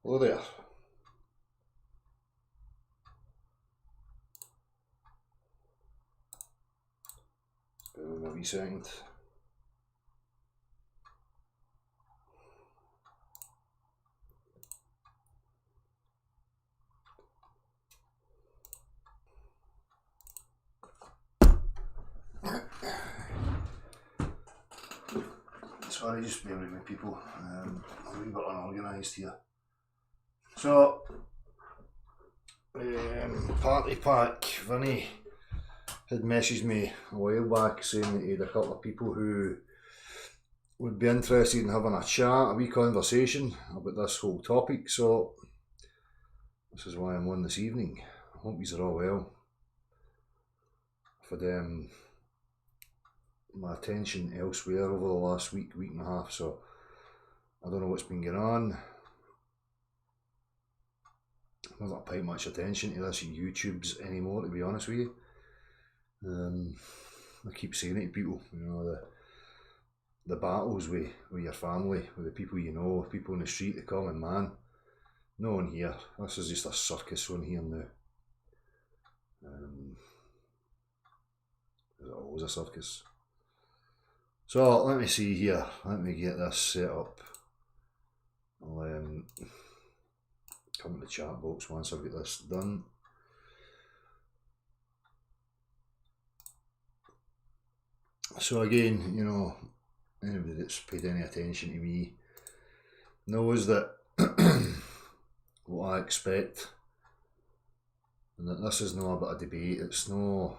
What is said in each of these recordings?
Hello there. Bear with me a wee second. Sorry, just bear with me, people. I'm a wee bit unorganised here. So, Party Pack, Vinny had messaged me a while back saying that he had a couple of people who would be interested in having a chat, a wee conversation about this whole topic. So, this is why I'm on this evening. I hope these are all well. For them, my attention elsewhere over the last week and a half, so I don't know what's been going on. I'm not paying much attention to this YouTube's anymore, to be honest with you. I keep saying it to people, you know, the battles with your family, with the people you know, people in the street, the common man. No one here. This is just a circus on here now. Is it always a circus? So let me see here. Let me get this set up. I'll come to the chat box once I've got this done. So again, you know, anybody that's paid any attention to me knows that what I expect, and that this is not a bit of debate. It's no,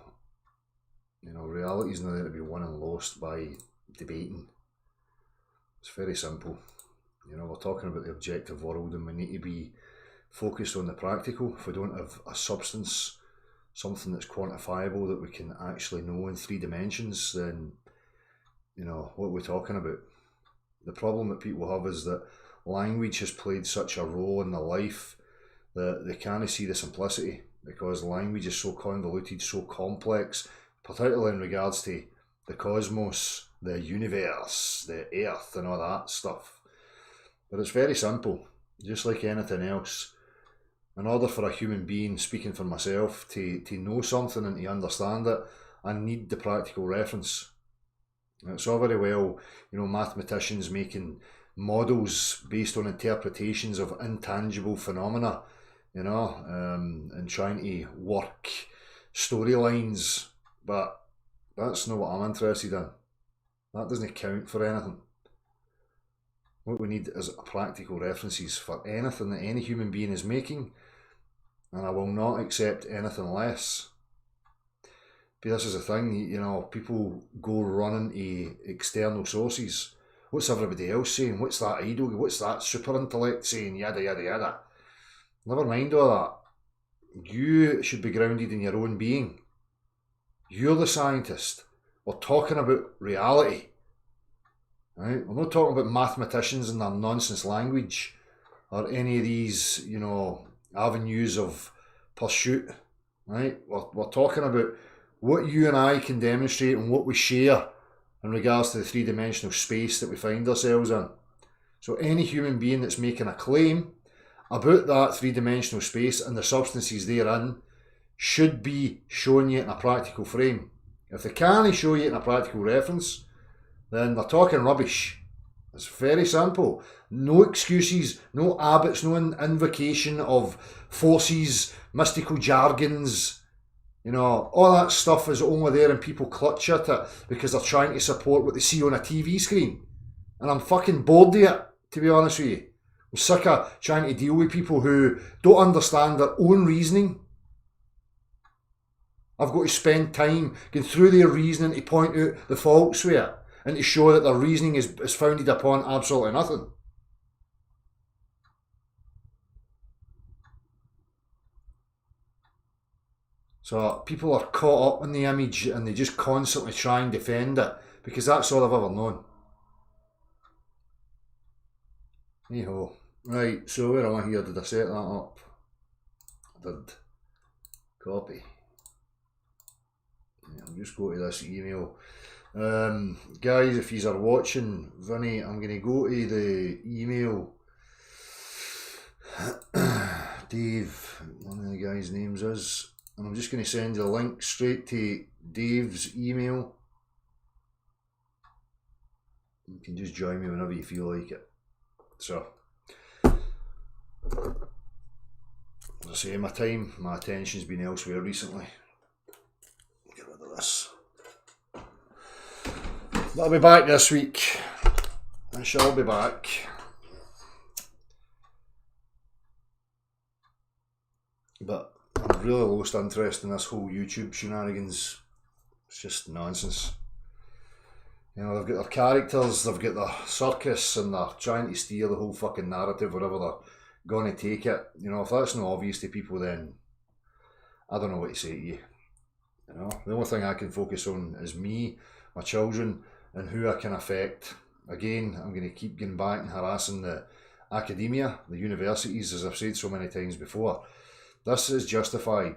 you know, reality is not there to be won and lost by debating. It's very simple. You know, we're talking about the objective world, and we need to be focused on the practical. If we don't have a substance, something that's quantifiable that we can actually know in 3 dimensions, then, you know, what we're talking about. The problem that people have is that language has played such a role in their life that they can't see the simplicity, because language is so convoluted, so complex, particularly in regards to the cosmos, the universe, the earth and all that stuff. But it's very simple, just like anything else. In order for a human being, speaking for myself, to know something and to understand it, I need the practical reference. It's all very well, you know, mathematicians making models based on interpretations of intangible phenomena, you know, and trying to work storylines, but that's not what I'm interested in. That doesn't count for anything. What we need is practical references for anything that any human being is making, and I will not accept anything less. But this is the thing, you know, people go running to external sources. What's everybody else saying? What's that idol? What's that super intellect saying? Yada, yada, yada. Never mind all that. You should be grounded in your own being. You're the scientist. We're talking about reality. Right? We're not talking about mathematicians and their nonsense language or any of these, you know, avenues of pursuit. Right? We're talking about what you and I can demonstrate and what we share in regards to the 3-dimensional space that we find ourselves in. So any human being that's making a claim about that 3-dimensional space and the substances therein should be showing you in a practical frame. If they can't show you in a practical reference, then they're talking rubbish. It's very simple. No excuses, no abbots, no invocation of forces, mystical jargons. You know, all that stuff is only there and people clutch at it because they're trying to support what they see on a TV screen. And I'm fucking bored of it, to be honest with you. I'm sick of trying to deal with people who don't understand their own reasoning. I've got to spend time going through their reasoning to point out the faults with it and to show that their reasoning is founded upon absolutely nothing. So people are caught up in the image and they just constantly try and defend it because that's all I've ever known. Hey-ho. Right, so where am I here? Did I set that up? I did. Copy. I'll just go to this email. Guys, if you are watching, Vinny, I'm going to go to the email Dave, one of the guys' names is, and I'm just going to send you a link straight to Dave's email. You can just join me whenever you feel like it. So, as I say, my attention's been elsewhere recently. Get rid of this. But I'll be back this week. I shall be back. But I've really lost interest in this whole YouTube shenanigans. It's just nonsense. You know, they've got their characters, they've got their circus, and they're trying to steer the whole fucking narrative wherever they're going to take it. You know, if that's not obvious to people, then I don't know what to say to you. You know, the only thing I can focus on is me, my children, and who I can affect. Again, I'm going to keep getting back and harassing the academia, the universities, as I've said so many times before. This is justified.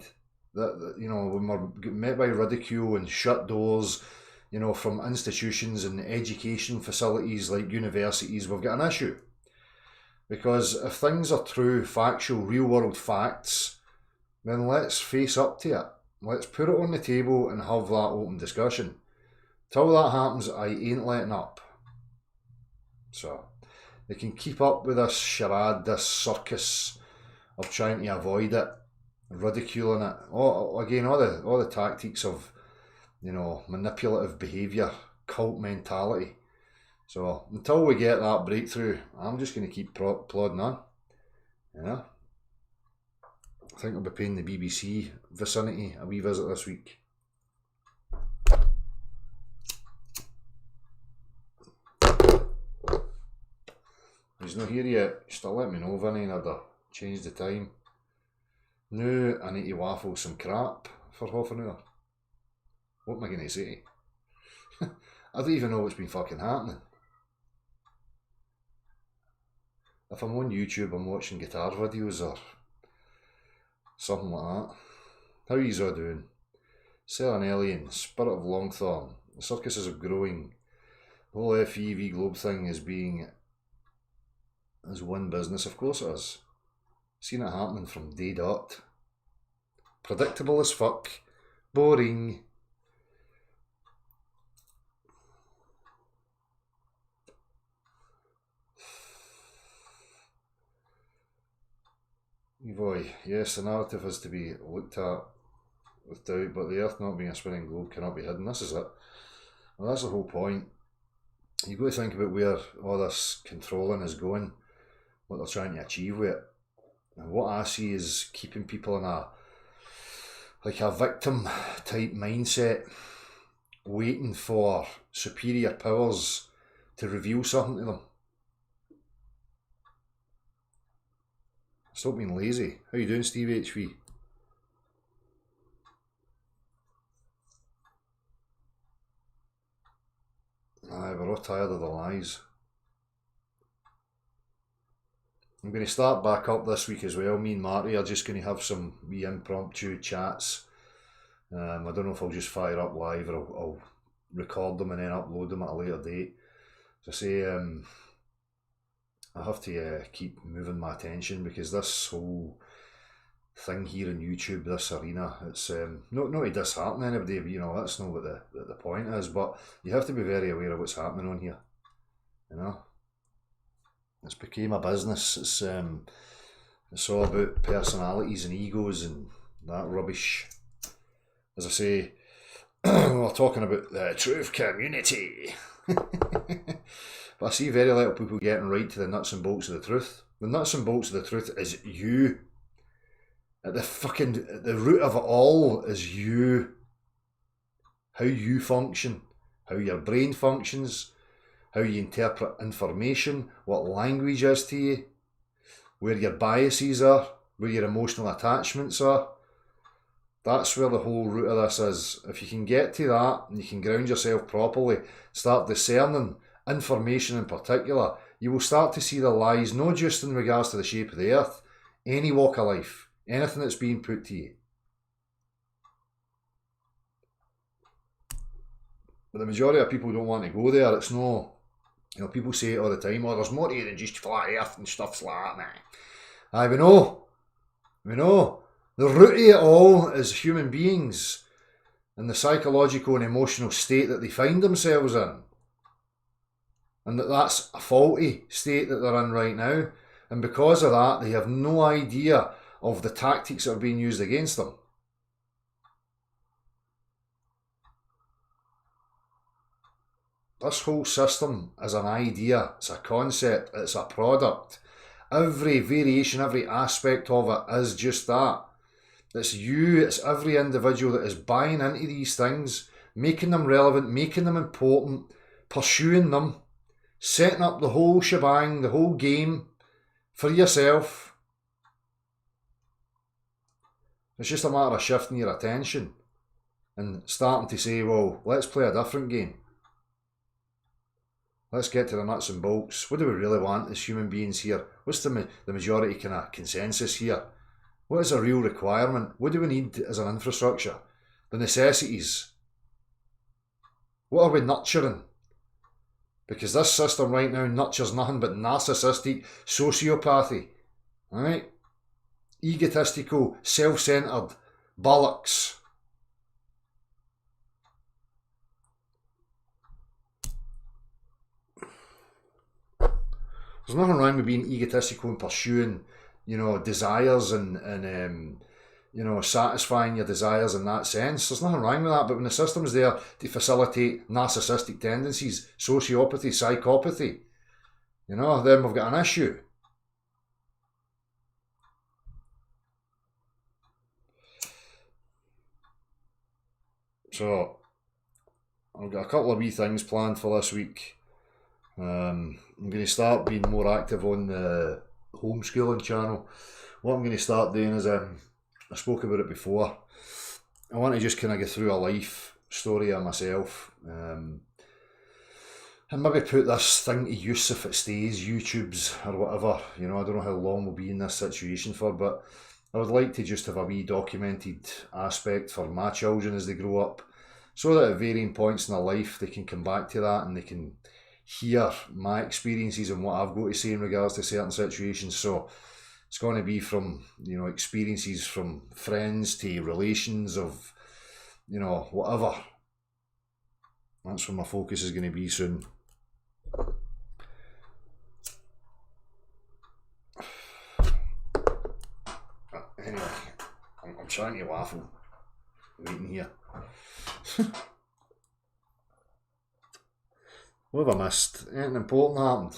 That you know, when we're met by ridicule and shut doors, you know, from institutions and education facilities like universities, we've got an issue. Because if things are true, factual, real world facts, then let's face up to it. Let's put it on the table and have that open discussion. Till that happens, I ain't letting up. So, they can keep up with this charade, this circus of trying to avoid it, ridiculing it. All the tactics of, you know, manipulative behaviour, cult mentality. So until we get that breakthrough, I'm just going to keep plodding on. Yeah. I think I'll be paying the BBC vicinity a wee visit this week. He's not here yet. Still let me know, Vinny, I'd change the time. No, I need to waffle some crap for half an hour. What am I going to say? I don't even know what's been fucking happening. If I'm on YouTube, I'm watching guitar videos or something like that. How are you all doing? Selling Alien, Spirit of Longthorn. The circuses are growing. The whole FEV Globe thing is one business, of course it is. Seen it happening from day dot. Predictable as fuck. Boring. Boy, yes, the narrative has to be looked at with doubt, but the Earth not being a spinning globe cannot be hidden. This is it. Well, that's the whole point. You've got to think about where all this controlling is going, what they're trying to achieve with it. And what I see is keeping people in a victim type mindset, waiting for superior powers to reveal something to them. Stop being lazy. How you doing, Steve HV? Aye, we're all tired of the lies. I'm going to start back up this week as well. Me and Marty are just going to have some wee impromptu chats. I don't know if I'll just fire up live or I'll record them and then upload them at a later date. As I say, I have to keep moving my attention because this whole thing here on YouTube, this arena, it's not to dishearten anybody, you know, that's not what the point is, but you have to be very aware of what's happening on here, you know. It's became a business. It's all about personalities and egos and that rubbish. As I say, we're talking about the truth community. But I see very little people getting right to the nuts and bolts of the truth. The nuts and bolts of the truth is you. At the root of it all is you. How you function, how your brain functions, how you interpret information, what language is to you, where your biases are, where your emotional attachments are. That's where the whole root of this is. If you can get to that and you can ground yourself properly, start discerning information in particular, you will start to see the lies, not just in regards to the shape of the earth, any walk of life, anything that's being put to you. But the majority of people don't want to go there. It's no, you know, people say it all the time, oh, there's more to you than just flat earth and stuff like that, man. Aye, we know. We know. The root of it all is human beings and the psychological and emotional state that they find themselves in. And that's a faulty state that they're in right now. And because of that, they have no idea of the tactics that are being used against them. This whole system is an idea, it's a concept, it's a product. Every variation, every aspect of it is just that. It's you, it's every individual that is buying into these things, making them relevant, making them important, pursuing them, setting up the whole shebang, the whole game for yourself. It's just a matter of shifting your attention and starting to say, well, let's play a different game. Let's get to the nuts and bolts. What do we really want as human beings here? What's the majority kind of consensus here? What is a real requirement? What do we need as an infrastructure? The necessities. What are we nurturing? Because this system right now nurtures nothing but narcissistic sociopathy. Alright? Egotistical, self-centred bollocks. There's nothing wrong with being egotistical and pursuing, desires and satisfying your desires in that sense. There's nothing wrong with that, but when the system's there to facilitate narcissistic tendencies, sociopathy, psychopathy, then we've got an issue. So, I've got a couple of wee things planned for this week. I'm going to start being more active on the homeschooling channel. What I'm going to start doing is, I spoke about it before, I want to just kind of go through a life story of myself, and maybe put this thing to use if it stays, YouTube's or whatever. I don't know how long we'll be in this situation for, but I would like to just have a wee documented aspect for my children as they grow up, so that at varying points in their life they can come back to that and they can hear my experiences and what I've got to say in regards to certain situations. So it's going to be from experiences from friends to relations of whatever. That's where my focus is going to be soon. Anyway, I'm trying to waffle waiting here. What have I missed? Anything important happened?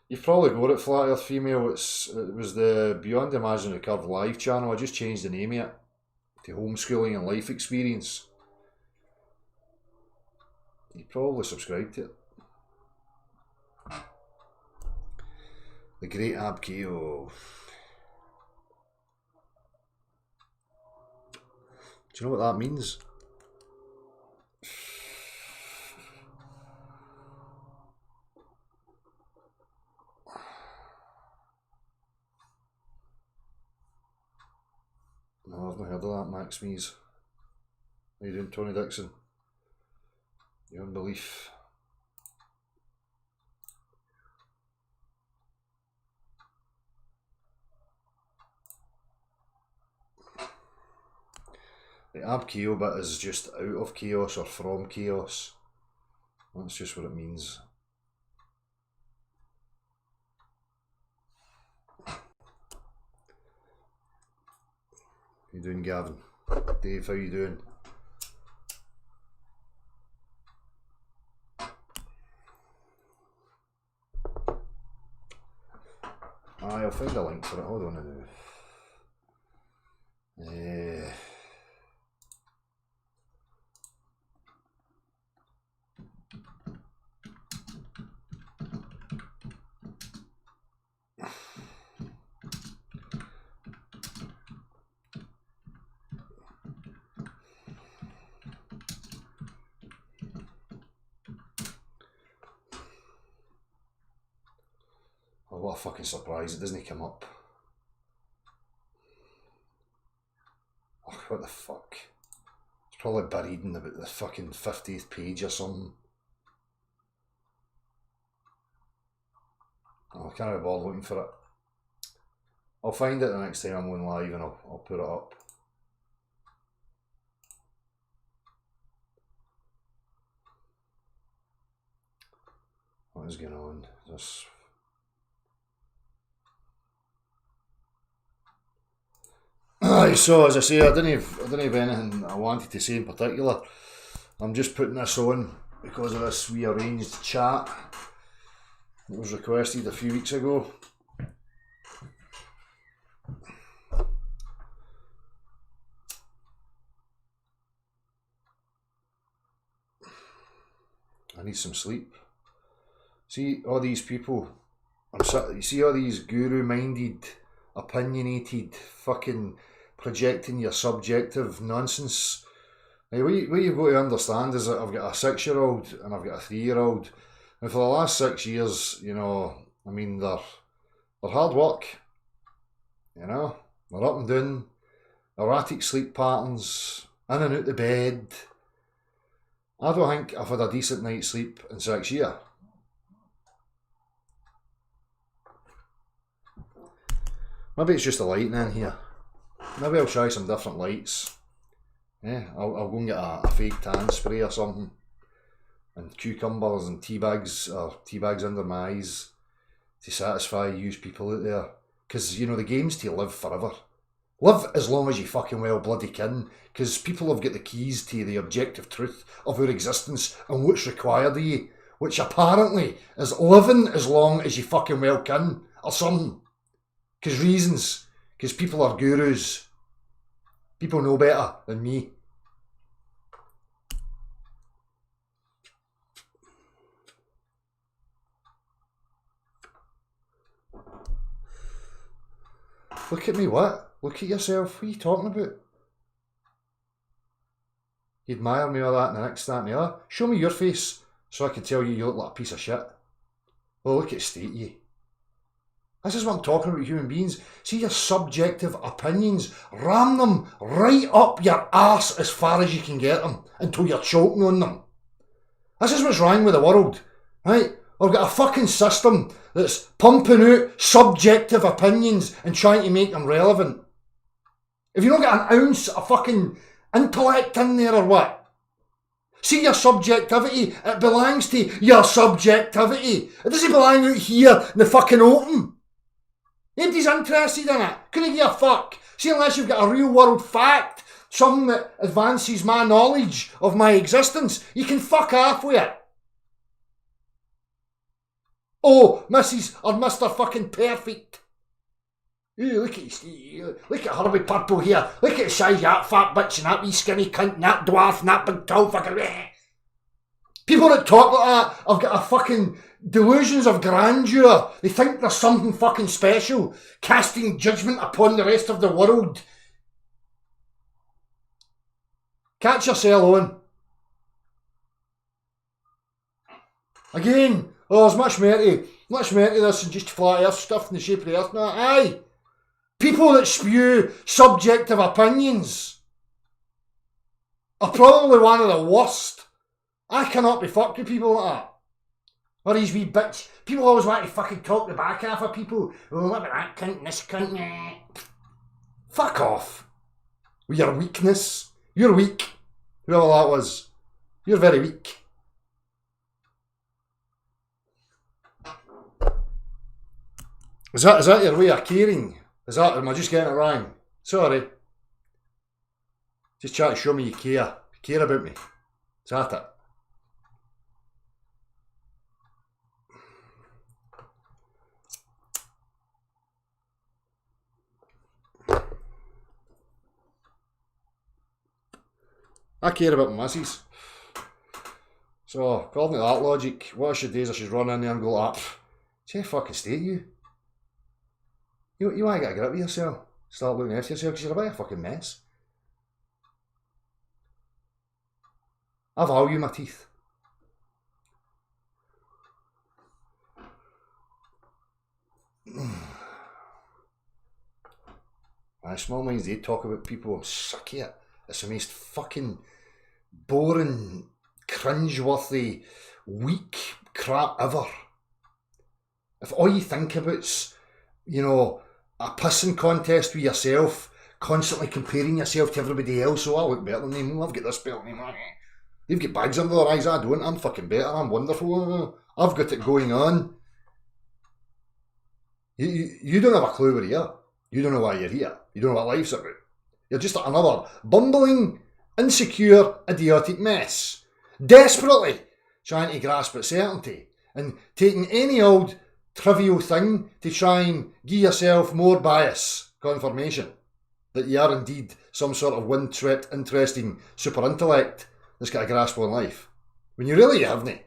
You've probably got it, Flat Earth Female. It was the Beyond Imaginary Curve live channel. I just changed the name of it to Homeschooling and Life Experience. You probably subscribed to it. The Great Abkeo. Do you know what that means? No, I've not heard of that, Max Mees. How you doing, Tony Dixon? Your unbelief. The Abkeo bit is just out of chaos or from chaos. That's just what it means. How you doing, Gavin? Dave, how you doing? I'll find a link for it. Hold on a minute. Oh, what a fucking surprise, it doesn't come up. Oh, what the fuck? It's probably buried in about the fucking 50th page or something. Oh, can't be bothered looking for it. I'll find it the next time I'm going live and I'll put it up. What is going on? This. So as I say, I didn't have anything I wanted to say in particular. I'm just putting this on because of this wee arranged chat that was requested a few weeks ago. I need some sleep. See all these people, you see all these guru-minded, opinionated, fucking projecting your subjective nonsense. Now, what you've got to understand is that I've got a 6-year-old and I've got a 3-year-old, and for the last 6 years, you know, I mean, they're hard work, you know, they're up and down, erratic sleep patterns, in and out the bed. I don't think I've had a decent night's sleep in 6 years. Maybe it's just the lighting in here. Maybe I'll try some different lights. Yeah, I'll go and get a fake tan spray or something, and cucumbers and tea bags under my eyes to satisfy you people out there. Because, you know, the game's to live forever. Live as long as you fucking well bloody can, because people have got the keys to the objective truth of our existence and what's required of you, which apparently is living as long as you fucking well can, or something. Because people are gurus. People know better than me. Look at me, what? Look at yourself. What are you talking about? You admire me, all that and the next, that and the other. Show me your face so I can tell you look like a piece of shit. Well, look at state you. This is what I'm talking about, human beings. See your subjective opinions, ram them right up your arse as far as you can get them until you're choking on them. This is what's wrong with the world, right? We've got a fucking system that's pumping out subjective opinions and trying to make them relevant. If you don't get an ounce of fucking intellect in there or what? See your subjectivity, it belongs to your subjectivity. It doesn't belong out here in the fucking open. Nobody's interested in it. Couldn't give a fuck. See, unless you've got a real world fact, something that advances my knowledge of my existence, you can fuck off with it. Oh, Mrs. or Mr. fucking Perfect. Ooh, look at her with purple hair. Look at the size of that fat bitch and that wee skinny cunt and that dwarf and that big tall fucking... People that talk like that have got a fucking delusions of grandeur. They think there's something fucking special, casting judgment upon the rest of the world. Catch yourself on. Again, oh, there's much more to this than just flat earth stuff in the shape of the earth. No, aye. People that spew subjective opinions are probably one of the worst. I cannot be fucked with people like that. Or these wee bitch. People always want to fucking talk the back half of people. Oh, what about that cunt and this cunt? Nah. Fuck off. With your weakness. You're weak. Whoever that was. You're very weak. Is that your way of caring? Am I just getting it wrong? Sorry. Just try to show me you care. You care about me. Is that it? I care about my missus. So, according to that logic, what I should do is I should run in there and go up. See how fucking state you. You want to get a grip of yourself. Start looking after yourself because you're a bit of a fucking mess. I value my teeth. Small minds, they talk about people, I'm sick of it. It's the most fucking boring, cringe-worthy, weak crap ever. If all you think about's, you know, a pissing contest with yourself, constantly comparing yourself to everybody else, oh, I look better than them, I've got this belt, they've got bags under their eyes, I don't, I'm fucking better, I'm wonderful, I've got it going on. You don't have a clue where you are. You don't know why you're here. You don't know what life's about. You're just another bumbling, insecure, idiotic mess, desperately trying to grasp at certainty and taking any old trivial thing to try and give yourself more bias confirmation that you are indeed some sort of wind-swept, interesting super intellect that's got a grasp on life, when you really haven't.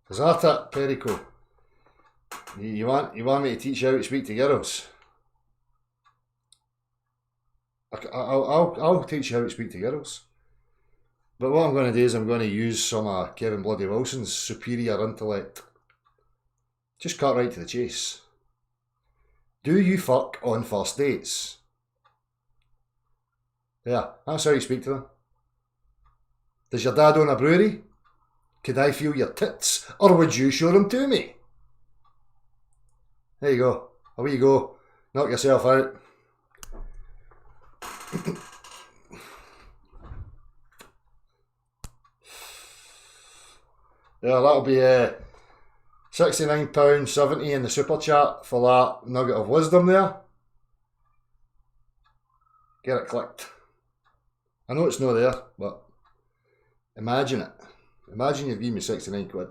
Is that it, Perico? You want me to teach you how to speak to girls? I'll teach you how to speak to girls. But what I'm going to do is I'm going to use some of Kevin Bloody Wilson's superior intellect. Just cut right to the chase. Do you fuck on first dates? Yeah, that's how you speak to them. Does your dad own a brewery? Could I feel your tits, or would you show them to me? There you go. Away you go. Knock yourself out. Yeah, that'll be £69.70 in the super chat for that nugget of wisdom there. Get it clicked. I know it's not there, but imagine it. Imagine you've given me 69 quid.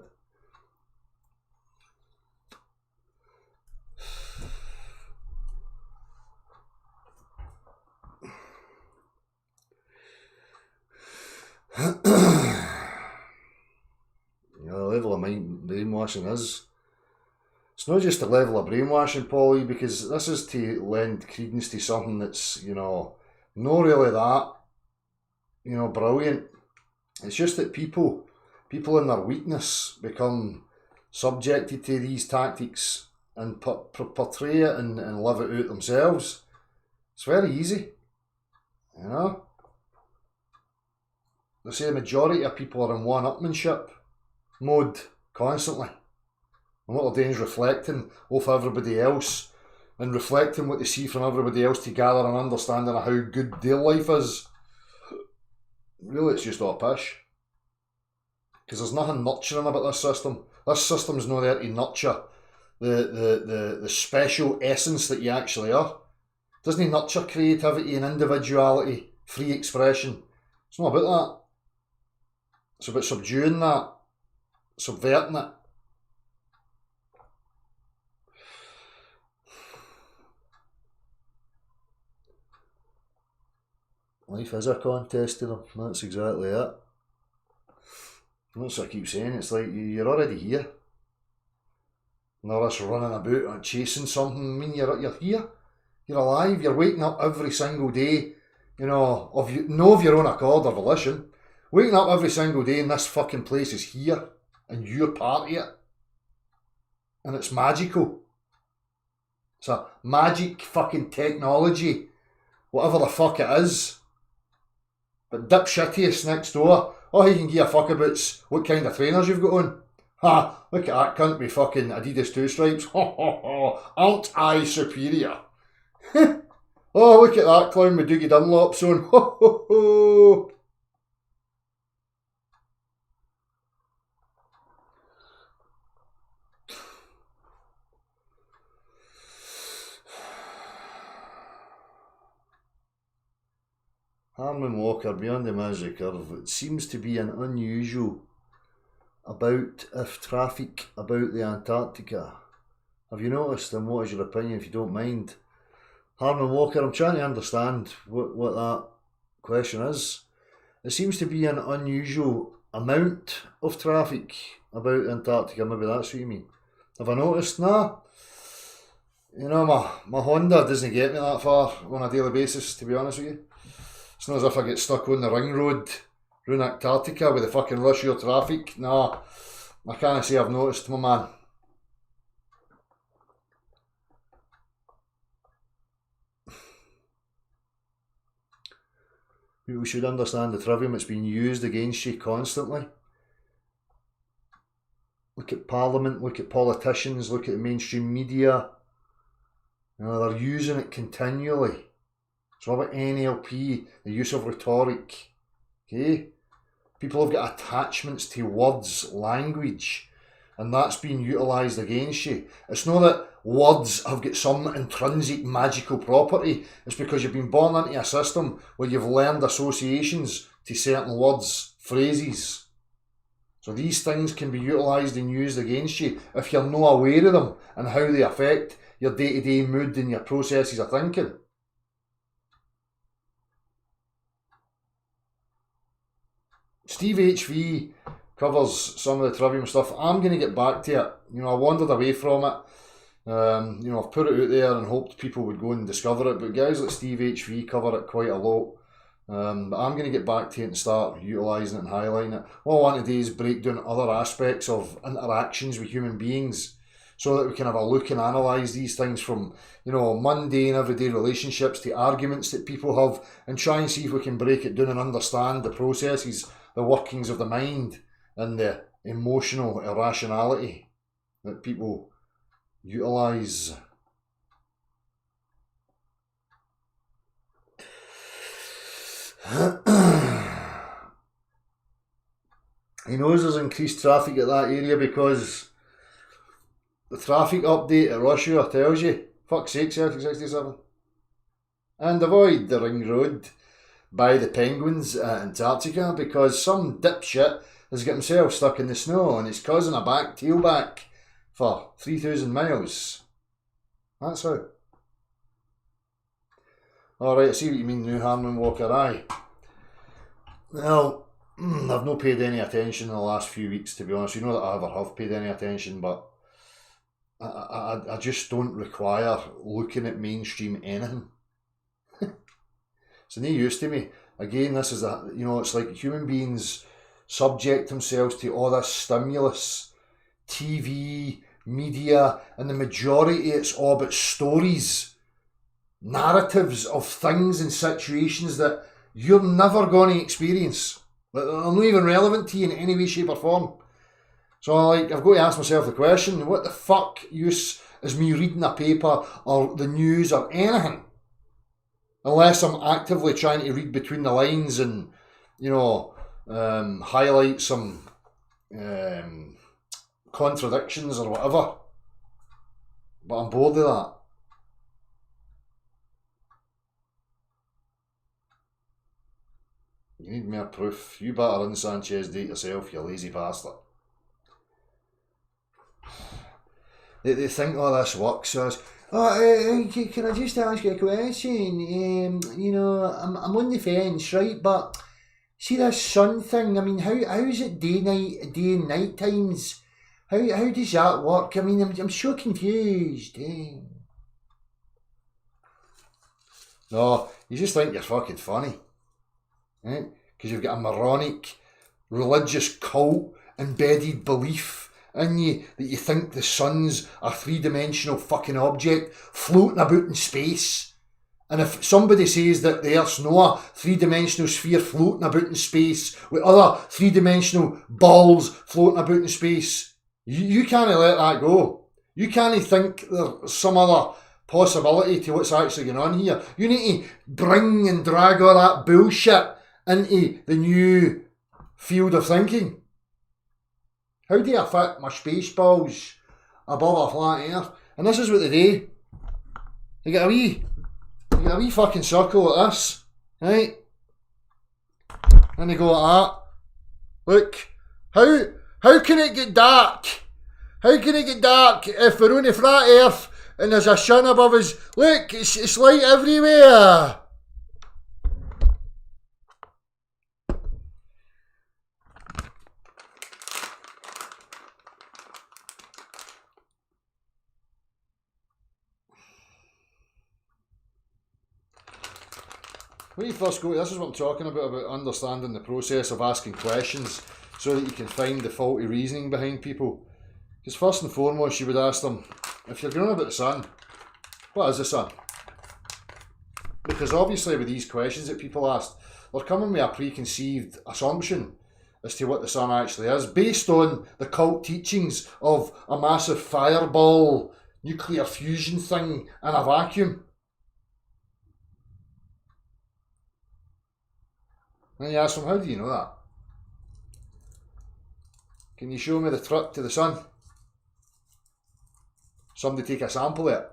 The level of mind brainwashing is. It's not just the level of brainwashing, Polly, because this is to lend credence to something that's, not really that, brilliant. It's just that people in their weakness become subjected to these tactics and portray it and live it out themselves. It's very easy, They say the majority of people are in one-upmanship mode constantly. And what they're doing is reflecting off everybody else and reflecting what they see from everybody else to gather an understanding of how good their life is. Really, it's just all pish. Because there's nothing nurturing about this system. This system's not there to nurture the special essence that you actually are. It doesn't nurture creativity and individuality, free expression. It's not about that. It's about subduing that, subverting it. Life is a contest to them. That's exactly it. That's what I keep saying. It's like you're already here. Not us running about and chasing something. I mean, you're here. You're alive. You're waking up every single day. Of your own accord or volition. Waking up every single day and this fucking place is here. And you're part of it. And it's magical. It's a magic fucking technology. Whatever the fuck it is. But dipshittiest next door. All he can give a fuck about's what kind of trainers you've got on. Ha! Look at that cunt with fucking Adidas 2 stripes. Ho ho ho! Aren't I superior? Oh, look at that clown with Doogie Dunlops on. Ho ho ho! Harman Walker, beyond the magic curve, it seems to be an unusual about if traffic about the Antarctica. Have you noticed, and what is your opinion if you don't mind? Harman Walker, I'm trying to understand what that question is. It seems to be an unusual amount of traffic about Antarctica, maybe that's what you mean. Have I noticed? Nah. My Honda doesn't get me that far on a daily basis, to be honest with you. It's not as if I get stuck on the ring road Rune Antarctica with the fucking rush hour traffic. Nah, I can't say I've noticed, my man. People should understand the trivium that's being used against you constantly. Look at Parliament, look at politicians, look at the mainstream media. You know, they're using it continually. So what about NLP, the use of rhetoric? Okay? People have got attachments to words, language, and that's being utilised against you. It's not that words have got some intrinsic magical property. It's because you've been born into a system where you've learned associations to certain words, phrases. So these things can be utilised and used against you if you're not aware of them and how they affect your day-to-day mood and your processes of thinking. Steve HV covers some of the trivium stuff. I'm going to get back to it. You know, I wandered away from it. You know, I've put it out there and hoped people would go and discover it. But guys like Steve HV cover it quite a lot. But I'm going to get back to it and start utilising it and highlighting it. What I want to do is break down other aspects of interactions with human beings so that we can have a look and analyse these things from, you know, mundane everyday relationships to arguments that people have, and try and see if we can break it down and understand the processes, the workings of the mind and the emotional irrationality that people utilise. He knows there's increased traffic at that area because the traffic update at rush hour tells you, fuck's sake, Celtic 67. And avoid the ring road by the penguins at Antarctica because some dipshit has got himself stuck in the snow and it's causing a tailback for 3,000 miles. That's how. Alright, I see what you mean now, Harman Walker. Aye. Well, I've not paid any attention in the last few weeks, to be honest. You know that I ever have paid any attention, but I just don't require looking at mainstream anything. It's no use to me. Again, this is it's like human beings subject themselves to all this stimulus, TV, media, and the majority it's all about stories, narratives of things and situations that you're never going to experience. They're not even relevant to you in any way, shape or form. So I've got to ask myself the question, what the fuck use is me reading a paper or the news or anything? Unless I'm actively trying to read between the lines and, highlight some contradictions or whatever. But I'm bored of that. You need more proof. You better run Sanchez date yourself, you lazy bastard. They think all this works, so can I just ask you a question? I'm on the fence, right? But see this sun thing, I mean, how is it day and night times? How does that work? I mean, I'm so confused. No, you just think you're fucking funny. Right? Because you've got a moronic, religious cult embedded belief in you that you think the sun's a three-dimensional fucking object floating about in space. And if somebody says that the Earth's not a three-dimensional sphere floating about in space with other three-dimensional balls floating about in space, you can't let that go. You can't think there's some other possibility to what's actually going on here. You need to bring and drag all that bullshit into the new field of thinking. How do I fit my space balls above a flat earth? And this is what they do. You get a wee fucking circle like this, right? And they go like that. Look, how can it get dark? How can it get dark if we're on a flat earth and there's a sun above us? Look, it's light everywhere. when you first go, this is what I'm talking about understanding the process of asking questions so that you can find the faulty reasoning behind people. Because first and foremost, you would ask them, if you're going on about the sun, what is the sun? Because obviously with these questions that people ask, they're coming with a preconceived assumption as to what the sun actually is, based on the cult teachings of a massive fireball, nuclear fusion thing in a vacuum. And you ask them, how do you know that? Can you show me the trip to the sun? Somebody take a sample of it.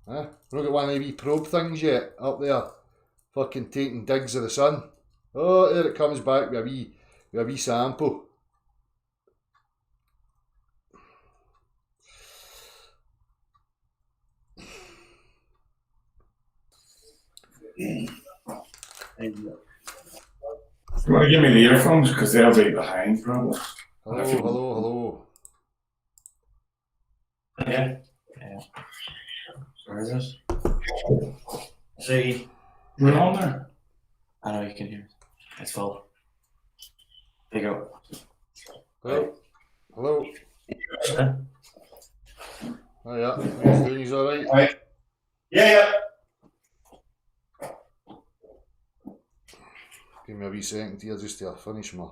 We've not got one of the wee probe things yet up there, fucking taking digs of the sun. Oh, there it comes back with a wee sample. You want to give me the earphones because they'll be behind, probably. Hello. Yeah. Where is this? See. We're on there. I know you can hear. It's full. There you go. Hello. Oh yeah, he's alright. Right. Yeah. Give me a wee second here just to finish my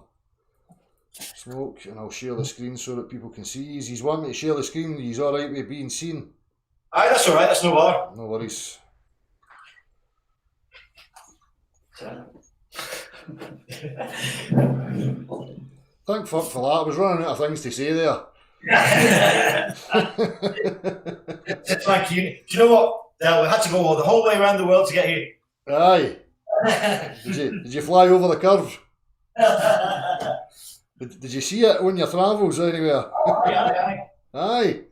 smoke and I'll share the screen so that people can see. He's wanting me to share the screen, he's alright with being seen. Aye, that's alright, that's no bother. No worries. Thank fuck for that, I was running out of things to say there. Thank you. Do you know what? We had to go the whole way around the world to get here. Aye. Did you fly over the curve? Did you see it on your travels anywhere? Aye.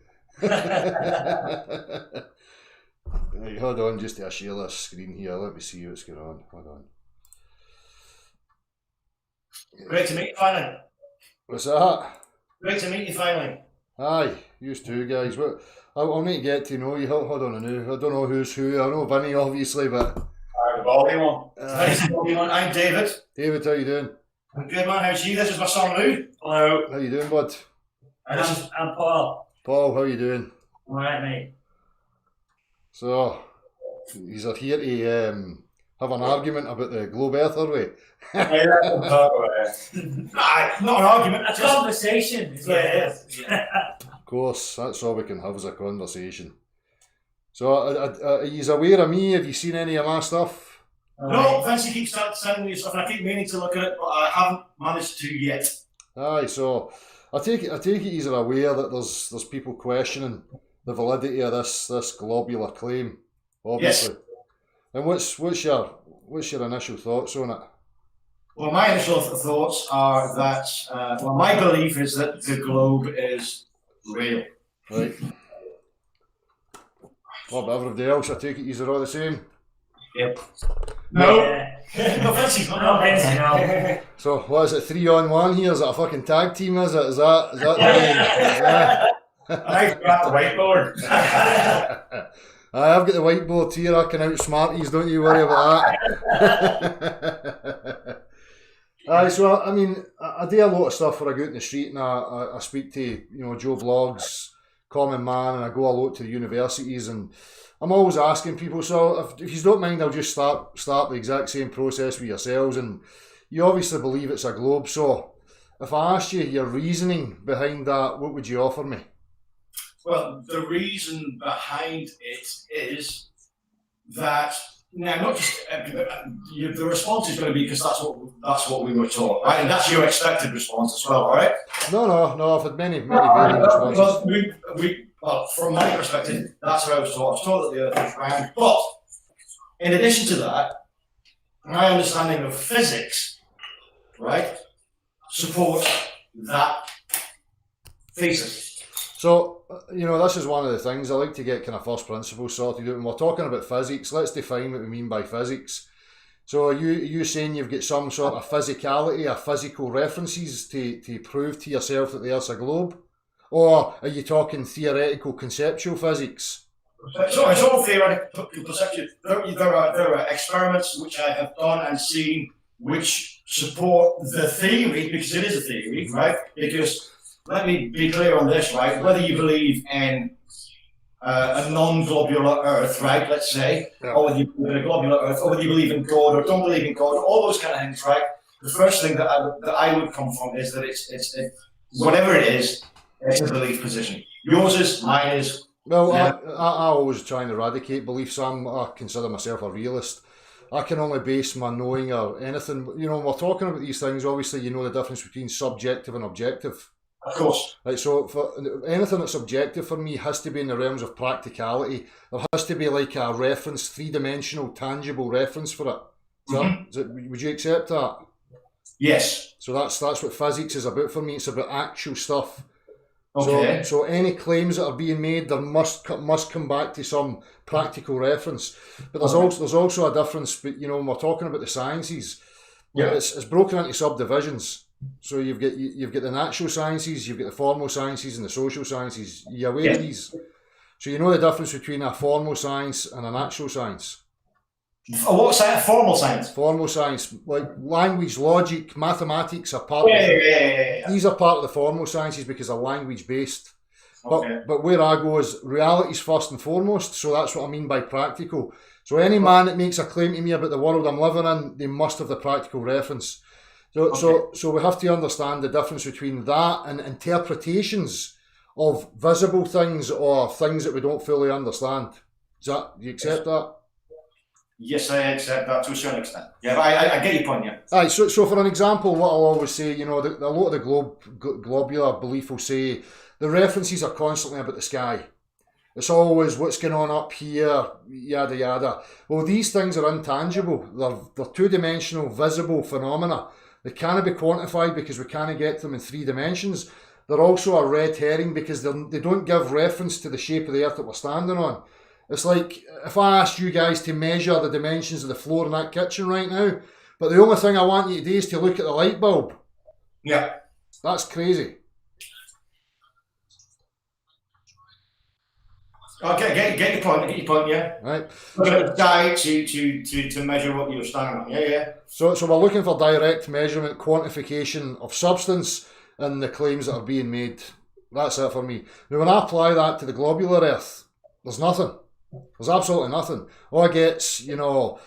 Right, hold on, just to share this screen here. Let me see what's going on. Hold on. Great to meet you finally. What's that? Great to meet you finally. Aye, you too, guys. But I'll need to get to know you. Hold on a minute. I don't know who's who. I know Vinny, obviously, but. The Baldy one. I'm David. David, how you doing? I'm good, man. How's you? This is my son Lou. Hello. How you doing, bud? I'm Paul. Paul, how you doing? Alright, mate. So, he's here to have an argument about the globe earth, are we? Aye, not an argument. A conversation is what it is. Of course, that's all we can have is a conversation. So, he's aware of me. Have you seen any of my stuff? No, Vinci keeps sending me stuff and I keep meaning to look at it, but I haven't managed to yet. Aye, so I take it he's aware that there's people questioning the validity of this globular claim, obviously. Yes. And what's your initial thoughts on it? Well, my initial thoughts are that my belief is that the globe is real. Right. What about everybody else? I take it you're all the same. Yep. No. No, Vinci, No, Vinci, no. So what is it? 3-on-1 here? Is it a fucking tag team? Is that the yeah. I've got the whiteboard. I've got the whiteboard here. I can outsmart you. Don't you worry about that. So I mean, I do a lot of stuff where I go out in the street and I speak to Joe Blogs, Common Man, and I go a lot to the universities and I'm always asking people. So if you don't mind, I'll just start the exact same process with yourselves. And you obviously believe it's a globe. So if I asked you your reasoning behind that, what would you offer me? Well, the reason behind it is that now not just the response is going to be because that's what we were taught, right? And that's your expected response as well, all right? No. I've had many varying responses. Well, from my perspective, that's how I was taught. I was taught that the Earth was round. But in addition to that, my understanding of physics, right, supports that thesis. So, this is one of the things I like to get kind of first principles sorted out. When we're talking about physics, let's define what we mean by physics. So, are you saying you've got some sort of physicality or physical references to prove to yourself that the Earth's a globe? Or are you talking theoretical conceptual physics? So it's all theoretical perception. There are experiments which I have done and seen which support the theory, because it is a theory, right? Because let me be clear on this, right? Whether you believe in a non-globular Earth, right? Let's say, or whether you believe in a globular Earth, or whether you believe in God or don't believe in God, all those kind of things, right? The first thing that I would come from is that it's whatever it is, it's a belief position. Yours is, mine is. Well, Yeah. I always try and eradicate beliefs. I consider myself a realist. I can only base my knowing or anything. You know, when we're talking about these things, obviously you know the difference between subjective and objective. Of course. Like, so for anything that's objective for me has to be in the realms of practicality. There has to be like a reference, three-dimensional, tangible reference for it. Would you accept that? Yes. So that's what physics is about for me. It's about actual stuff. Okay. So any claims that are being made, there must come back to some practical reference. But there's also a difference. But you know, when we're talking about the sciences, it's broken into subdivisions. So you've got the natural sciences, you've got the formal sciences, and the social sciences. You aware of these? So you know the difference between a formal science and a natural science. What science? Formal science. Formal science, like language, logic, mathematics, are part of Yeah. These are part of the formal sciences because they're language based. Okay. But where I go is reality's first and foremost. So that's what I mean by practical. So any man that makes a claim to me about the world I'm living in, they must have the practical reference. So we have to understand the difference between that and interpretations of visible things or things that we don't fully understand. Do you accept that? Yes, I accept that to a certain extent. Yeah, but I get your point, yeah. Aye, so for an example, what I'll always say, you know, a lot of the globular belief will say the references are constantly about the sky. It's always what's going on up here, yada yada. Well, these things are intangible. They're two-dimensional, visible phenomena. They can't be quantified because we can't get them in 3 dimensions. They're also a red herring because they don't give reference to the shape of the earth that we're standing on. It's like if I asked you guys to measure the dimensions of the floor in that kitchen right now, but the only thing I want you to do is to look at the light bulb. Yeah. That's crazy. Okay, get your point, yeah. Right. Look at the sky to measure what you're standing on. Yeah. So we're looking for direct measurement, quantification of substance in the claims that are being made. That's it for me. Now, when I apply that to the globular earth, there's nothing. There's absolutely nothing. All I get's, you know,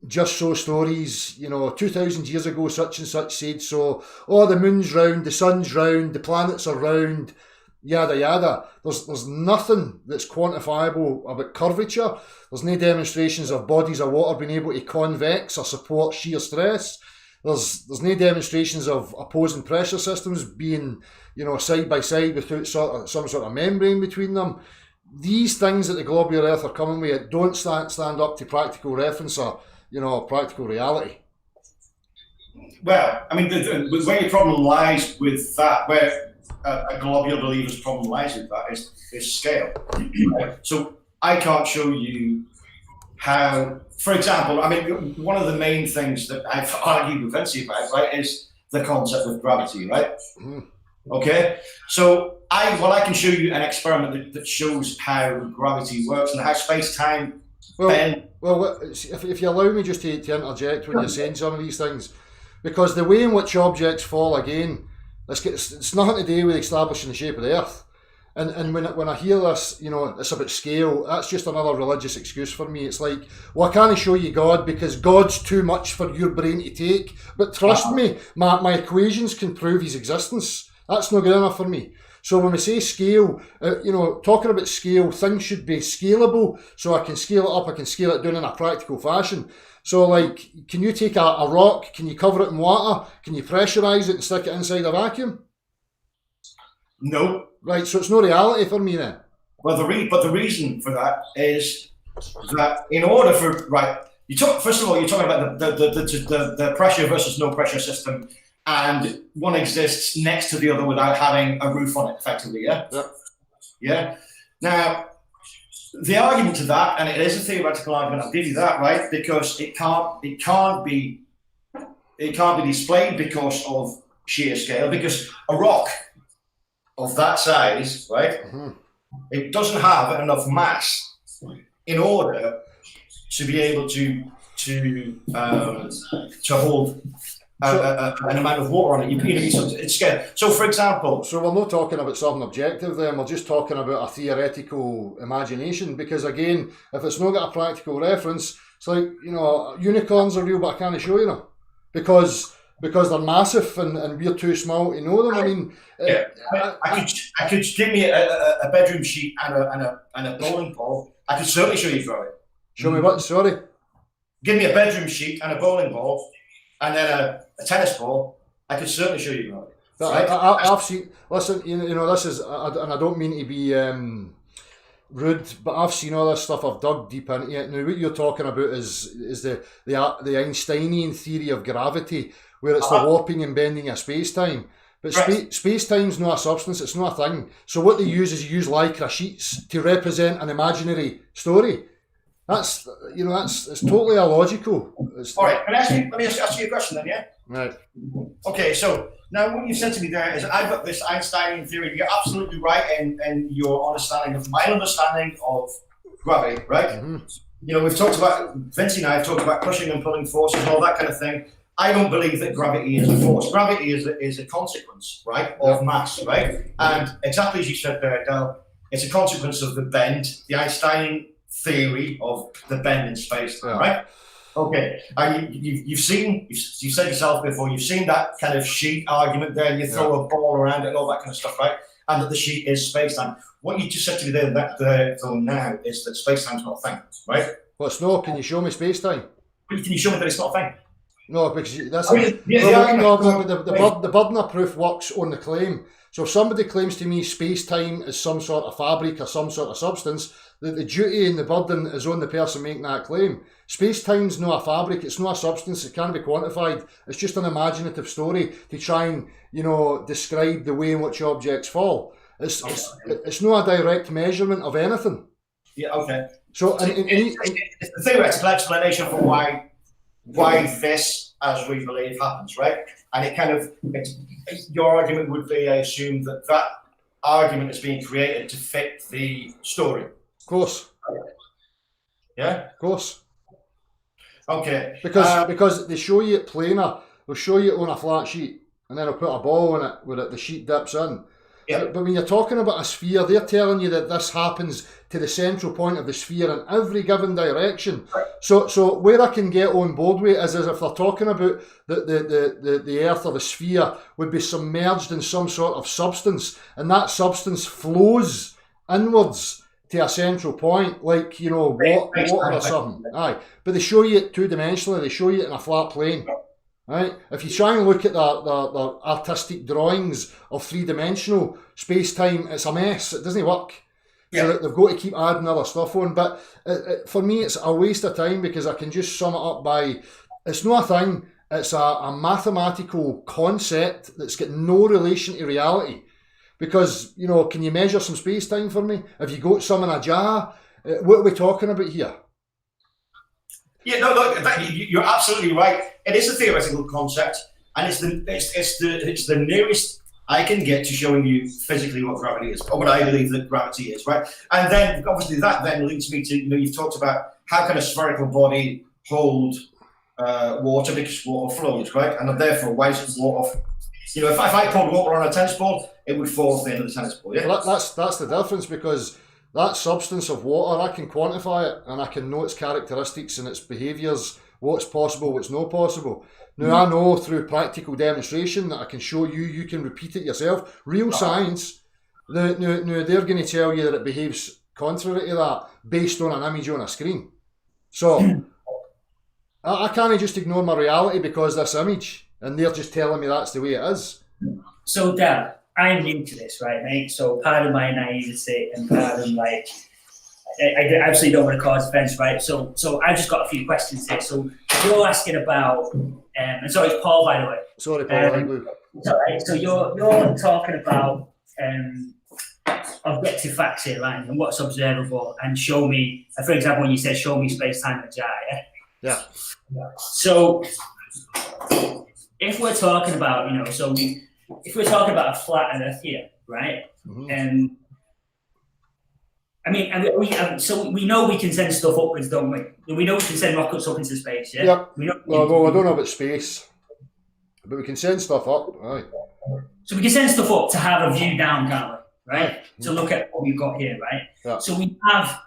just so stories, you know, 2,000 years ago, such and such said so. Oh, the moon's round, the sun's round, the planets are round, yada yada. There's nothing that's quantifiable about curvature. There's no demonstrations of bodies of water being able to convex or support shear stress. There's no demonstrations of opposing pressure systems being, you know, side by side without some sort of membrane between them. These things that the globular earth are coming with don't stand up to practical reference or, you know, practical reality. Well, I mean, where your problem lies with that, where a globular believer's problem lies with that is scale. So I can't show you how, for example, I mean, one of the main things that I've argued with Vinci about, right, is the concept of gravity, right? Okay, so I can show you an experiment that shows how gravity works and how space-time. Well, if you allow me just to interject when you're saying some of these things, because the way in which objects fall again, it's nothing to do with establishing the shape of the earth. And when I hear this, you know, it's about scale, that's just another religious excuse for me. It's like, well, I can't show you God because God's too much for your brain to take. But trust me, my equations can prove his existence. That's not good enough for me. So when we say scale, you know, talking about scale, things should be scalable. So I can scale it up, I can scale it down in a practical fashion. So like, can you take a rock, can you cover it in water? Can you pressurize it and stick it inside a vacuum? No. Right, so it's no reality for me then. Well, the reason for that is that in order for, right, first of all, you're talking about the pressure versus no pressure system, and one exists next to the other without having a roof on it, effectively, yeah? Yeah. Now, the argument to that, and it is a theoretical argument, I'll give you that, right? Because it can't be displayed because of sheer scale, because a rock of that size, right? It doesn't have enough mass in order to be able to hold an amount of water on it. It's scared. So, for example, So we're not talking about something objective then, we're just talking about a theoretical imagination, because again, if it's not got a practical reference, it's like, you know, unicorns are real but I can't show you them. Because they're massive and we're too small to know them. I mean, yeah, I could give me a bedroom sheet and a bowling ball. I could certainly show you gravity. show me what, sorry? Give me a bedroom sheet and a bowling ball, and then a tennis ball. I could certainly show you gravity. But I've seen, listen, you know, this is, and I don't mean to be rude, but I've seen all this stuff, I've dug deep into it. Now, what you're talking about is the Einsteinian theory of gravity, where it's the warping and bending of space-time. But Right. space-time's not a substance, it's not a thing. So what they use is lycra sheets to represent an imaginary story. That's, you know, it's totally illogical. All right, let me ask you a question then, yeah? Right. Okay, so now what you said to me there is I've got this Einsteinian theory. You're absolutely right in your understanding of my understanding of gravity, right? Mm-hmm. You know, we've talked about, Vinci and I have talked about pushing and pulling forces and all that kind of thing. I don't believe that gravity is a force. Gravity is a consequence, right, of mass, right? And exactly as you said there, Del, it's a consequence of the bend, the Einsteinian theory of the bend in space, right? Okay, and you've seen, you said yourself before, you've seen that kind of sheet argument there, and you throw a ball around it and all that kind of stuff, right? And that the sheet is space-time. What you just said to me there, though, now is that space-time's not a thing, right? Well, it's not. Can you show me space-time? Can you show me that it's not a thing? No, because that's the burden of proof works on the claim. So if somebody claims to me space-time is some sort of fabric or some sort of substance, the duty and the burden is on the person making that claim. Space-time's not a fabric, it's not a substance, it can't be quantified. It's just an imaginative story to try and, you know, describe the way in which objects fall. It's not a direct measurement of anything. Yeah, okay. So it's the theoretical explanation for why this, as we believe, happens, right? And it kind of, your argument would be, I assume, that argument is being created to fit the story. Of course. Yeah? Of course. Okay. Because they show you it planar, they'll show you it on a flat sheet, and then they'll put a ball in it where the sheet dips in. Yeah. But when you're talking about a sphere, they're telling you that this happens to the central point of the sphere in every given direction. Right. So where I can get on board with it is if they're talking about the Earth or the sphere would be submerged in some sort of substance, and that substance flows inwards to a central point, like, you know, water or something. Aye. But they show you it two-dimensionally, they show you it in a flat plane. Right? If you try and look at the artistic drawings of three-dimensional space-time, it's a mess. It doesn't work. Yeah. So they've got to keep adding other stuff on. But for me, it's a waste of time because I can just sum it up by, it's not a thing. It's a mathematical concept that's got no relation to reality. Because, you know, can you measure some space-time for me? Have you got some in a jar? What are we talking about here? Yeah, no, you're absolutely right. It is a theoretical concept, and it's the nearest I can get to showing you physically what gravity is, or what I believe that gravity is, right? And then obviously that then leads me to, you know, you've talked about how can a spherical body hold water because water flows, right? And therefore, why is water? You know, if I poured water on a tennis ball, it would fall off the end of the tennis ball. Yeah, well, that's the difference, because that substance of water, I can quantify it and I can know its characteristics and its behaviours, what's possible, what's not possible. Now, I know through practical demonstration that I can show you, you can repeat it yourself. Real science, now they're going to tell you that it behaves contrary to that based on an image on a screen. So, I can't just ignore my reality because this image, and they're just telling me that's the way it is. So, Dad, I'm new to this, right, mate? So part of my naivety and part of like, I absolutely don't want to cause offence, right? So I've just got a few questions here. So you're asking about, and sorry, it's Paul, by the way. Sorry, Paul. So you're talking about objective facts here, right? And what's observable, and show me. For example, when you said show me space time in a jar, yeah. Yeah. So if we're talking about, you know, if we're talking about a flat Earth here, right? Mm-hmm. And I mean, so we know we can send stuff upwards, don't we? We know we can send rockets up into space, yeah? Yep. We know Well, I don't know about space, but we can send stuff up. Aye. So we can send stuff up to have a view down, can't we? Right? To look at what we've got here, right? Yeah. So we have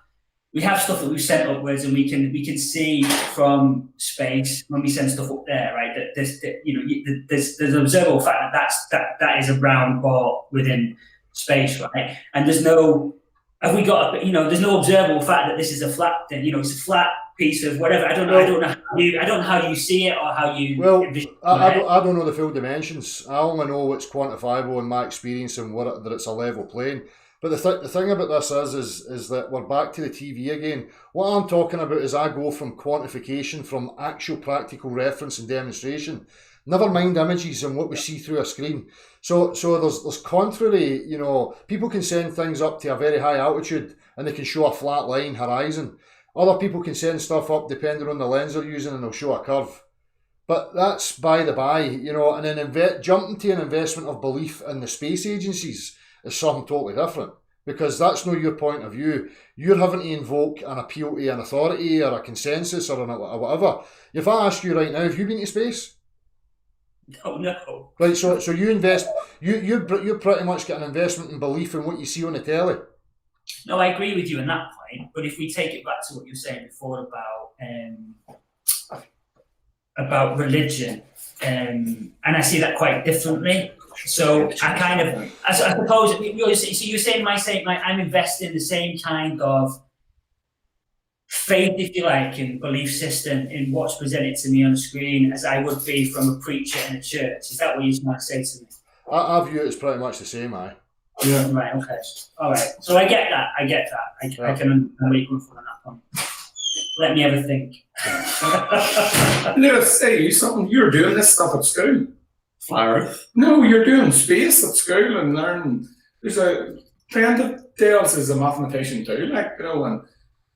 stuff that we've sent upwards, and we can see from space when we send stuff up there, right? That there's an observable fact that is a brown ball within space, right? And there's no observable fact that this is a flat thing. It's a flat piece of whatever. I don't know how you see it or how you. Well, I don't know the full dimensions. I only know what's quantifiable in my experience and that it's a level plane. But the thing about this is that we're back to the TV again. What I'm talking about is I go from quantification, from actual practical reference and demonstration. Never mind images and what we see through a screen. So there's contrary, people can send things up to a very high altitude and they can show a flat line horizon. Other people can send stuff up depending on the lens they're using and they'll show a curve. But that's by the by, and then jumping to an investment of belief in the space agencies is something totally different, because that's not your point of view. You're having to invoke an appeal to an authority or a consensus or whatever. If I ask you right now, have you been to space? No. Right, so you invest, you pretty much get an investment in belief in what you see on the telly. No, I agree with you on that point. But if we take it back to what you were saying before about religion, and I see that quite differently. So I suppose you're saying I'm investing in the same kind of faith, if you like, in belief system in what's presented to me on the screen as I would be from a preacher in a church. Is that what you're trying to say to me? I view it as pretty much the same, aye. Yeah. Right. Okay. All right. So I get that. I can understand where you're coming from on that one. Let me have a think. Let's say something. You're doing this stuff at school. Flat Earth? No, you're doing space at school and learning. There's a friend of Dale's is a mathematician too, and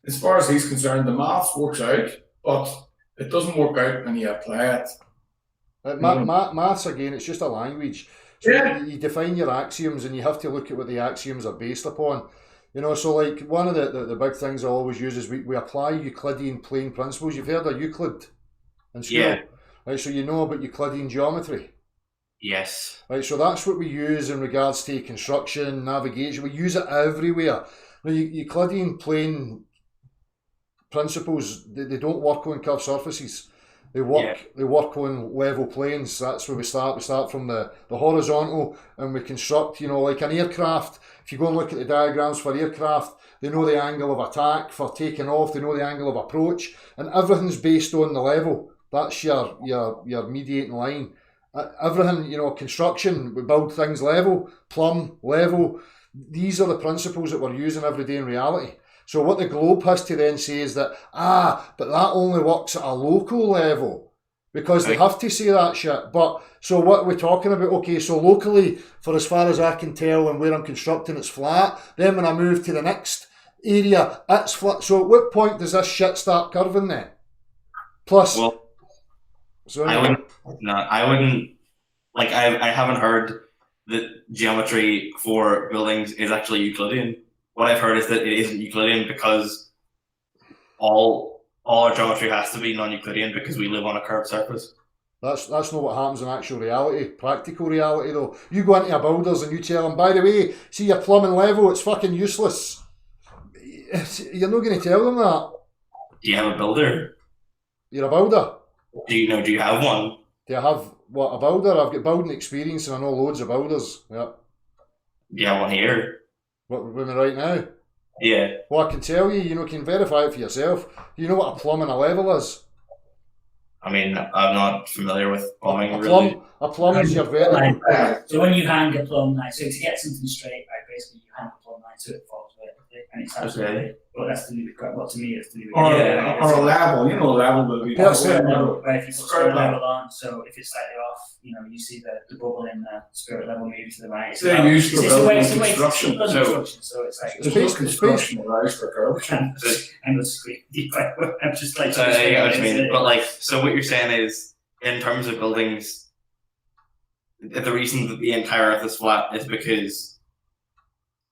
as far as he's concerned, the maths works out, but it doesn't work out when you apply it. Maths, again, it's just a language. So you define your axioms and you have to look at what the axioms are based upon. So like one of the big things I always use is we apply Euclidean plane principles. You've heard of Euclid in school? Yeah. Right, so you know about Euclidean geometry. Yes. Right, so that's what we use in regards to construction, navigation. We use it everywhere. Now, Euclidean plane principles, they don't work on curved surfaces. They work on level planes. That's where we start. We start from the horizontal and we construct, like an aircraft. If you go and look at the diagrams for aircraft, they know the angle of attack for taking off, they know the angle of approach, and everything's based on the level. That's your mediating line. Everything, construction, we build things level, plumb, level. These are the principles that we're using every day in reality. So what the globe has to then say is that, but that only works at a local level, because they have to say that shit. But, so what are we talking about? Okay, so locally, for as far as I can tell and where I'm constructing, it's flat. Then when I move to the next area, it's flat. So at what point does this shit start curving then? Plus... Well, so I wouldn't, like, I haven't heard that geometry for buildings is actually Euclidean. What I've heard is that it isn't Euclidean because all geometry has to be non-Euclidean because we live on a curved surface. That's not what happens in actual reality. Practical reality, though. You go into a builder's and you tell them, by the way, see your plumbing level, it's fucking useless. You're not going to tell them that. Do you have a builder? You're a builder? Do you have one? Do I have, a builder? I've got building experience and I know loads of builders. Yeah. Do you have one here? What, with me right now? Yeah. Well, I can tell you, you can verify it for yourself. You know what a plumb and a level is? I mean, I'm not familiar with plumbing, really. A plumb is your vertical. So when you hang a plumb line, so to get something straight, right, basically you hang a plumb line so it falls vertically, and it's absolutely, well, that's to do with, well, to me, it's to do with... Or a level, a level will be... Spirit level, right, if you put spirit level on, so if it's slightly off, you see the bubble in the spirit level moving to the right. It's used for building construction. So it's like... It's construction allows for curvature. I'm just like... I get what you mean, but like, so what you're saying is, in terms of buildings, the reason that the entire Earth is flat is because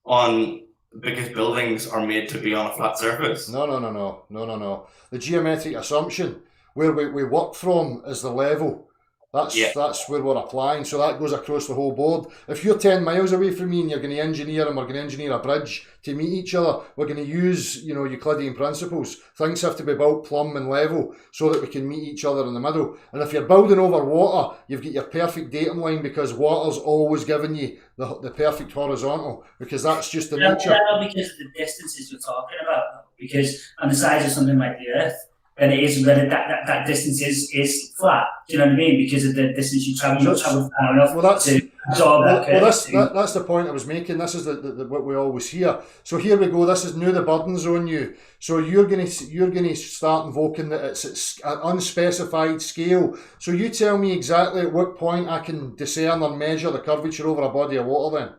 on because buildings are made to be on a flat surface. No. The geometric assumption where we work from is the level. That's where we're applying. So that goes across the whole board. If you're 10 miles away from me and you're going to engineer and we're going to engineer a bridge to meet each other, we're going to use, Euclidean principles. Things have to be built plumb and level so that we can meet each other in the middle. And if you're building over water, you've got your perfect datum line because water's always giving you the perfect horizontal because that's just the nature. No, because of the distances you're talking about. Because on the size of something like the Earth, then it is that distance is flat. Do you know what I mean? Because of the distance you travel far enough to absorb that curve. That's the point I was making. This is the what we always hear. So here we go. This is now the burden's on you. So you're going to start invoking that it's an unspecified scale. So you tell me exactly at what point I can discern or measure the curvature over a body of water. Then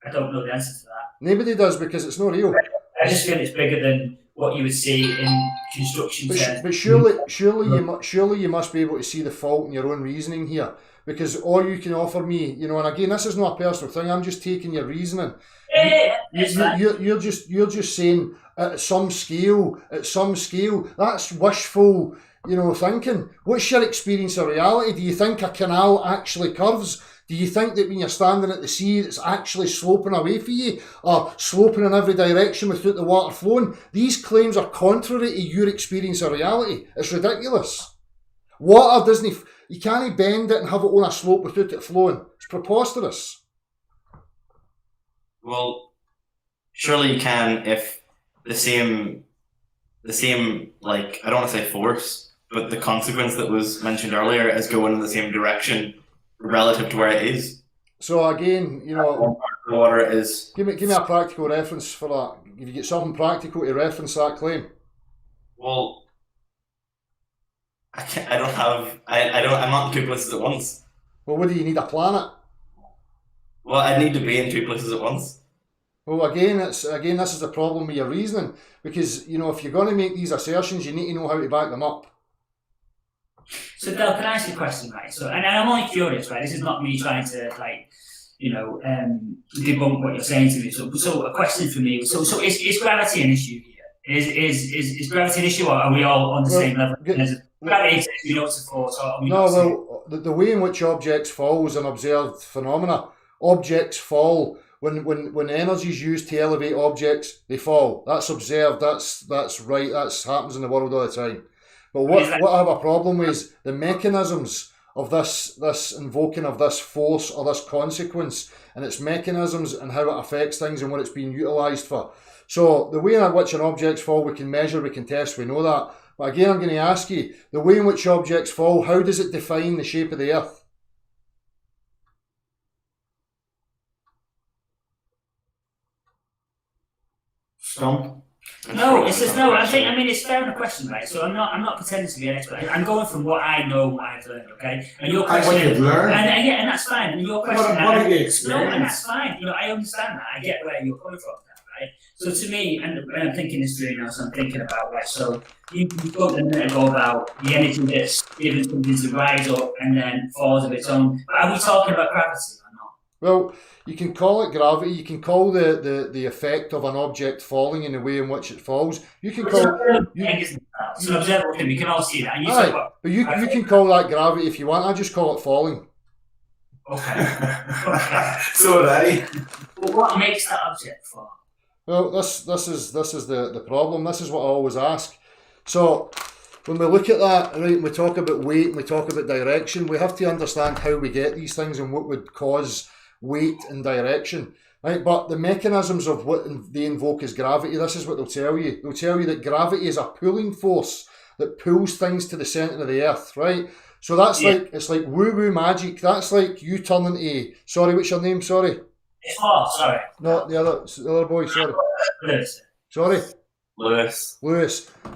I don't know the answer to that. Nobody does because it's not real. I just feel it's bigger than what you would see in construction terms. But surely you must be able to see the fault in your own reasoning here, because all you can offer me, and again, this is not a personal thing. I'm just taking your reasoning. You're just saying at some scale. That's wishful, thinking. What's your experience of reality? Do you think a canal actually curves? Do you think that when you're standing at the sea, it's actually sloping away for you or sloping in every direction without the water flowing? These claims are contrary to your experience of reality. It's ridiculous. Water doesn't, you can't bend it and have it on a slope without it flowing. It's preposterous. Well, surely you can if the same, like, I don't want to say force, but the consequence that was mentioned earlier is going in the same direction relative to where it is. So again, the water is. Give me a practical reference for that. If you get something practical to reference that claim. Well, I'm not in two places at once. Well, what do you need, a planet? Well, I need to be in two places at once. Well, again, this is the problem with your reasoning, because if you're going to make these assertions, you need to know how to back them up. So, Del, can I ask you a question, right? So, and I'm only curious, right? This is not me trying to, debunk what you're saying to me. So a question for me. So is gravity an issue here? Is gravity an issue, or are we all on the same level? Gravity is, it's a force, or are we not? Well, the way in which objects fall is an observed phenomena. Objects fall when energy is used to elevate objects. They fall. That's observed. That's right. That happens in the world all the time. But what I have a problem with is the mechanisms of this invoking of this force or this consequence, and its mechanisms and how it affects things and what it's being utilised for. So the way in which an objects fall, we can measure, we can test, we know that. But again, I'm going to ask you, the way in which objects fall, how does it define the shape of the Earth? Stump. No, it's just no. It's fair enough question, right? So I'm not pretending to be an expert. I'm going from what I know, what I've learned, okay? And your question, what you've learned, and that's fine. And your question, what have you experienced? No, and that's fine. I understand that. I get where you're coming from, right? So to me, and I'm thinking this through now, so I'm thinking about right. So you talked a minute ago about the energy that's given something to rise up and then falls of its own. But are we talking about gravity or not? Well, you can call it gravity. You can call the effect of an object falling in the way in which it falls. You can call it's an observable thing. We can all see that. But you can call that gravity if you want. I just call it falling. Okay. So Eddie. But what makes that object fall? Well, this is the problem. This is what I always ask. So when we look at that, right, we talk about weight and we talk about direction, we have to understand how we get these things and what would cause weight and direction, right? But the mechanisms of what they invoke as gravity, this is what they'll tell you. They'll tell you that gravity is a pulling force that pulls things to the centre of the Earth, right? So that's it's like woo-woo magic. That's like you turning to, sorry, what's your name? Sorry. It's Paul, sorry. No, the other boy, sorry. Lewis. Sorry. Lewis.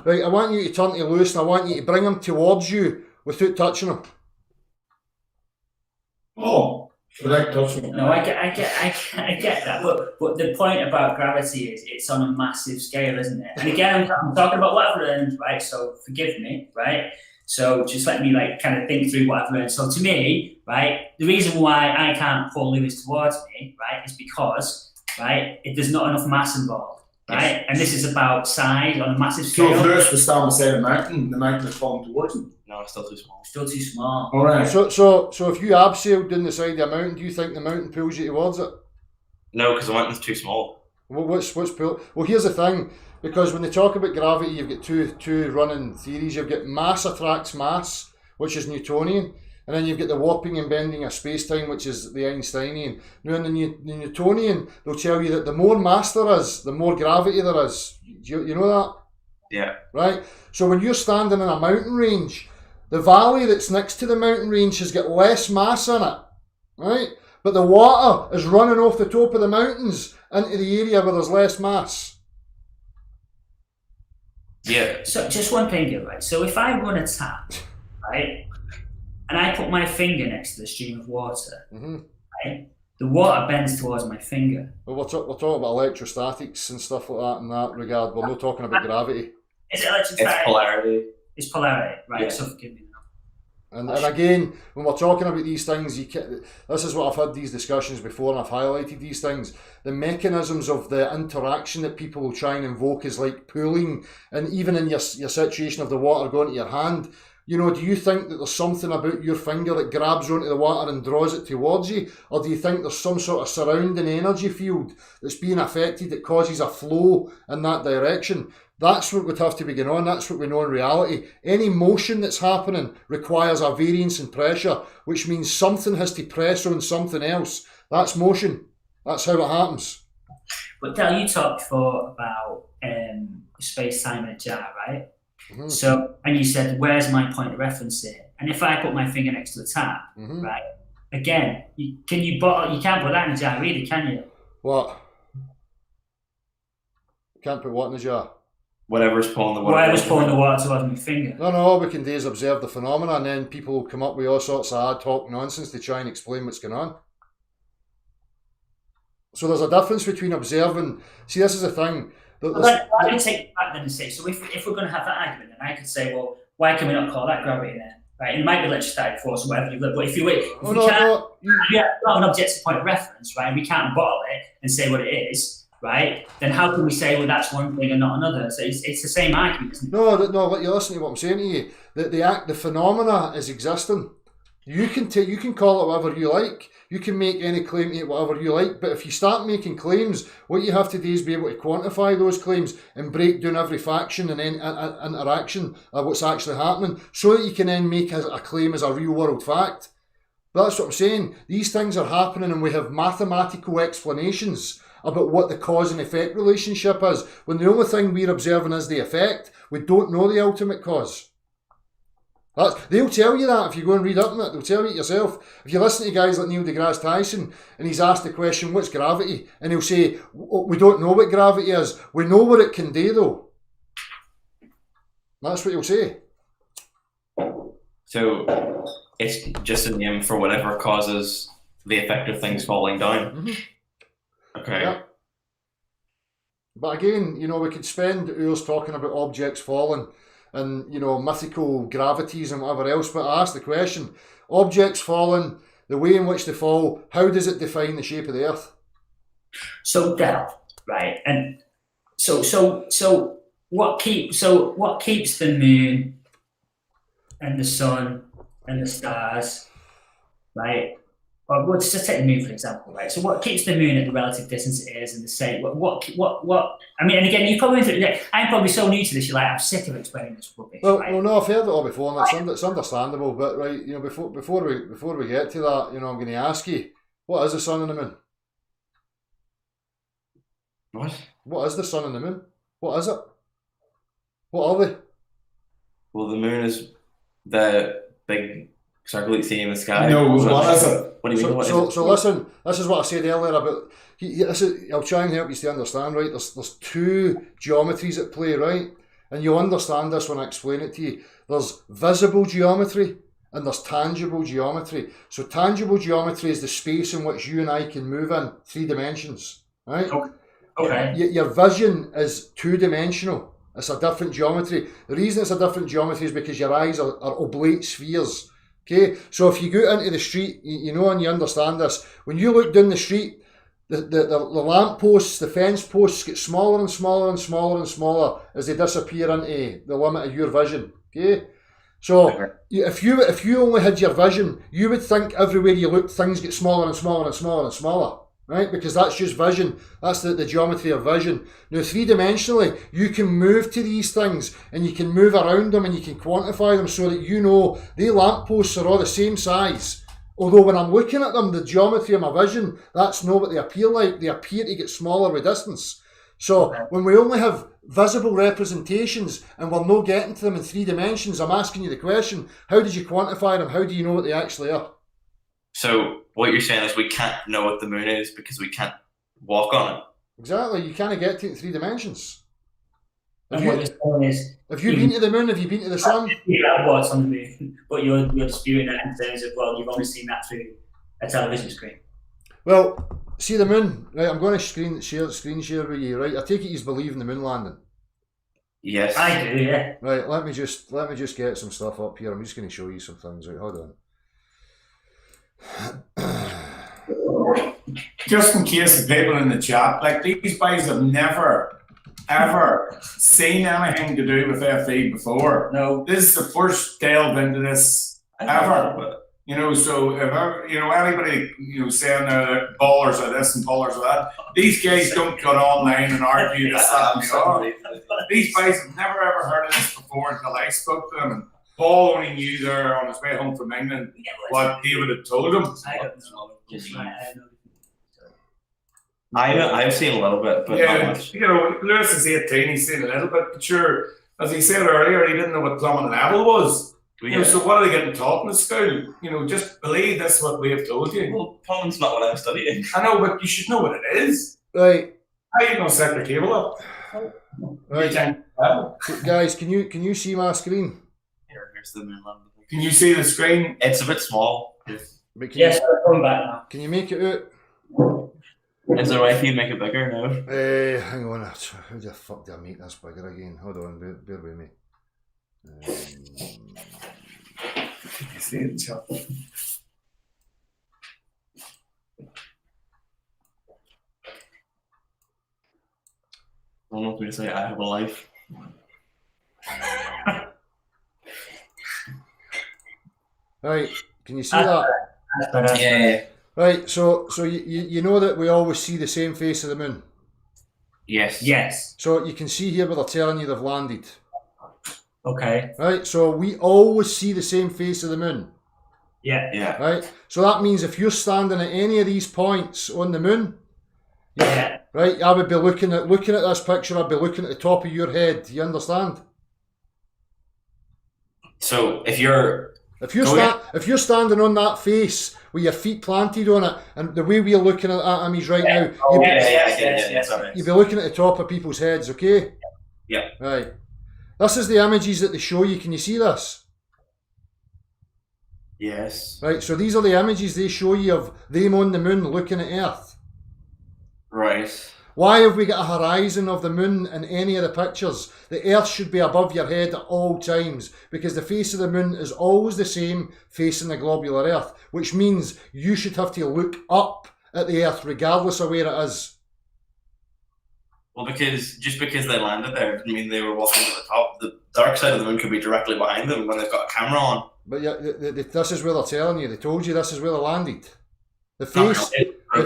Right, I want you to turn to Lewis and I want you to bring him towards you without touching him. Oh. Without touching. No, I get that, but the point about gravity is it's on a massive scale, isn't it? And again, I'm talking about what I've learned, right? So forgive me, right? So just let me kind of think through what I've learned. So to me, right, the reason why I can't pull Lewis towards me, right, is because, right? There's not enough mass involved, right? And this is about size on a massive So if scale. Lewis was standing beside the mountain is falling towards him. No, it's still too small. Still too small. All right. So if you abseiled down the side of a mountain, do you think the mountain pulls you towards it? No, because the mountain's too small. What's pull? Well, here's the thing, because when they talk about gravity, you've got two running theories. You've got mass attracts mass, which is Newtonian, and then you've got the warping and bending of space-time, which is the Einsteinian. Now, in the Newtonian, they'll tell you that the more mass there is, the more gravity there is. You know that? Yeah. Right? So when you're standing in a mountain range, the valley that's next to the mountain range has got less mass in it, right? But the water is running off the top of the mountains into the area where there's less mass. Yeah. So just one thing here, right? So if I run a tap, right, and I put my finger next to the stream of water, right, the water bends towards my finger. Well, we're talking about electrostatics and stuff like that in that regard. We're not talking about gravity. Is it electric? It's polarity. It's polarity, right? Yeah. So forgive me now. And again, when we're talking about these things, this is what I've had these discussions before, and I've highlighted these things. The mechanisms of the interaction that people will try and invoke is like pooling, and even in your situation of the water going to your hand, you know, do you think that there's something about your finger that grabs onto the water and draws it towards you, or do you think there's some sort of surrounding energy field that's being affected that causes a flow in that direction? That's what would have to be going on. That's what we know in reality. Any motion that's happening requires a variance in pressure, which means something has to press on something else. That's motion. That's how it happens. But Dal, you talked before about space time in a jar, right? Mm-hmm. So, and you said, where's my point of reference here? And if I put my finger next to the tap, Mm-hmm. right? Again, you can't put that in a jar either, can you? What? Can't put what in the jar? Whatever's pulling the water. Whatever's pulling the water towards my finger. No, all we can do is observe the phenomena, and then people will come up with all sorts of ad hoc nonsense to try and explain what's going on. So there's a difference between observing. See, this is the thing. Let me take it back then and say, so if we're going to have that argument, then I could say, well, why can we not call that gravity then? Right? It might be electrostatic force or whatever you live, but if we can't have an objective point of reference, right, and we can't bottle it and say what it is, right, then how can we say, well, that's one thing and not another? So it's the same argument, isn't it? No, you're listening to what I'm saying to you. The phenomena is existing. You can call it whatever you like. You can make any claim to it whatever you like. But if you start making claims, what you have to do is be able to quantify those claims and break down every faction and interaction of what's actually happening, so that you can then make a claim as a real world fact. But that's what I'm saying. These things are happening, and we have mathematical explanations about what the cause and effect relationship is, when the only thing we're observing is the effect. We don't know the ultimate cause. They'll tell you that if you go and read up on it. They'll tell you it yourself. If you listen to guys like Neil deGrasse Tyson and he's asked the question, what's gravity? And he'll say, we don't know what gravity is. We know what it can do though. That's what he'll say. So it's just a name for whatever causes the effect of things falling down. Mm-hmm. Okay. Yeah. But again, we could spend hours talking about objects falling and, mythical gravities and whatever else, but I ask the question, objects falling, the way in which they fall, how does it define the shape of the Earth? So Del, right, and so what keeps the moon and the sun and the stars, right? Well, we'll just take the moon for example, right? So what keeps the moon at the relative distance it is, and the same? What? I mean, and again, you probably I'm probably so new to this. You're like, I'm sick of explaining this rubbish. Well, right? well, no, I've heard it all before, and it's understandable. But right, before we get to that, I'm going to ask you, what is the sun and the moon? What? What is the sun and the moon? What is it? What are they? Well, the moon is the big circle thing in the sky. No, what is it? What do you mean? What is it? So listen, this is what I said earlier about. I'll try and help you to understand. Right, there's two geometries at play, right, and you'll understand this when I explain it to you. There's visible geometry and there's tangible geometry. So tangible geometry is the space in which you and I can move in 3 dimensions, right? Okay. Your vision is 2-dimensional. It's a different geometry. The reason it's a different geometry is because your eyes are oblate spheres. Okay, so if you go into the street, and you understand this, when you look down the street, the lamp posts, the fence posts get smaller and smaller and smaller and smaller as they disappear into the limit of your vision. Okay, so if you only had your vision, you would think everywhere you look things get smaller and smaller and smaller and smaller, right? Because that's just vision. That's the geometry of vision. Now, three-dimensionally, you can move to these things and you can move around them and you can quantify them so that you know the lampposts are all the same size. Although when I'm looking at them, the geometry of my vision, that's not what they appear like. They appear to get smaller with distance. So when we only have visible representations and we're not getting to them in 3 dimensions, I'm asking you the question, how did you quantify them? How do you know what they actually are? So what you're saying is we can't know what the moon is because we can't walk on it. Exactly, you can't get to it in 3 dimensions. And what you're saying is, Have you been to the moon? Have you been to the sun? you have what's on the moon, but you're disputing that in terms of, well, you've only seen that through a television screen. Well, see the moon, right? I'm going to screen share with you, right? I take it you believe in the moon landing. Yes. I do, yeah. Right, let me just get some stuff up here. I'm just going to show you some things. Right, hold on. Just in case the people in the chat, like these guys have never, ever seen anything to do with FE before. No. This is the first delve into this ever. You know, so if ever, you know, anybody, you know, saying ballers of this and ballers of that, these guys don't get online and argue this, that, and the other. These guys have never ever heard of this before until I spoke to them. And Paul only knew there on his way home from England what David had told him. I don't know. Just right, I know. I've seen a little bit, but not much. You know, Lewis is 18, he's seen a little bit, but sure, as he said earlier, he didn't know what plumbing level was. You know, so what are they getting taught in the school? You know, just believe this is what we have told you. Well, plumbing's not what I'm studying. I know, but you should know what it is. Right, How are you going to set your table up? right, You can't. guys, can you see my screen? Here's the moon landing. Can you see the screen? It's a bit small. But Yes, I'm coming back now. can you make it out? Is there a way for you to make it bigger now? Hang on, how the fuck do I make this bigger again? Hold on, bear with me. Can you see it, Chuck? I don't know if we say I have a life. Right, can you see that? That's better. Yeah. Right, so you know that we always see the same face of the moon. Yes. Yes. So you can see here where they're telling you they've landed. Okay. Right, so we always see the same face of the moon. Yeah. Yeah. Right, so that means if you're standing at any of these points on the moon, Yeah. right, I would be looking at this picture. I'd be looking at the top of your head. Do you understand? So if you're If you're standing on that face with your feet planted on it, and the way we're looking at Ami's right now, Oh, yeah, sorry. you'll be looking at the top of people's heads, okay? Yeah. Right. This is the images that they show you. Can you see this? Yes. Right, so these are the images they show you of them on the moon looking at Earth. Right. Why have we got a horizon of the moon in any of the pictures? The Earth should be above your head at all times, because the face of the moon is always the same facing the globular Earth, which means you should have to look up at the Earth regardless of where it is. Well, just because they landed there didn't mean they were walking to the top. The dark side of the moon could be directly behind them when they've got a camera on. But yeah, this is where they're telling you. They told you this is where they landed. The face.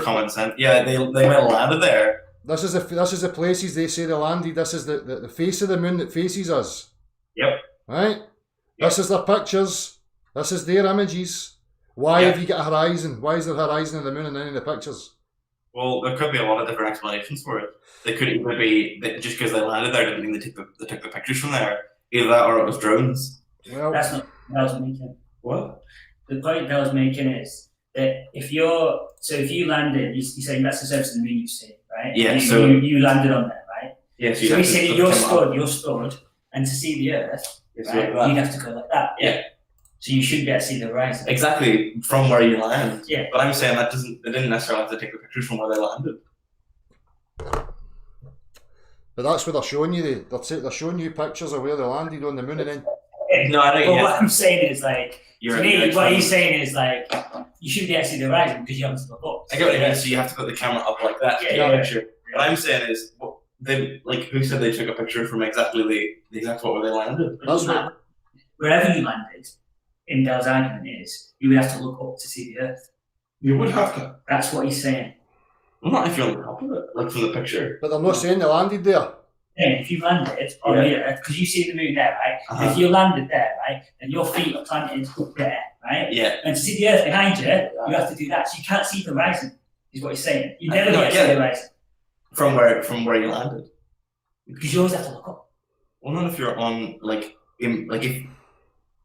Common sense. Yeah, they might have landed there. This is the places they say they landed. This is the face of the moon that faces us. Yep. Right? Yep. This is their pictures. This is their images. Why have you got a horizon? Why is there a horizon of the moon in any of the pictures? Well, there could be a lot of different explanations for it. They could either be that just because they landed there didn't mean they took the pictures from there. Either that or it was drones. Well, That's not what I was making. What? The point that I was making is that if you landed, you're saying that's the surface of the moon you see, right? Yeah, you landed on there, right? Yes. So we say that you're stood, and to see the Earth, right, Like you'd have to go like that. Yeah. So you should be able to see the horizon. Exactly from where you land. Yeah. But I'm saying they didn't necessarily have to take the pictures from where they landed. but that's what they're showing you. They're showing you pictures of where they landed on the moon, and then No, I know. But Yeah, what I'm saying is like, you're to me, what explaining- he's saying is like, you shouldn't be able to see the horizon because you haven't looked up. I get what you mean. So you have to put the camera up like that to Yeah, take yeah. a picture. What I'm saying is, they like who said they took a picture from exactly the exact spot where they landed? That's what. Wherever you landed, in Dell's argument is, you would have to look up to see the Earth. You would have to. That's what he's saying. Well, not if you're on top of it, like from the picture. But they're not saying they landed there. And if you landed on the Earth, because you see the moon there, right? Uh-huh. If you landed there, right, and your feet are planted up there, right? Yeah. And to see the Earth behind you, you have to do that. So you can't see the horizon, is what he's saying. You never No, I get to get see it. the horizon. From where you landed. Because you always have to look up. Well, not if you're on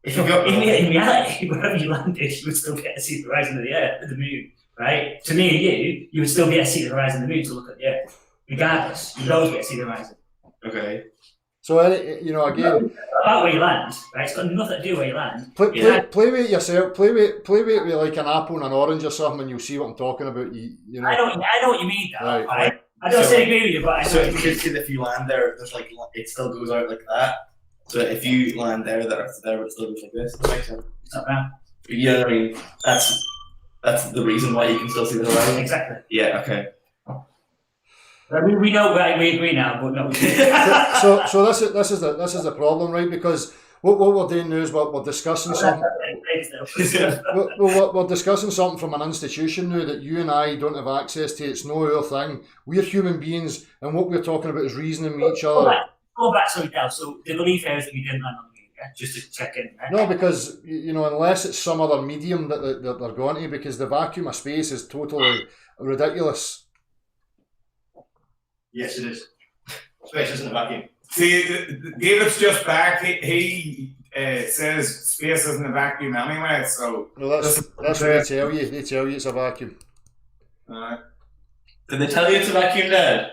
if you go In reality, wherever you landed, you would still get to see the horizon of the Earth, the moon, right? To me and you would still be able to see the horizon of the moon to look at the Earth. Regardless, you'd always get to see the horizon. Okay. So again, About where you land, right? It's got nothing to do where you land. play with it yourself. Play with it like an apple and an orange or something, and you'll see what I'm talking about. You know. I know what you mean, though. Right. Right? I don't say agree with you, but I know So what you mean. if you land there, there's like it still goes out like that. So if you land there, the Earth's there, but it still goes like this. That makes sense. It's not round. You know what I mean? That's the reason why you can still see the horizon. Exactly. Yeah. Okay. I mean, we know, right? We agree now, but no. So this is the problem, right? Because what we're doing now is we're discussing something. We're discussing something from an institution now that you and I don't have access to. It's no our thing. We're human beings, and what we're talking about is reasoning with each other. Go back, sorry, Del. So the belief here is that we didn't land on the moon, yeah? Just to check in, right? No, because unless it's some other medium that they're going to, because the vacuum of space is totally ridiculous. Yes, it is. Space isn't a vacuum. See, David's just back. He says space isn't a vacuum anyway. So No, that's what they tell you. They tell you it's a vacuum. Did they tell you it's a vacuum, Dad?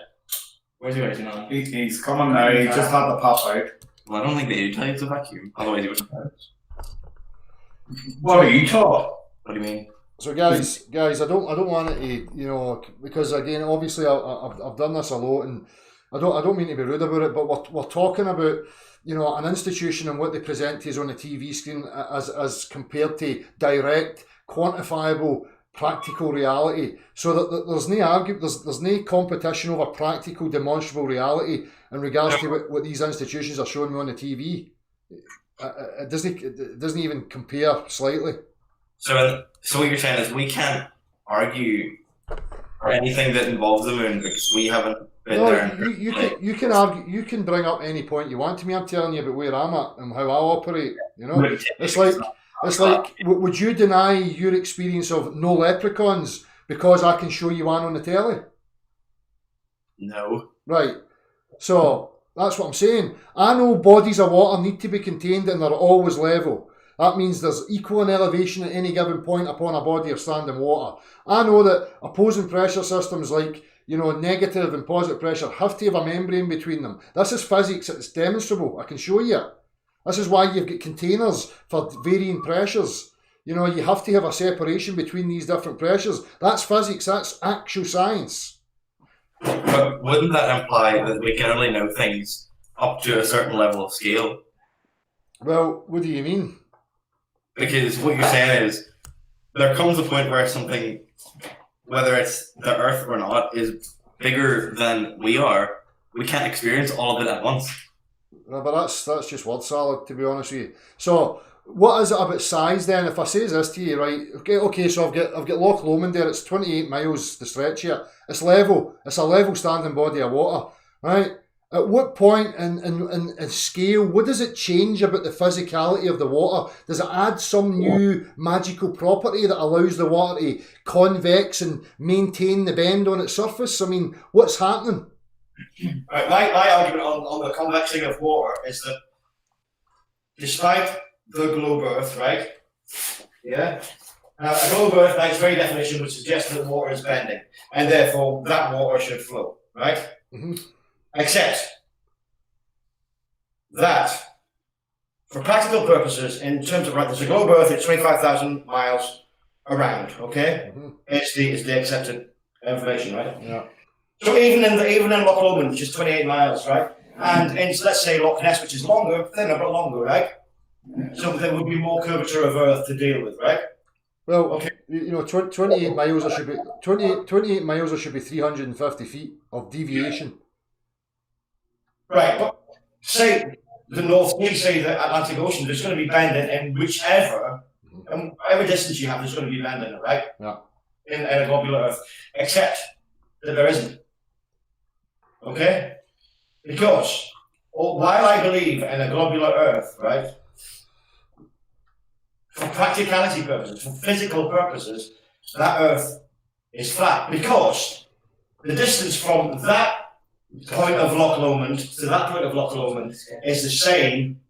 Where's he waiting on? He's coming now. He just had to pop out. Well, I don't think they do tell you it's a vacuum. Otherwise, you wouldn't have it. What are you talking? What do you mean? So guys, I don't want it to, because again, obviously I've done this a lot, and I don't mean to be rude about it, but we're talking about an institution and what they present to us on the TV screen as compared to direct, quantifiable, practical reality. So that there's no argument, there's no competition over practical, demonstrable reality in regards to what these institutions are showing me on the TV. It doesn't even compare slightly. So what you're saying is we can't argue or anything that involves the moon because we haven't been there. No, you can argue. You can bring up any point you want to me. I'm telling you about where I'm at and how I operate. It's like would you deny your experience of no leprechauns because I can show you one on the telly? No. Right. So that's what I'm saying. I know bodies of water need to be contained and they're always level. That means there's equal in elevation at any given point upon a body of standing water. I know that opposing pressure systems like, negative and positive pressure have to have a membrane between them. This is physics, it's demonstrable, I can show you. This is why you've got containers for varying pressures. You have to have a separation between these different pressures. That's physics, that's actual science. But wouldn't that imply that we can only know things up to a certain level of scale? Well, what do you mean? Because what you're saying is there comes a point where something, whether it's the Earth or not, is bigger than we are. We can't experience all of it at once. No, but that's just word salad, to be honest with you. So what is it about size then? If I say this to you, right? Okay, so I've got Loch Lomond there. It's 28 miles to stretch here. It's level. It's a level standing body of water, right? At what point in scale, what does it change about the physicality of the water? Does it add some new magical property that allows the water to convex and maintain the bend on its surface? I mean, what's happening? Right, my argument on the convexing of water is that despite the globe Earth, right? Yeah? Now, a globe Earth, by its very definition, would suggest that water is bending, and therefore that water should flow, right? Mm-hmm. Except that, for practical purposes, in terms of, there's a globe Earth, it's 25,000 miles around, okay? Mm-hmm. It's the accepted information, right? Yeah. So even in Loch Lomond, which is 28 miles, right? And in, let's say, Loch Ness, which is longer, thinner but longer, right? So there would be more curvature of Earth to deal with, right? Well, Okay. 28 miles. There should be 28 miles. There should be 350 feet of deviation. Right, but say the North Sea, say the Atlantic Ocean, there's going to be bending in whichever, and whatever distance you have, there's going to be bending, right? Yeah. In a globular Earth, except that there isn't. Okay? Because while I believe in a globular Earth, right, for practicality purposes, for physical purposes, that Earth is flat because the distance from that point of Loch Lomond to that point of Loch Lomond is the same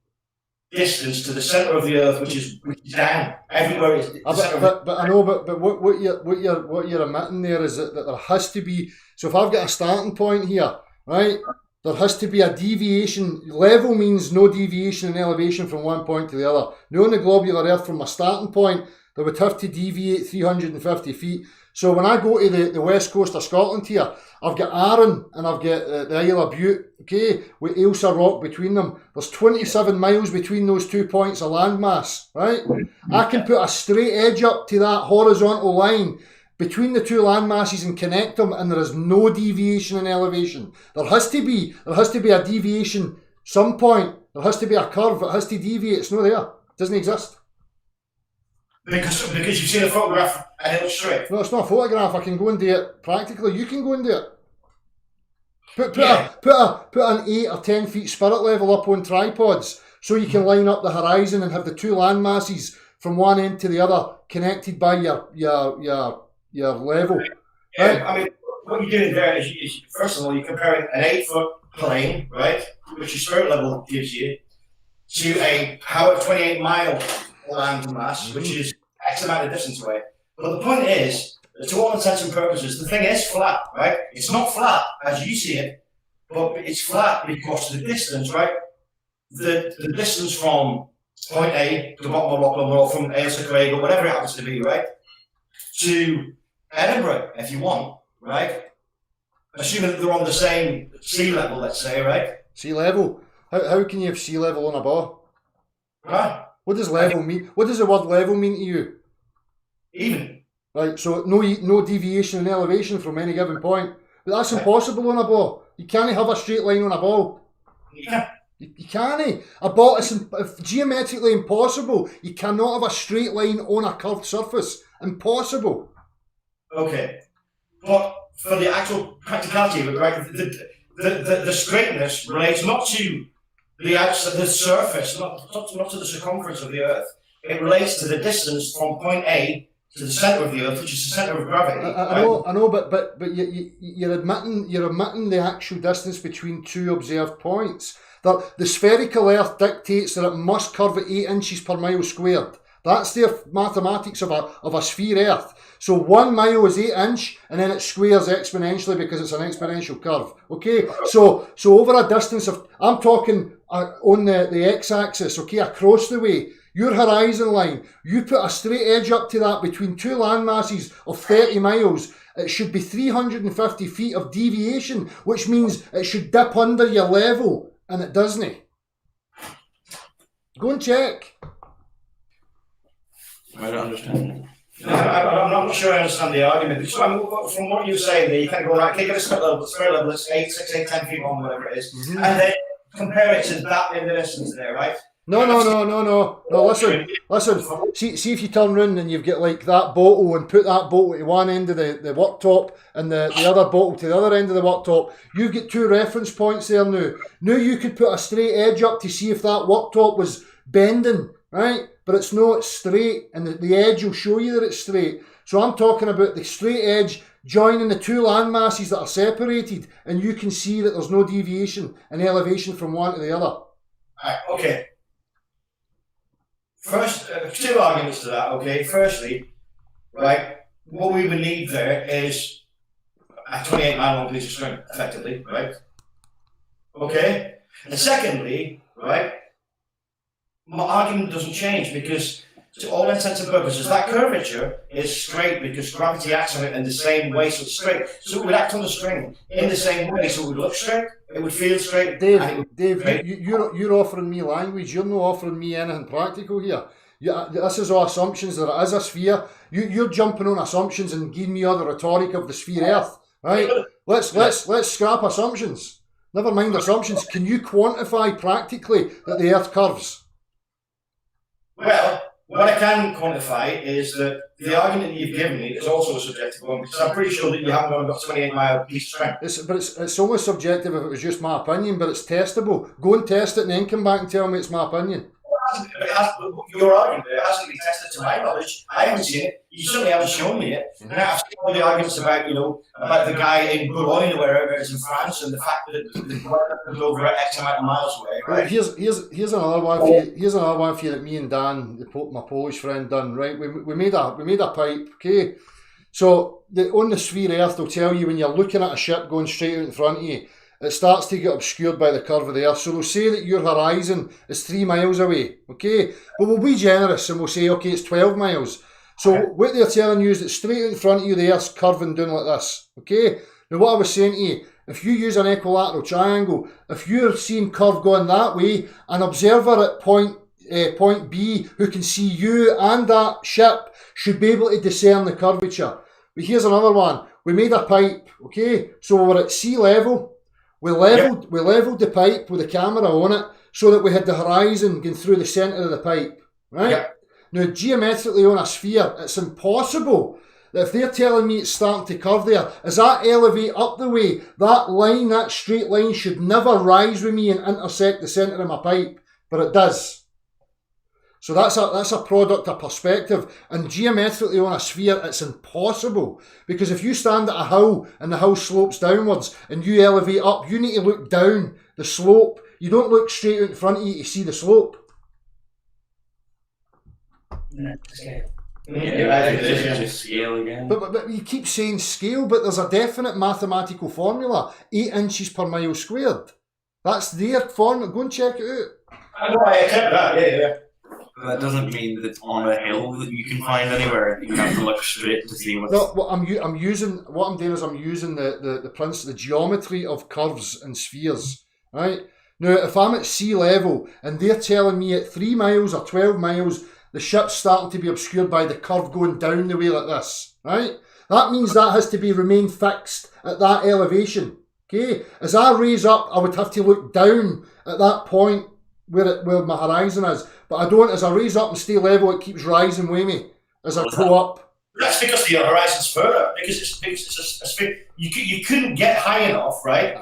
distance to the centre of the Earth, which is down everywhere. Is the centre of But I know, but what you're admitting there is that there has to be. So if I've got a starting point here, right, there has to be a deviation. Level means no deviation in elevation from one point to the other. Now on the globular Earth, from my starting point, there would have to deviate 350 feet. So when I go to the west coast of Scotland here, I've got Arran and I've got the Isle of Bute, okay, with Ailsa Rock between them. There's 27 miles between those 2 points of landmass, right? I can put a straight edge up to that horizontal line between the two landmasses and connect them, and there is no deviation in elevation. There has to be a deviation some point. There has to be a curve. It has to deviate. It's not there. It doesn't exist. because you've seen a photograph and it looks straight. No, it's not a photograph. I can go and do it practically. You can go and do it. Put an 8 or 10 feet spirit level up on tripods so you can line up the horizon and have the two land masses from one end to the other connected by your level. Yeah, Right? I mean, what you're doing there is first of all, you're comparing an 8-foot plane, right, which your spirit level gives you, to a 28 mile land mass, which is X amount of distance away. But the point is, to all intents and purposes, the thing is flat, right? It's not flat as you see it, but it's flat because the distance, right? The distance from point A to the bottom of Loch Lomond, or from Ailsa Craig, or whatever it happens to be, right, to Edinburgh, if you want, right? Assuming that they're on the same sea level, let's say, right? Sea level. How can you have sea level on a bar? Right? What does level mean? What does the word level mean to you? Even. Right, so no deviation in elevation from any given point. But that's impossible on a ball. You can't have a straight line on a ball. Yeah. You can't. A ball is geometrically impossible. You cannot have a straight line on a curved surface. Impossible. Okay. But for the actual practicality of it, right, the straightness relates not to the outside, the surface, not to the circumference of the Earth. It relates to the distance from point A to the centre of the Earth, which is the centre of gravity. I know, but you're admitting the actual distance between two observed points. That the spherical Earth dictates that it must curve at 8 inches per mile squared. That's the mathematics of a sphere Earth. So 1 mile is 8 inch, and then it squares exponentially because it's an exponential curve. Okay, so over a distance of, I'm talking on the x-axis, okay, across the way, your horizon line, you put a straight edge up to that between two land masses of 30 miles, it should be 350 feet of deviation, which means it should dip under your level, and it doesn't. Go and check. I don't understand. I'm not sure I understand the argument. So from what you're saying there, you kind of go, right, take it a spirit level, it's 8, 6, 8, 10 feet long, whatever it is, and then compare it to that in the distance there, right? No. Listen. See if you turn round and you've got like that bottle and put that bottle to one end of the worktop and the other bottle to the other end of the worktop. You've got two reference points there now. Now you could put a straight edge up to see if that worktop was bending, right? But it's not, it's straight, and the edge will show you that it's straight. So I'm talking about the straight edge joining the two land masses that are separated, and you can see that there's no deviation in elevation from one to the other. Right, okay. First, two arguments to that, okay. Firstly, right, what we would need there is a 28 mile long piece of string, effectively, right? Okay. And secondly, right, my argument doesn't change because to all intents and purposes, that curvature is straight because gravity acts on it in the same way, so it's straight. So it would act on the string in the same way, so it would look straight, it would feel straight. Dave, and it would Dave, straight. you're offering me language. You're not offering me anything practical here. This is all assumptions that it is a sphere. You're jumping on assumptions and giving me all the rhetoric of the sphere Earth, right? Let's scrap assumptions. Never mind assumptions. Can you quantify practically that the Earth curves? Well, what I can quantify is that the argument you've given me is also a subjective one, because I'm pretty sure that you haven't only got 28-mile piece of string. It's only subjective if it was just my opinion, but it's testable. Go and test it and then come back and tell me it's my opinion. Your argument there hasn't been tested to my knowledge. I haven't seen it. You certainly haven't shown me it. And I've seen all the arguments about, about the guy in Boulogne or wherever it is in France, and the fact that the weather comes over X amount of miles away, right? Here's another one for you. Here's another one for you that me and Dan, my Polish friend, done. Right, we made a pipe. Okay, so on the sphere Earth, they'll tell you when you're looking at a ship going straight out in front of you, it starts to get obscured by the curve of the Earth. So they'll say that your horizon is 3 miles away, okay? But we'll be generous and we'll say, okay, it's 12 miles. So what they're telling you is that straight out in front of you, the Earth's curving down like this, okay? Now what I was saying to you, if you use an equilateral triangle, if you're seeing curve going that way, an observer at point B who can see you and that ship should be able to discern the curvature. But here's another one. We made a pipe, okay? So we're at sea level. We leveled the pipe with the camera on it so that we had the horizon going through the centre of the pipe, right? Yep. Now, geometrically on a sphere, it's impossible that if they're telling me it's starting to curve there, as that elevate up the way, that line, that straight line should never rise with me and intersect the centre of my pipe, but it does. So that's a product of perspective, and geometrically on a sphere it's impossible, because if you stand at a hill and the hill slopes downwards and you elevate up, you need to look down the slope. You don't look straight out in front of you to see the slope. Okay. Just scale again. But you keep saying scale, but there's a definite mathematical formula: 8 inches per mile squared. That's their formula. Go and check it out. I know, I accept that, yeah. That doesn't mean that it's on a hill that you can find anywhere. You have to look straight to see what's. No, what I'm using the principle, the geometry of curves and spheres, right? Now, if I'm at sea level and they're telling me at 3 miles or 12 miles, the ship's starting to be obscured by the curve going down the way like this, right? That means that has to remain fixed at that elevation, okay? As I raise up, I would have to look down at that point where my horizon is. But I don't, as I raise up and stay level, it keeps rising with me as I go up. That's because the horizon's further, because it's a sphere. You couldn't get high enough, right?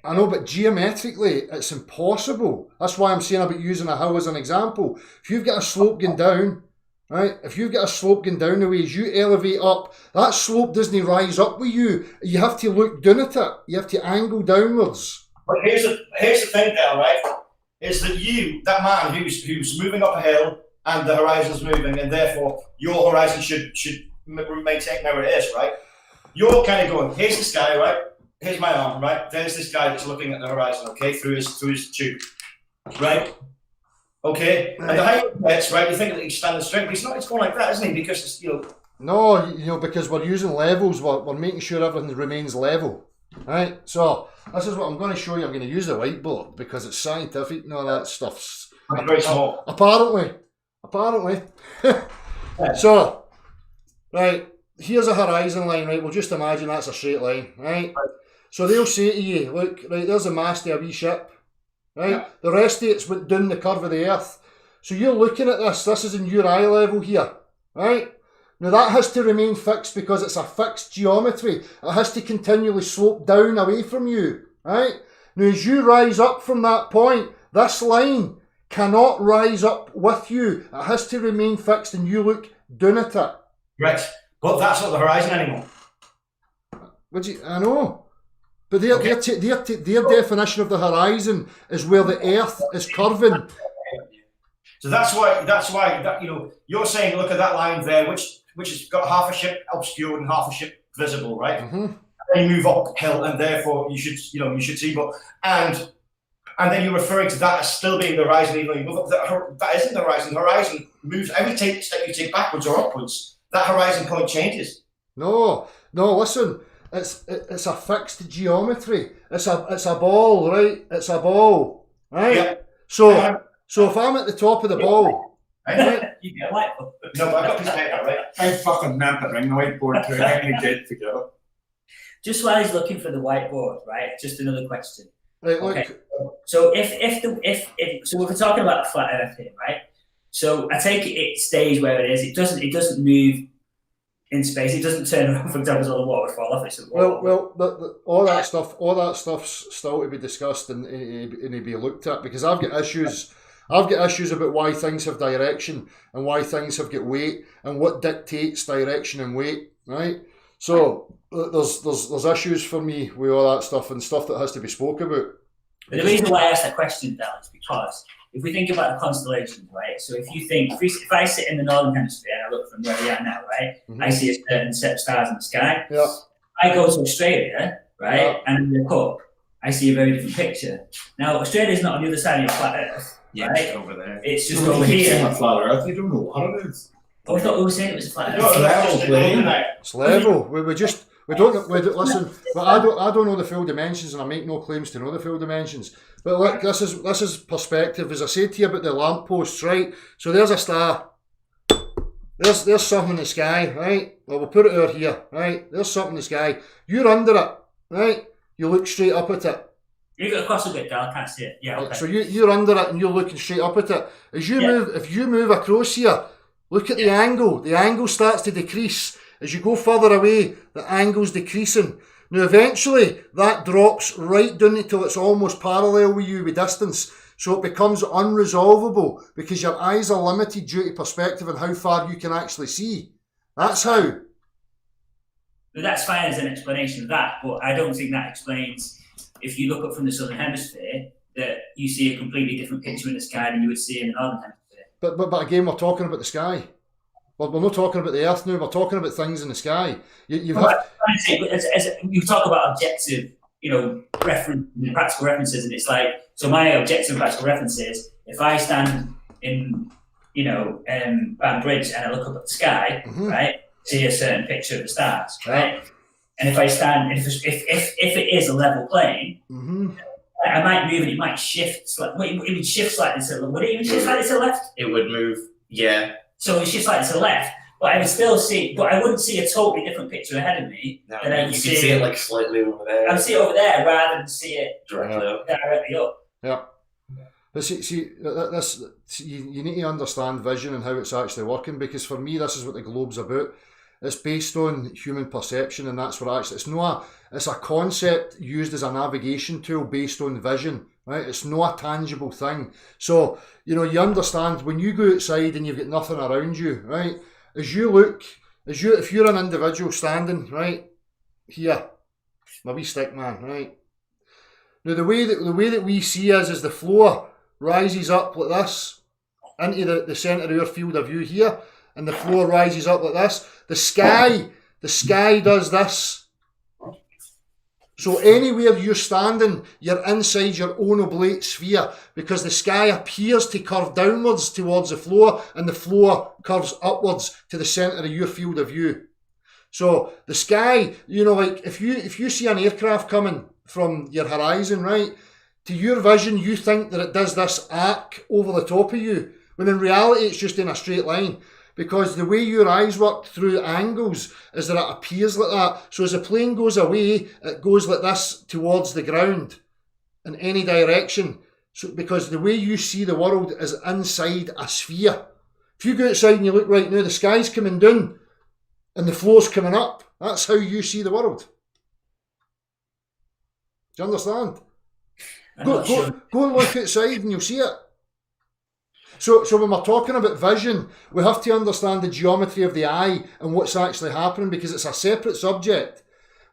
I know, but geometrically, it's impossible. That's why I'm saying about using a hill as an example. If you've got a slope going down, right? If you've got a slope going down the way as you elevate up, that slope doesn't rise up with you. You have to look down at it. You have to angle downwards. But here's the thing, Dale, right? Is that that man who's moving up a hill and the horizon's moving, and therefore your horizon should maintain where it is, right? You're kind of going, here's this guy, right? Here's my arm, right? There's this guy that's looking at the horizon, okay, through his tube, right? Okay, and the height of gets, right? You think that he's standing straight, but it's going like that, isn't he? Because it's No, because we're using levels. We're making sure everything remains level. Right, so this is what I'm going to show you. I'm going to use the whiteboard because it's scientific and all that stuff. Very small. Apparently. So, right, here's a horizon line, right? We'll just imagine that's a straight line, right? So they'll say to you, look, right, there's the mast of a wee ship, right? Yeah. The rest of it's went down the curve of the Earth. So you're looking at this is in your eye level here, right? Now that has to remain fixed because it's a fixed geometry. It has to continually slope down away from you, right? Now as you rise up from that point, this line cannot rise up with you. It has to remain fixed and you look down at it. Right, but that's not the horizon anymore. I know. But their definition of the horizon is where the Earth is curving. So that's why you're saying look at that line there, which has got half a ship obscured and half a ship visible, right? Mm-hmm. And you move uphill, and therefore you should see. And And then you're referring to that as still being the horizon, even though you move up. That isn't the horizon. The horizon moves every step you take backwards or upwards. That horizon point changes. No, listen. It's a fixed geometry. It's a ball, right? It's a ball, right? Yep. So if I'm at the top of the ball, right? You get a whiteboard. No, but I've got this paper, right? I fucking meant to bring the whiteboard too. I only did to get it. Just while he's looking for the whiteboard, right? Just another question. Right, look. Okay. So if so we're talking about a flat Earth here, right? So I take it stays where it is. It doesn't move in space. It doesn't turn around. For example, so the water would fall off it. So All that stuff's still to be discussed and to be looked at, because I've got issues about why things have direction and why things have got weight and what dictates direction and weight, right? So there's issues for me with all that stuff and stuff that has to be spoke about. But the reason why I asked that question, Dan, is because if we think about the constellations, right? So if I sit in the northern hemisphere and I look from where we are now, right? Mm-hmm. I see a certain set of stars in the sky. Yeah. I go to Australia, right? Yeah. And look up, I see a very different picture. Now, Australia is not on the other side of your flat Earth, Yeah, right? it's over there. It's just You over keep saying here. a flat Earth. You don't know what it is. Oh, I thought we were saying it was a flat No, Earth. level, please. It's level. We don't listen. But I don't know the full dimensions, and I make no claims to know the full dimensions. But look, this is perspective. As I said to you about the lampposts, right? So there's a star. There's something in the sky, right? Well, we'll put it over here, right? There's something in the sky. You're under it, right? You look straight up at it. You got across a bit, Dan. I can't see it. Yeah, okay. So you're under it and you're looking straight up at it. As you move, if you move across here, look at the angle. The angle starts to decrease. As you go further away, the angle's decreasing. Now eventually that drops right down until it's almost parallel with you with distance. So it becomes unresolvable because your eyes are limited due to perspective and how far you can actually see. That's how. But that's fine as an explanation of that, but I don't think that explains, if you look up from the southern hemisphere, that you see a completely different picture in the sky than you would see in the northern hemisphere. But again, we're talking about the sky. We're not talking about the earth now. We're talking about things in the sky. You talk about objective, practical references, and it's like, so my objective practical references, if I stand in, Banbridge and I look up at the sky, Mm-hmm. right, see a certain picture of the stars, right? And if I stand, if it is a level plane, Mm-hmm. I might move and it might shift slightly. It would shift slightly to the left. Would it even shift slightly to the left? It would move, yeah. So it shifts slightly to the left, but I would still see, but I wouldn't see a totally different picture ahead of me. No, than I you would can see it like slightly over there. I would see it over there rather than see it directly up. directly up. Yeah. But you need to understand vision and how it's actually working, because for me, this is what the globe's about. It's based on human perception, and that's what it's a concept used as a navigation tool based on vision, right? It's not a tangible thing. So, you understand when you go outside and you've got nothing around you, right? If you're an individual standing, right, here, my wee stick man, right? Now the way that we see is the floor rises up like this into the centre of your field of view here, and the floor rises up like this. The sky does this. So anywhere you're standing, you're inside your own oblate sphere, because the sky appears to curve downwards towards the floor, and the floor curves upwards to the centre of your field of view. So the sky, like if you see an aircraft coming from your horizon, right, to your vision, you think that it does this arc over the top of you, when in reality it's just in a straight line. Because the way your eyes work through angles is that it appears like that. So as the plane goes away, it goes like this towards the ground in any direction. So because the way you see the world is inside a sphere. If you go outside and you look right now, the sky's coming down and the floor's coming up. That's how you see the world. Do you understand? Go and look outside and you'll see it. So when we're talking about vision, we have to understand the geometry of the eye and what's actually happening, because it's a separate subject.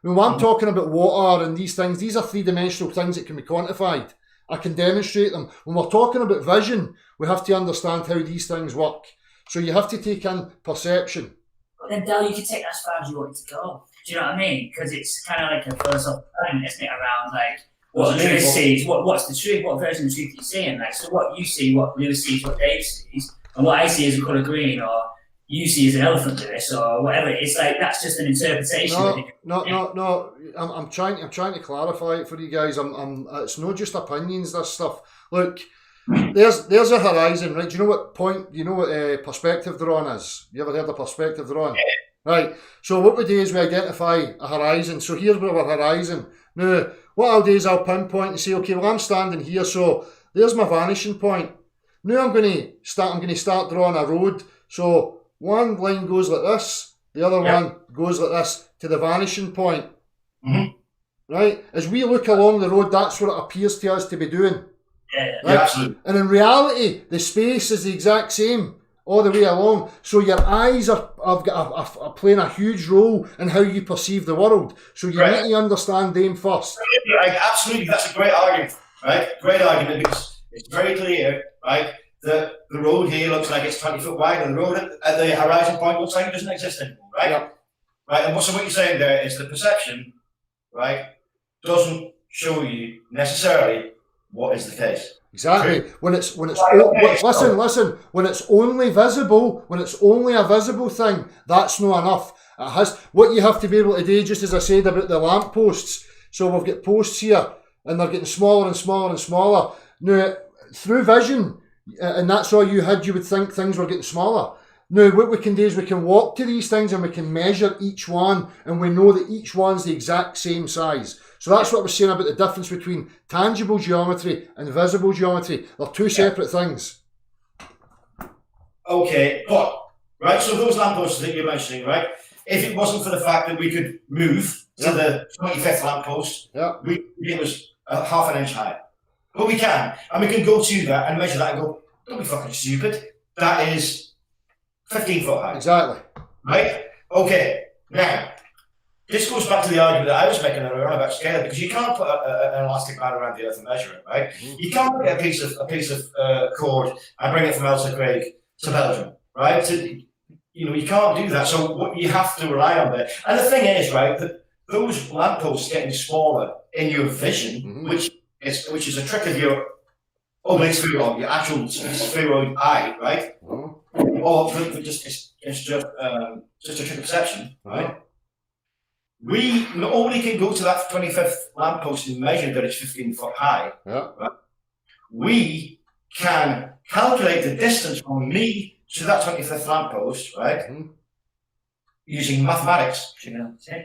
When I'm talking about water and these things, these are three-dimensional things that can be quantified. I can demonstrate them. When we're talking about vision, we have to understand how these things work. So you have to take in perception. But then, Del, you can take that as far as you want it to go. Do you know what I mean? Because it's kind of like a philosophical thing, isn't it? Around like, what There's a Lewis truth. sees, what's the truth, what version of the truth you're seeing. Like, so what you see, what Lewis sees, what Dave sees, and what I see as a colour green, or you see as an elephant Lewis, or whatever. It's like that's just an interpretation. No. I'm trying to clarify it for you guys. It's not just opinions. This stuff. Look, there's a horizon, right? Do you know what point? Do you know what perspective drawing is? You ever heard of perspective drawing? Yeah. Right. So what we do is we identify a horizon. So here's our horizon. Now, what I'll do is I'll pinpoint and say, okay, well, I'm standing here, so there's my vanishing point. Now I'm going to start drawing a road. So one line goes like this, the other one goes like this to the vanishing point. Mm-hmm. Right? As we look along the road, that's what it appears to us to be doing. Yeah. Right? Yeah, absolutely. And in reality, the space is the exact same all the way along. So your eyes are playing a huge role in how you perceive the world. So you Right. need to understand them first. Right, absolutely, that's a great argument, right? Great argument, because it's very clear, right? The road here looks like it's 20 foot wide, and the road at the horizon point looks like it doesn't exist anymore, right? Yeah. Right, and so what you're saying there is the perception, right, doesn't show you necessarily what is the case. Exactly. When it's Right, okay. listen. When it's only visible, when it's only a visible thing, that's not enough. It has what you have to be able to do. Just as I said about the lamp posts. So we've got posts here, and they're getting smaller and smaller and smaller. Now, through vision, and that's all you had, you would think things were getting smaller. Now, what we can do is we can walk to these things and we can measure each one, and we know that each one's the exact same size. So that's what we're saying about the difference between tangible geometry and visible geometry. They're two separate things. Okay, but, right, so those lampposts that you're mentioning, right, if it wasn't for the fact that we could move to the 25th lamppost, Yeah. it was half an inch higher. But we can, and we can go to that and measure that and go, don't be fucking stupid. That is 15 foot high, Exactly. right? Okay, now, this goes back to the argument that I was making earlier on about scale, because you can't put an elastic band around the earth and measure it, right? You can't get a piece of cord and bring it from Elsa Craig to Belgium, right? You can't do that. So what you have to rely on there. And the thing is, right, that those lampposts getting smaller in your vision, which is a trick of your oblate spheroid, your actual spheroid eye, right? Or it's just a trick of perception, right? We not only can go to that 25th lamppost and measure that it's 15 foot high, Yeah. right? We can calculate the distance from me to that 25th lamppost, right? Using mathematics,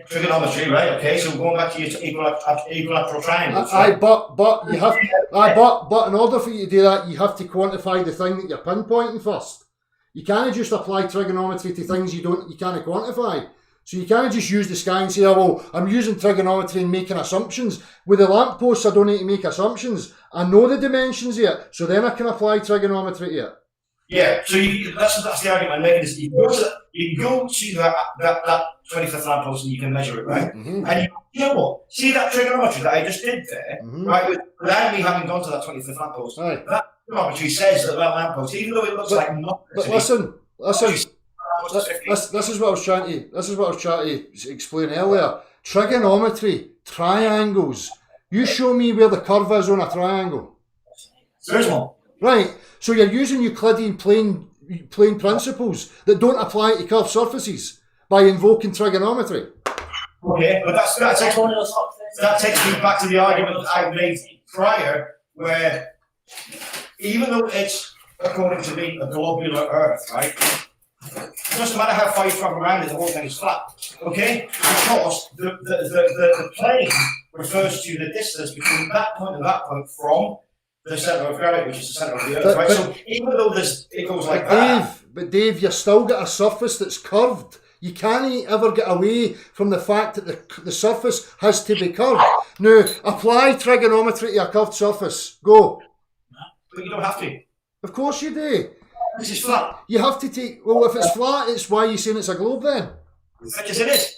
trigonometry, right? Okay, so going back to your equilateral triangles. Right? But you have but in order for you to do that, you have to quantify the thing that you're pinpointing first. You can't just apply trigonometry to things you can't quantify. So you can't just use the sky and say, oh, well, I'm using trigonometry and making assumptions. With the lampposts, I don't need to make assumptions. I know the dimensions here, so then I can apply trigonometry to it. Yeah, so that's the argument I'm making. Is you can go to that 25th lamppost and you can measure it, right? And you know what? See that trigonometry that I just did there, right? Without me having gone to that 25th lamppost, that trigonometry says that lamppost, even though it looks like nothing. But listen. This is what I was trying to explain earlier. Trigonometry, triangles. You show me where the curve is on a triangle. There's one. Right. So you're using Euclidean plane principles that don't apply to curved surfaces by invoking trigonometry. Okay, but that takes me back to the argument that I made prior, where even though it's, according to me, a globular Earth, right? It doesn't matter how far you travel around it, the whole thing is flat. Okay? Because the plane refers to the distance between that point and that point from the centre of gravity, which is the centre of the Earth, right? So even though it goes like that. But Dave, you've still got a surface that's curved. You can't ever get away from the fact that the surface has to be curved. Now, apply trigonometry to a curved surface. Go. But you don't have to. Of course you do. This is flat. You have to take. Well, if it's flat, it's why you're saying it's a globe then. Because it is.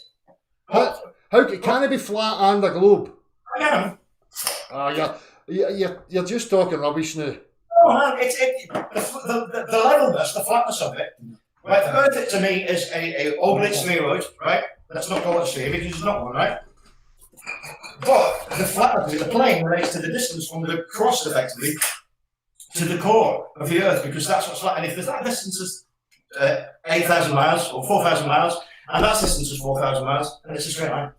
How can it be flat and a globe? I am. You're just talking rubbish now. Oh, the levelness, the flatness of it. Right, the Earth to me is a oblate spheroid, right? Let's not call it a sphere because it's not one, right? But the flatness of the plane relates to the distance from the crust, effectively, to the core of the Earth, because that's what's flat. And if there's that distance is 8,000 miles or 4,000 miles, and that distance is 4,000 miles, then it's a straight line.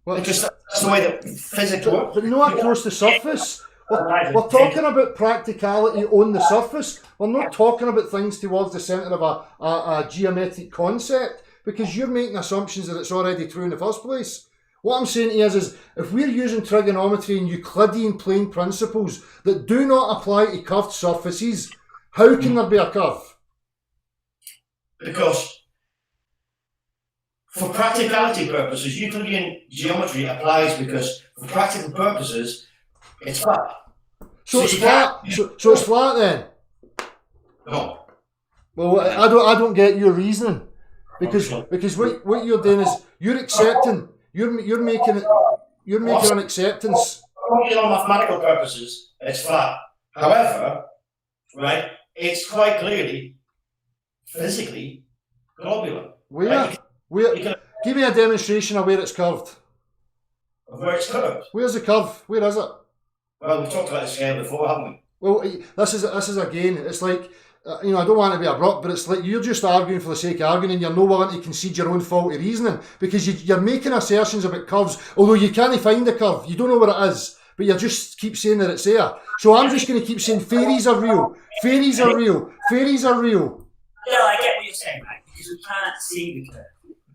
Well, Because that's the way that physics works. but not across the surface. We're talking about practicality on the surface. We're not talking about things towards the centre of a geometric concept, because you're making assumptions that it's already true in the first place. What I'm saying to you is if we're using trigonometry and Euclidean plane principles that do not apply to curved surfaces, how can there be a curve? Because for practicality purposes, Euclidean geometry applies because for practical purposes, it's flat. So it's you flat. So it's flat then. No. Well, I don't get your reasoning, because what you're doing is you're accepting. You're making an acceptance. Only on mathematical purposes, it's flat. However, right, it's quite clearly physically globular. Where? You can, Give me a demonstration of where it's curved. of where it's curved. Where's the curve? Where is it? Well, we've talked about the scale before, haven't we? Well, this is again. It's like I don't want to be abrupt, but it's like you're just arguing for the sake of arguing, and you're not willing to concede your own faulty reasoning, because you're making assertions about curves, although you can't find the curve. You don't know what it is, but you just keep saying that it's there. So I'm just going to keep saying fairies are real. Fairies are real. Fairies are real. No, I get what you're saying, right? Because we can't see the curve.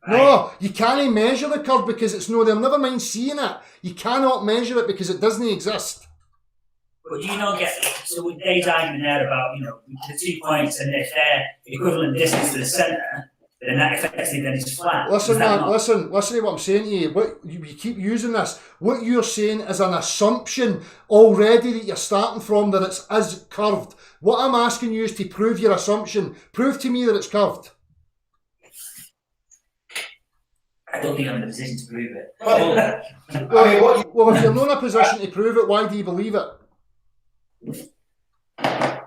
Right? No, you can't measure the curve because it's no there. Never mind seeing it. You cannot measure it because it doesn't exist. But do you not get, so with Dave's argument there about, the 2 points, and if they're equivalent distance to the centre, then that effectively then is flat. Listen, man, listen to what I'm saying to you. What you keep using this. What you're saying is an assumption already that you're starting from, that it's as curved. What I'm asking you is to prove your assumption. Prove to me that it's curved. I don't think I'm in a position to prove it. Well, if you're not in a position to prove it, why do you believe it?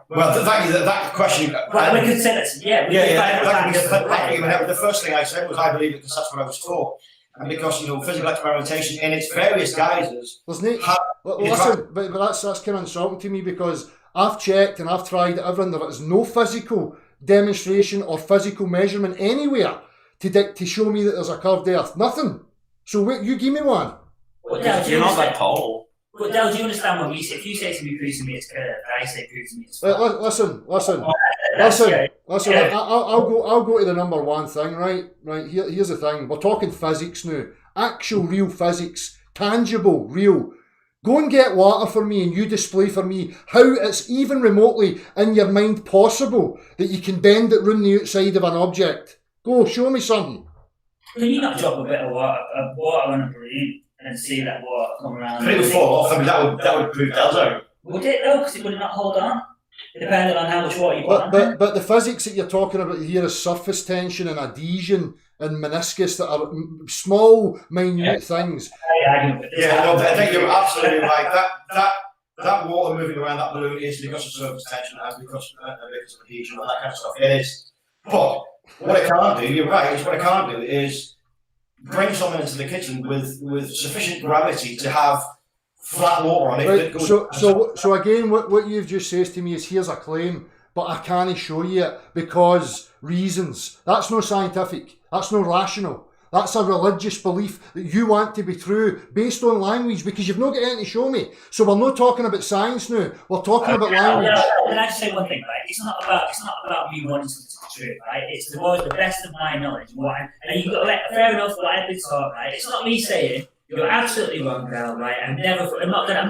Well, that question. Well, we could say that, The first thing I said was I believe it because that's what I was taught, and because physical experimentation in its various guises. Listen, but that's kind of insulting to me, because I've checked and I've tried everything. There is no physical demonstration or physical measurement anywhere to show me that there's a curved Earth. Nothing. So wait, you give me one. You're not that tall. But Del, do you understand what we say? If you say to me, prove to me it's curved, I say prove to me it's flat. Listen. I'll go to the number one thing, right? Here's the thing. We're talking physics now. Actual real physics. Tangible, real. Go and get water for me and you display for me how it's even remotely in your mind possible that you can bend it round the outside of an object. Go, show me something. Can you not drop a bit of water on a balloon and see that water come around? If it would fall off, I mean, that would prove Delzo. Would it though? Because it would not hold on, depending on how much water you put on. But the physics that you're talking about here is surface tension and adhesion and meniscus, that are small, minute things. I think you're absolutely right. That water moving around that balloon is because of surface tension and because of adhesion and that kind of stuff. It is. But what I can't do, you're right, what I can't do is bring someone into the kitchen with sufficient gravity to have flat water on it. Right, so again, what you've just said to me is here's a claim, but I can't show you it because reasons. That's no scientific. That's no rational. That's a religious belief that you want to be true based on language, because you've not got anything to show me. So we're not talking about science now. We're talking about language. Can I just say one thing, right? It's not about me wanting something to be true, right? It's the best of my knowledge. And you got fair enough what I've been taught, right? It's not me saying you're absolutely wrong, Gal, right? I'm not gonna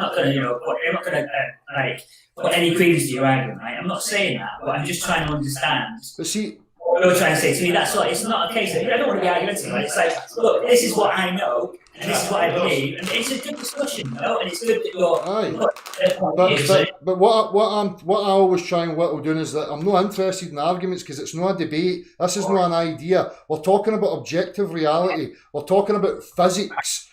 put any credence to your argument, right? I'm not saying that, but I'm just trying to understand. But see, what you're trying to say to me, that's all. It's not a case of I don't want to be argumentative. Right? It's like, look, this is what I know, and this is what I believe, and it's a good discussion, and it's good that you're. But what I always try and whittle down is that I'm not interested in arguments, because it's not a debate. This is not an idea. We're talking about objective reality. We're talking about physics.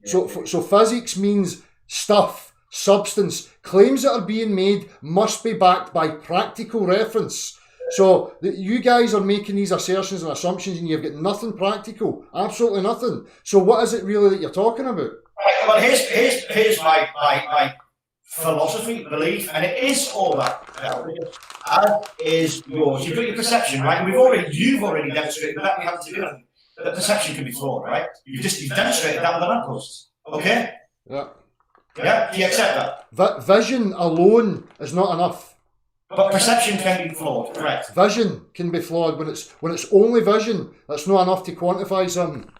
So physics means stuff, substance. Claims that are being made must be backed by practical reference. So you guys are making these assertions and assumptions, and you've got nothing practical, absolutely nothing. So what is it really that you're talking about? Right, well, here's my philosophy, belief, and it is all that, as is yours. You've got your perception, right? And you've already demonstrated without me having to do anything that perception can be flawed, right? You've demonstrated that with the lampposts, okay? Yeah. Yeah, do you accept that? Vision alone is not enough. But perception can be flawed, correct? Vision can be flawed when it's only vision. That's not enough to quantify something.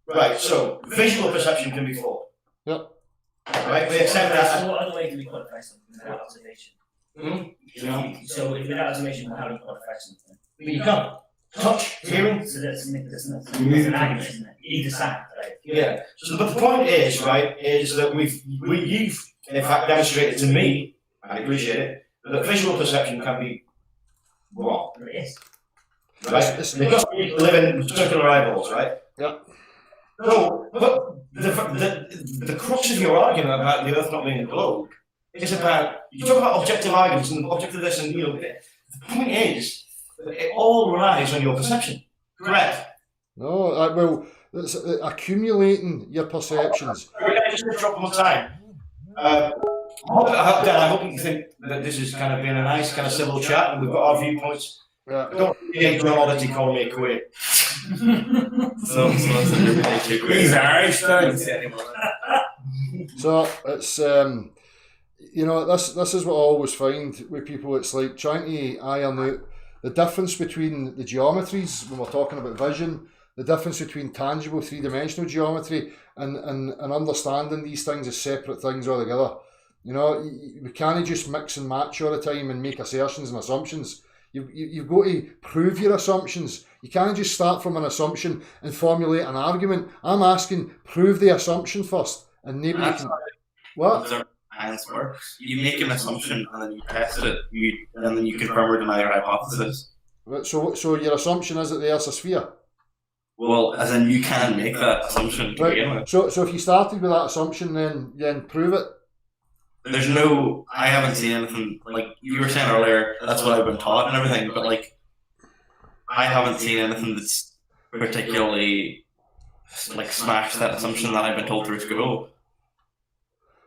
Right, so visual perception can be flawed. Yep. Right, we accept that. So what other way can we quantify something without observation? So if without observation, how do you quantify something? You can't. Touch, hearing. So that's an argument, isn't it? You need to sound, right? Yeah. So the point is, right, is that you've in fact demonstrated to me, I appreciate it, that visual perception can be wrong. It is. Right? They've got to live in circular eyeballs, right? Yeah. So, but the crux of your argument about the Earth not being a globe is about, you talk about objective arguments and objective this, and the point is that it all relies on your perception. Correct? No, well, it's accumulating your perceptions. We're going to just drop one more time. I hope you think that this has kind of been a nice kind of civil chat, and we've got our viewpoints. Yeah. Don't get John Oddity calling me a queer. He's Irish, don't So it's this is what I always find with people. It's like trying to iron out the difference between the geometries when we're talking about vision, the difference between tangible three-dimensional geometry and understanding these things as separate things altogether. You know, we can't just mix and match all the time and make assertions and assumptions. You've got to prove your assumptions. You can't just start from an assumption and formulate an argument. I'm asking, prove the assumption first, and maybe you can. What? Science works. You make an assumption and then you test it, and then you confirm or deny your hypothesis. So your assumption is that the Earth's a sphere. Well, as in you can make that assumption to begin Right. with. So if you started with that assumption, then prove it. I haven't seen anything, like you were saying earlier, that's what I've been taught and everything, but like, I haven't seen anything that's particularly, like, smashed that assumption that I've been told through school.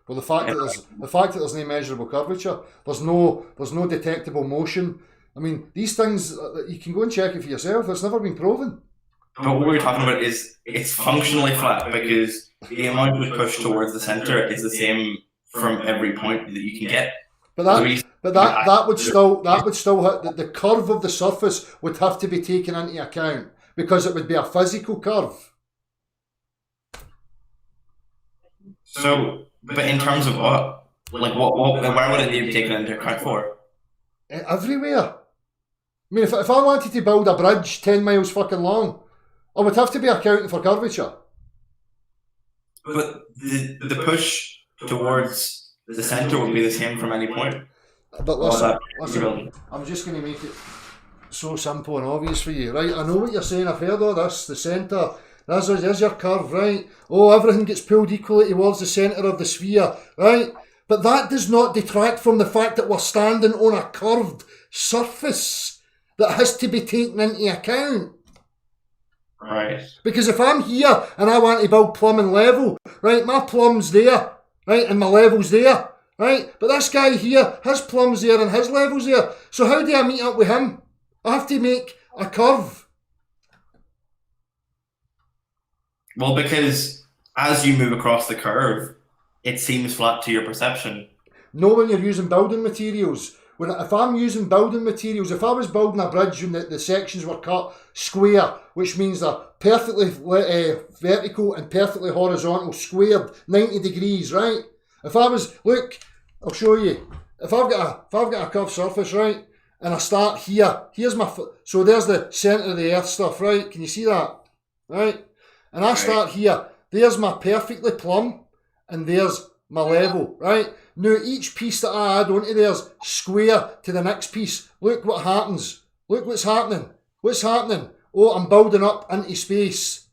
Well, the fact that there's no measurable curvature, there's no detectable motion. I mean, these things, you can go and check it for yourself. It's never been proven. But what we're talking about is it's functionally flat because the amount of push towards the center is the same from every point that you can get. But that would still hit the curve of the surface would have to be taken into account because it would be a physical curve. So, but in terms of what, like what, where would it need to be taken into account for? Everywhere. I mean, if I wanted to build a bridge 10 miles fucking long, I would have to be accounting for curvature. But the push towards the centre would be the same from any point. But listen, I'm just going to make it so simple and obvious for you, right? I know what you're saying. I've heard all this. The centre, there's your curve, right? Oh, everything gets pulled equally towards the centre of the sphere, right? But that does not detract from the fact that we're standing on a curved surface that has to be taken into account. Right. Because if I'm here and I want to build plumb and level, right, my plumb's there, right, and my level's there, right? But this guy here, his plumb's there and his level's there. So how do I meet up with him? I have to make a curve. Well, because as you move across the curve, it seems flat to your perception. No, when you're using building materials. If I'm using building materials, if I was building a bridge and the sections were cut square, which means they're perfectly vertical and perfectly horizontal, squared 90 degrees, right? If I was, look, I'll show you. If I've got a curved surface, right, and I start here, here's my so there's the centre of the Earth stuff, right? Can you see that, right? And I start here. There's my perfectly plumb, and there's my level, right? Now each piece that I add onto there's square to the next piece. Look what happens. Look what's happening. What's happening? Oh, I'm building up into space.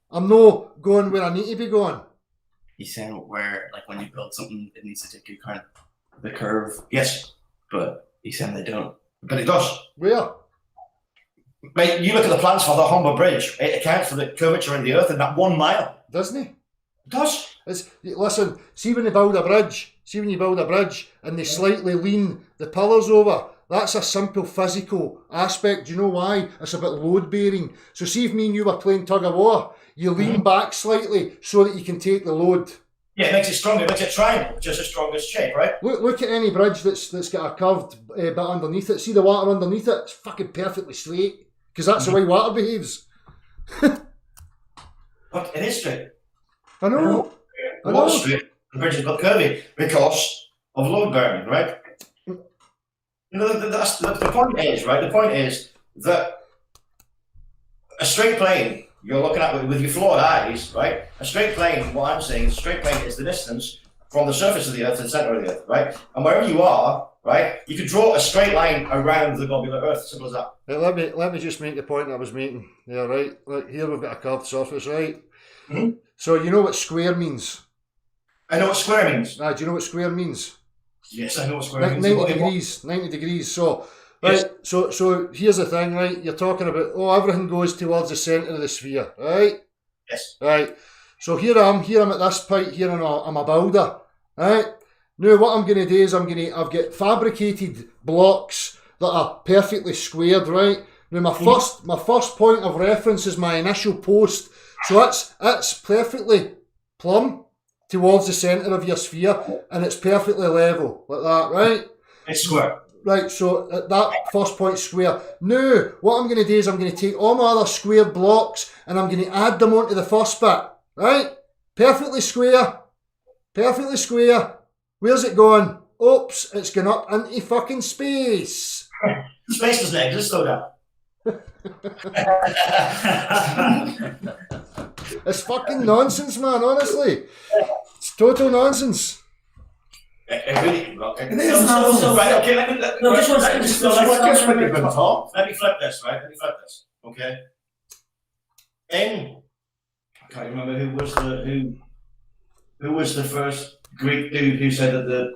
I'm not going where I need to be going. He's saying where, like, when you build something, it needs to take into account the curve. Yes. But he's saying they don't. But it does. Where? Mate, you look at the plans for the Humber Bridge, it accounts for the curvature in the earth in that 1 mile. Doesn't he? It does. Listen, see when you build a bridge, and they slightly lean the pillars over, that's a simple physical aspect. Do you know why? It's about load bearing. So see if me and you were playing tug of war, you lean back slightly so that you can take the load. Yeah, it makes it stronger. It makes it triangle, just as strong as shape, right? Look at any bridge that's got a curved bit underneath it. See the water underneath it? It's fucking perfectly straight. Because that's the way water behaves. But it is straight. I know. The water's straight, the bridge is got curvy because of load bearing, right? You know, that's the point is, right? The point is that a straight plane, you're looking at with your flawed eyes, right? A straight plane, what I'm saying, a straight plane is the distance from the surface of the earth to the center of the earth, right? And wherever you are, right, you could draw a straight line around the globular earth, simple as that. Let me just make the point I was making. Yeah, right. Look, here we've got a curved surface, right? Mm-hmm. So you know what square means? I know what square means. Do you know what square means? Yes, I know what square means. 90 degrees. 90 degrees. So, right. Yes. So here's the thing, right? You're talking about, everything goes towards the centre of the sphere, right? Yes. Right. So here I'm at this point here, and I'm a builder, right? Now what I'm going to do is I've got fabricated blocks that are perfectly squared, right? Now my first point of reference is my initial post, so it's perfectly plumb towards the centre of your sphere, and it's perfectly level like that, right? It's square. Right, so at that first point square. Now, what I'm going to do is I'm going to take all my other squared blocks and I'm going to add them onto the first bit, right? Perfectly square. Perfectly square. Where's it going? Oops, it's gone up into fucking space. Space doesn't exist, though, now. It's fucking nonsense, man, honestly. It's total nonsense. It really, It is nonsense. right, okay, let me flip this, right? Let me flip this, okay? I can't remember who was the first Greek dude who said that the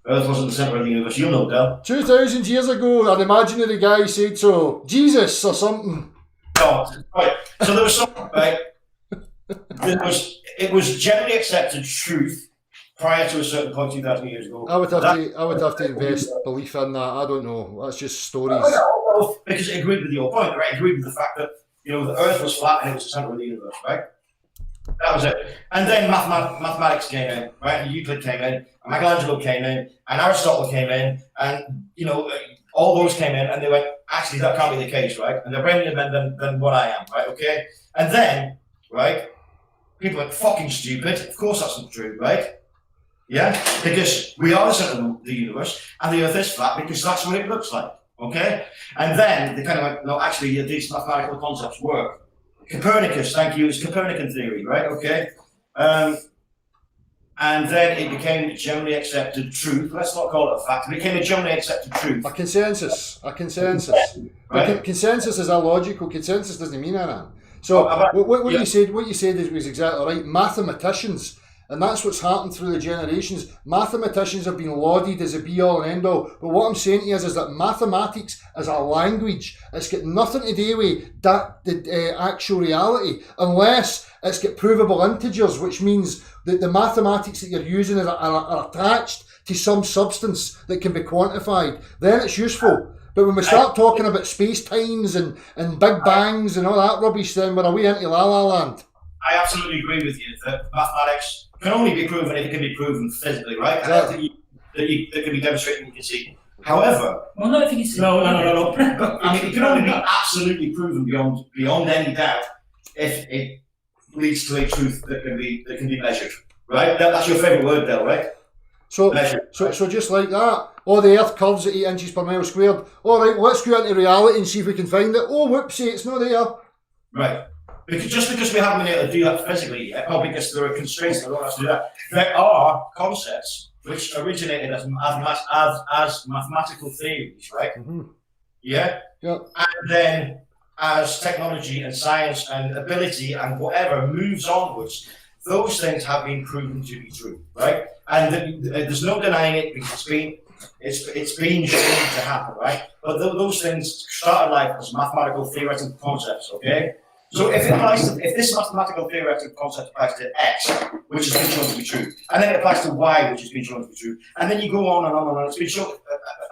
Earth wasn't the centre of the universe. You know, Del. 2,000 years ago, an imaginary guy said so. Jesus or something. No, right. So there was something, right? It was generally accepted truth prior to a certain point 2,000 years ago. I would have to invest belief in that. I don't know. That's just stories. Because it agreed with your point, right? It agreed with the fact that, the Earth was flat and it was the centre of the universe, right? That was it. And then mathematics came in, right? And Euclid came in, and Michelangelo came in, and Aristotle came in, and, all those came in, and they went, actually, that can't be the case, right? And they're brainier than what I am, right? Okay? And then, right, people are fucking stupid. Of course that's not true, right? Yeah? Because we are the centre of the universe, and the Earth is flat because that's what it looks like, okay? And then they kind of went, no, actually, these mathematical concepts work. Copernicus, thank you, it's Copernican theory, right? Okay. And then it became generally accepted truth. Let's not call it a fact. It became a generally accepted truth. A consensus. Right. Consensus is illogical. Consensus doesn't mean anything. So what you said was exactly right. Mathematicians, and that's what's happened through the generations. Mathematicians have been lauded as a be-all and end-all. But what I'm saying to you is that mathematics is a language. It's got nothing to do with the actual reality, unless it's got provable integers, which means that the mathematics that you're using are attached to some substance that can be quantified. Then it's useful. But when we start talking about space-times and big bangs and all that rubbish, then we're away into la-la land. I absolutely agree with you that mathematics can only be proven if it can be proven physically, right? Exactly. That can be demonstrated and you can see. However, Well, not if you can see. no. I mean, it can only be absolutely proven beyond any doubt if it leads to a truth that can be measured, right? That's your favourite word, Del, right? So Measured. So just like that, the Earth curves at 8 inches per mile squared. All right, let's go into reality and see if we can find it. Oh, whoopsie, it's not there. Right. Because we haven't been able to do that physically yet, or because there are constraints that allow us to do that, there are concepts which originated as mathematical theories, right? Mm-hmm. Yeah? Yeah. And then as technology and science and ability and whatever moves onwards, those things have been proven to be true, right? And there's no denying it because it's been It's been shown to happen, right? But those things started life as mathematical theoretical concepts, okay? So if this mathematical theoretical concept applies to X, which has been shown to be true, and then it applies to Y, which has been shown to be true, and then you go on and on and on, it's been shown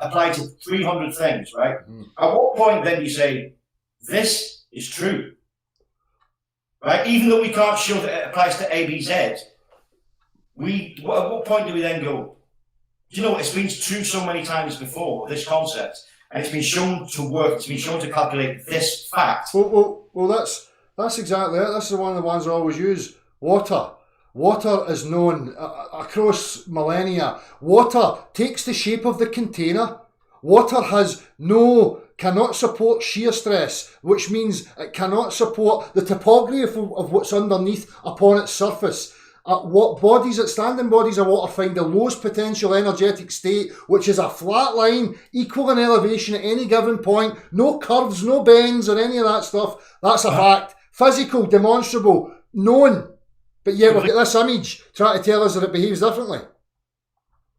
applied to 300 things, right? At what point then do you say this is true, right? Even though we can't show that it applies to A, B, Z, at what point do we then go, you know, it's been true so many times before, this concept, and it's been shown to work, it's been shown to calculate this fact. Well, that's exactly it. That's one of the ones I always use. Water. Water is known across millennia. Water takes the shape of the container. Water cannot support shear stress, which means it cannot support the topography of what's underneath upon its surface. Standing bodies of water find the lowest potential energetic state, which is a flat line, equal in elevation at any given point, no curves, no bends, or any of that stuff. That's a fact. Physical, demonstrable, known. But yet we've got this image trying to tell us that it behaves differently.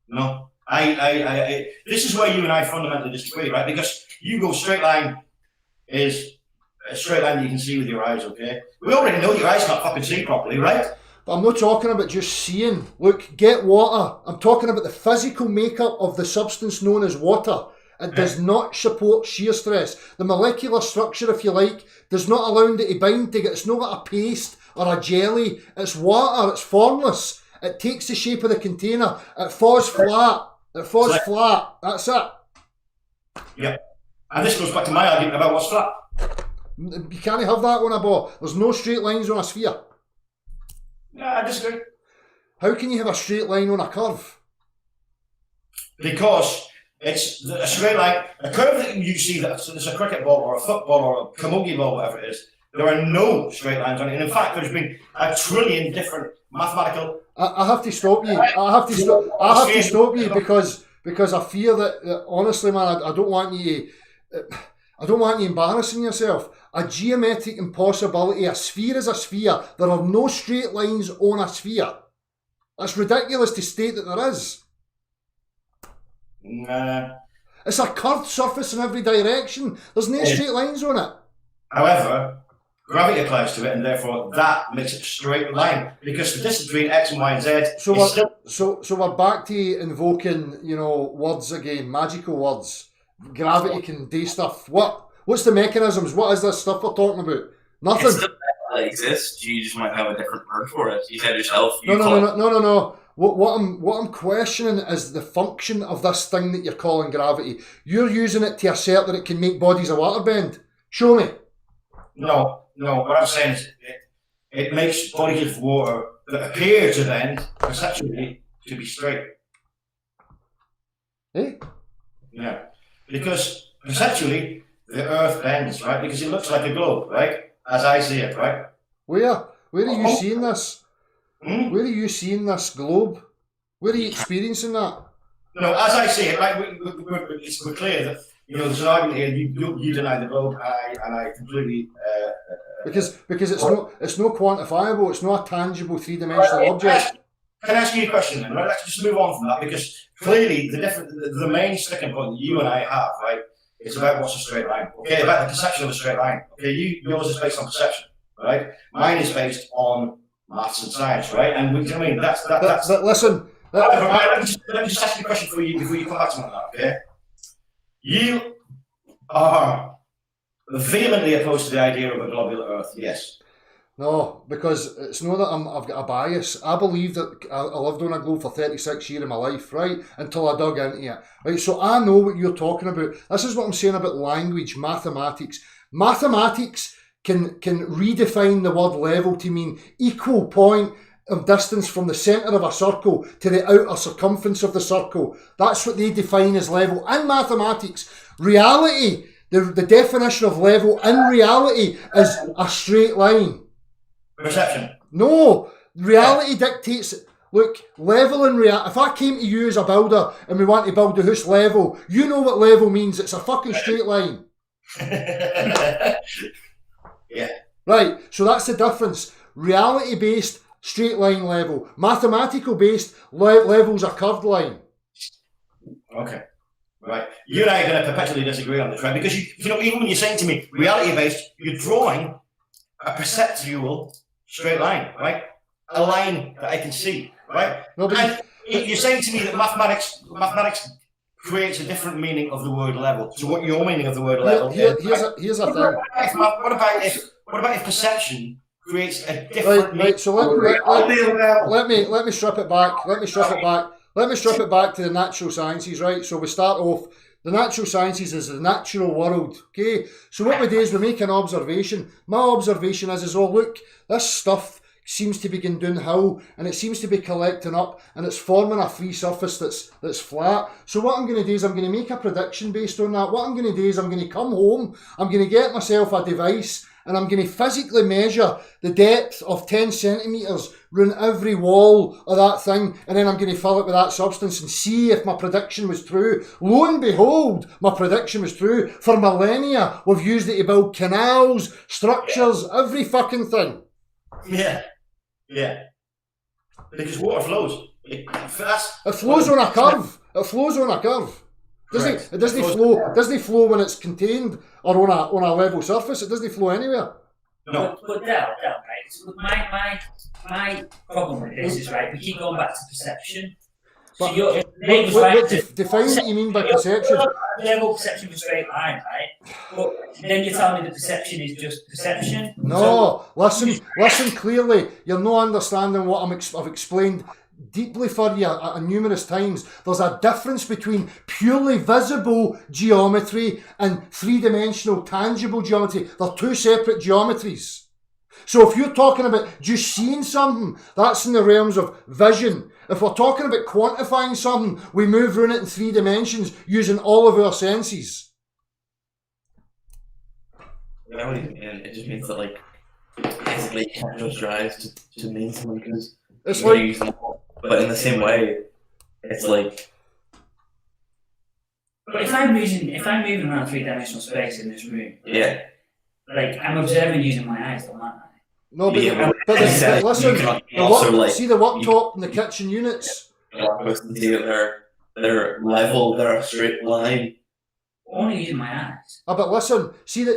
No. This is where you and I fundamentally disagree, right? Because you go straight line is a straight line you can see with your eyes, okay? We already know your eyes can't fucking see properly, right? But I'm not talking about just seeing. Look, get water. I'm talking about the physical makeup of the substance known as water. It does not support shear stress. The molecular structure, if you like, does not allow it to bind together. It's not got a paste or a jelly. It's water. It's formless. It takes the shape of the container. It falls flat. It falls flat. That's it. Yeah. And this goes back to my argument about what's flat. You can't have that on a ball. There's no straight lines on a sphere. Yeah, I disagree. How can you have a straight line on a curve? Because it's a straight line, a curve that you see that's a cricket ball or a football or a camogie ball, whatever it is, there are no straight lines on it. And in fact, there's been a trillion different mathematical... I have to stop you. I have to stop you because I fear that honestly, man, I don't want you embarrassing yourself. A geometric impossibility. A sphere is a sphere. There are no straight lines on a sphere. That's ridiculous to state that there is. Nah. It's a curved surface in every direction. There's no straight lines on it. However, gravity applies to it, and therefore that makes it a straight line because the distance between X and Y and Z So we're back to invoking, words again, magical words. Gravity can do stuff. What's the mechanisms? What is this stuff we're talking about? Nothing. It's the that exists. You just might have a different word for it. You said yourself. No. What I'm questioning is the function of this thing that you're calling gravity. You're using it to assert that it can make bodies of water bend. Show me. No. What I'm saying is it makes bodies of water that appear to bend perceptually to be straight. Eh? Yeah. Because perceptually, the Earth bends, right? Because it looks like a globe, right? As I see it, right? Where are you seeing this? Hmm? Where are you seeing this globe? Where are you experiencing that? No, as I see it, right? We're clear that there's an argument here. You deny the globe, and I completely. Because it's not quantifiable. It's not a tangible three-dimensional object. Can I ask you a question then? Right? Let's just move on from that because clearly the main sticking point that you and I have, right, is about what's a straight line. Okay, about the perception of a straight line. Okay, yours is based on perception, right? Mine is based on maths and science, right? And that's. Listen. Let me just ask you a question before you come back to me on that. Okay, you are vehemently opposed to the idea of a globular Earth. Yes. No, because it's not that I've got a bias. I believe that I lived on a globe for 36 years of my life, right? Until I dug into it, right? So I know what you're talking about. This is what I'm saying about language, mathematics. Mathematics can redefine the word level to mean equal point of distance from the centre of a circle to the outer circumference of the circle. That's what they define as level. In mathematics, reality, the definition of level in reality is a straight line. Perception. No, reality dictates. Look, level in reality. If I came to you as a builder and we want to build a house level, you know what level means. It's a fucking straight line. Yeah. Right, so that's the difference. Reality-based, straight line level. Mathematical-based, levels a curved line. Okay. Right. You and I are going to perpetually disagree on this, right? Because even when you're saying to me reality-based, you're drawing a perceptual straight line, right? A line that I can see, right? No, but And you're saying to me that mathematics creates a different meaning of the word level. So what your meaning of the word level is? here's a thing. What about if perception creates a different meaning? Right. So let me strip it back. Let me strip it back to the natural sciences, right? So we start off. The natural sciences is the natural world, okay? So what we do is we make an observation. My observation is, oh look, this stuff seems to be going downhill and it seems to be collecting up and it's forming a free surface that's flat. So what I'm going to do is I'm going to make a prediction based on that. What I'm going to do is I'm going to come home, I'm going to get myself a device and I'm going to physically measure the depth of 10 centimetres around every wall of that thing, and then I'm going to fill it with that substance and see if my prediction was true. Lo and behold, my prediction was true. For millennia, we've used it to build canals, structures, every fucking thing. Yeah. Because water flows. It flows on a curve. It flows on a curve. It doesn't flow when it's contained or on a level surface. It doesn't flow anywhere. No. But Del, right? So my problem with this is, right, we keep going back to perception. So Define what you mean by perception. Level perception of a straight line, right? But then you're telling me the perception is just perception. No, listen clearly. You're not understanding what I've explained deeply for you numerous times. There's a difference between purely visible geometry and three-dimensional tangible geometry. They're two separate geometries. So if you're talking about just seeing something, that's in the realms of vision. If we're talking about quantifying something, we move around it in 3 dimensions using all of our senses. It just means that, like, basically you can't just drive to mean something because it's you like, use them. But in the same way, it's like. But if I'm moving around 3-dimensional space in this room, Yeah. like I'm observing using my eyes, aren't I? no, but, Yeah, but listen, see the worktop and the kitchen units. See that they're level, they're a straight line. Only using my eyes. But listen, see the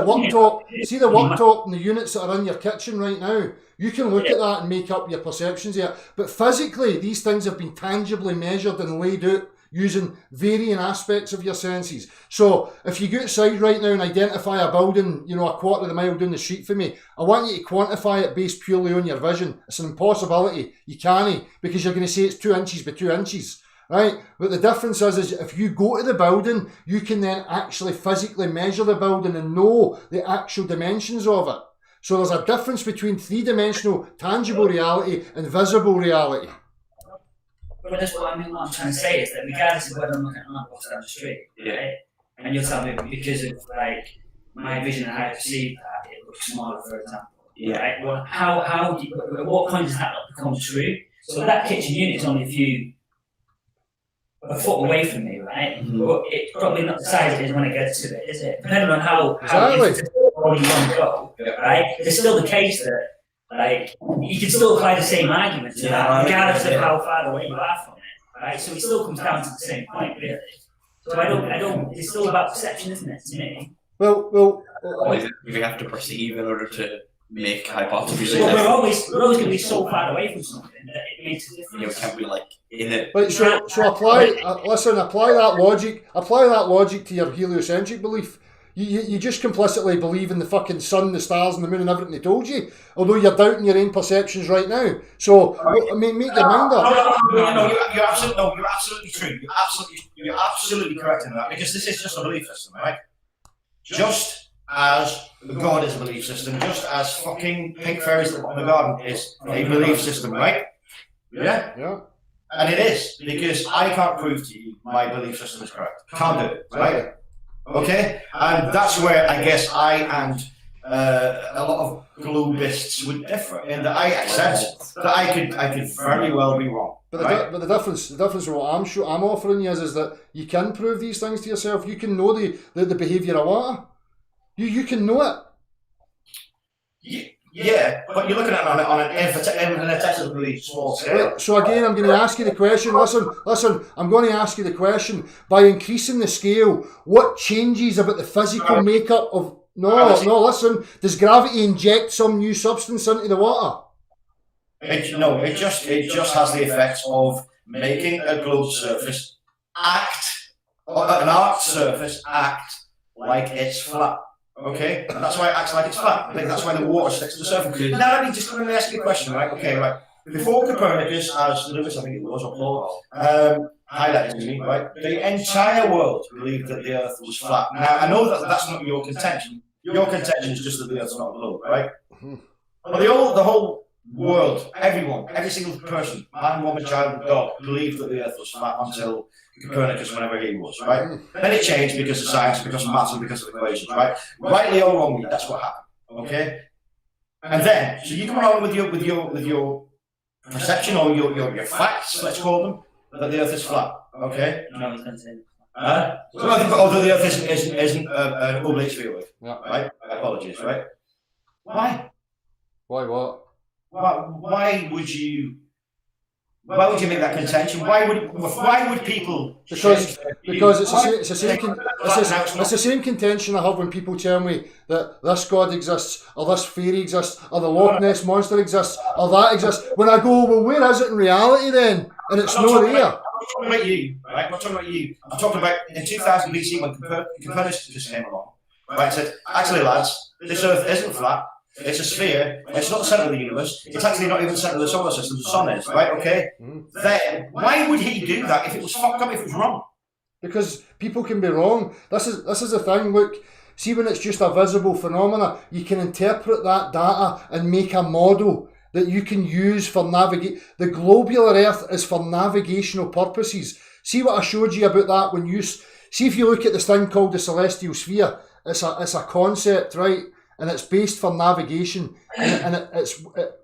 worktop and the units that are in your kitchen right now. You can look at that and make up your perceptions here. But physically, these things have been tangibly measured and laid out using varying aspects of your senses. So if you go outside right now and identify a building, a quarter of a mile down the street from me, I want you to quantify it based purely on your vision. It's an impossibility. You can't, because you're going to say it's 2 inches by 2 inches. Right? But the difference is if you go to the building, you can then actually physically measure the building and know the actual dimensions of it. So there's a difference between 3-dimensional tangible reality and visible reality. But that's what I'm trying to say is that regardless of whether I'm looking at an artwork down the street, right? And you'll tell me because of like my vision and how I perceive that, it looks smaller, for example. Yeah. Right? Well, at what point does that not become true? So that kitchen unit is only a foot away from me, right? Mm-hmm. But it's probably not the size it is when it gets to it, is it? Depending on how Exactly. you want to go, right? It's still the case that like you can still apply the same argument to that, regardless of how far away you are from it, right? So it still comes down to the same point, really. So I don't. It's still about perception, isn't it? To me. Well, You have to perceive in order to make hypotheses. Well, we're always going to be so far away from something that it makes a difference. You can't be like in it. right, so apply that logic to your heliocentric belief. You just complicitly believe in the fucking sun, the stars, and the moon, and everything they told you. Although you're doubting your own perceptions right now. So make your mind up. No, you're absolutely true. You're absolutely correct in that, because this is just a belief system, right? Just as God is a belief system, just as fucking pink fairies in the garden is a belief system, right? Yeah. Yeah. And it is, because I can't prove to you my belief system is correct. Can't do it, right? Okay? And that's where I guess I and a lot of globists would differ, in that I accept that I could very well be wrong. But right? the difference with what I'm offering you is that you can prove these things to yourself. You can know the behaviour of water. You can know it. Yeah, but you're looking at it on an infinitesimally small scale. Right, so again, I'm going to ask you the question. Listen. I'm going to ask you the question. By increasing the scale, what changes about the physical makeup of? No. Listen. Does gravity inject some new substance into the water? It just has the effect of making a globe surface an arced surface act like it's flat. Okay, and that's why it acts like it's flat. I think that's why the water sticks to the surface. Now let me just ask you a question, right? Okay, right. Before Copernicus, as Lewis, I think it was, or Paul, highlighted to me, right? The entire world believed that the Earth was flat. Now I know that that's not your contention. Your contention is just that the Earth's not a globe, right? But the whole world, everyone, every single person, man, woman, child, dog, believed that the Earth was flat until Copernicus, whenever he was, right? Then it changed because of science, because of maths, and because of equations, right? Rightly or wrongly, that's what happened. Okay, and then so you come along with your perception or your facts, let's call them, that the Earth is flat. Okay. No, I was going to say. So I think although the Earth isn't an oblate spheroid, right? Apologies, right? Why? Why what? Why would you make that contention? Why would people? Because it's the same contention I have when people tell me that this God exists, or this fairy exists, or the Loch Ness monster exists, or that exists. When I go, well, where is it in reality then? And it's not there. I'm talking about you, right? I'm not talking about you. I'm talking about in 2000 BC when Copernicus just came along, right? Said, actually, lads, this Earth isn't flat. It's a sphere. It's not the centre of the universe. It's actually not even the centre of the solar system. The sun is, right? Okay. Then why would he do that if it was fucked up? If it was wrong? Because people can be wrong. This is the thing. Look, see, when it's just a visible phenomena, you can interpret that data and make a model that you can use for navigate. The globular Earth is for navigational purposes. See what I showed you about that when you see if you look at this thing called the celestial sphere. It's a concept, right? And it's based for navigation.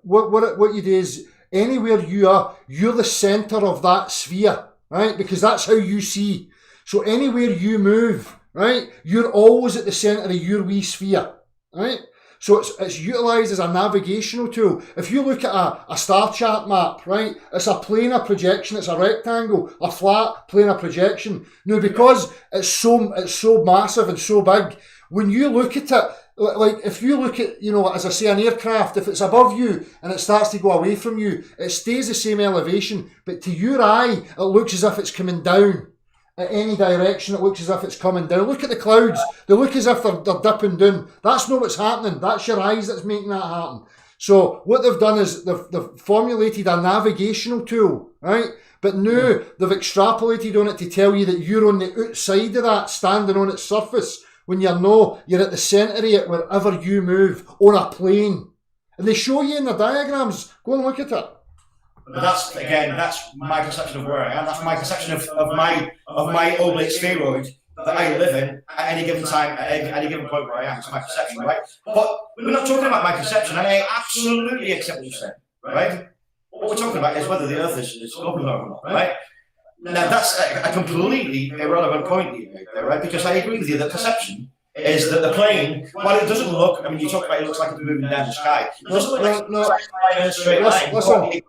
What you do is anywhere you are, you're the centre of that sphere, right? Because that's how you see. So anywhere you move, right, you're always at the centre of your wee sphere, right? So it's utilised as a navigational tool. If you look at a star chart map, right, it's a planar projection, it's a rectangle, a flat planar projection. Now, because it's so massive and so big, when you look at it, like if you look at, as I say, an aircraft, if it's above you and it starts to go away from you, it stays the same elevation, but to your eye, it looks as if it's coming down. At any direction, it looks as if it's coming down. Look at the clouds. They look as if they're dipping down. That's not what's happening. That's your eyes that's making that happen. So what they've done is they've formulated a navigational tool, right? But now they've extrapolated on it to tell you that you're on the outside of that, standing on its surface, when you're at the centre of it wherever you move, on a plane. And they show you in the diagrams. Go and look at it. But that's my perception of where I am. That's my perception of my oblate spheroid that I live in at any given time, at any given point where I am. It's my perception, right? But we're not talking about my perception, and I absolutely accept what you're saying, right? What we're talking about is whether the Earth is globular or not, right? Now that's a completely irrelevant point you make there, right? Because I agree with you that perception is that the plane, while it doesn't look, I mean, you talk about it looks like it's moving down the sky. It doesn't look like it's flying in a straight line. Listen.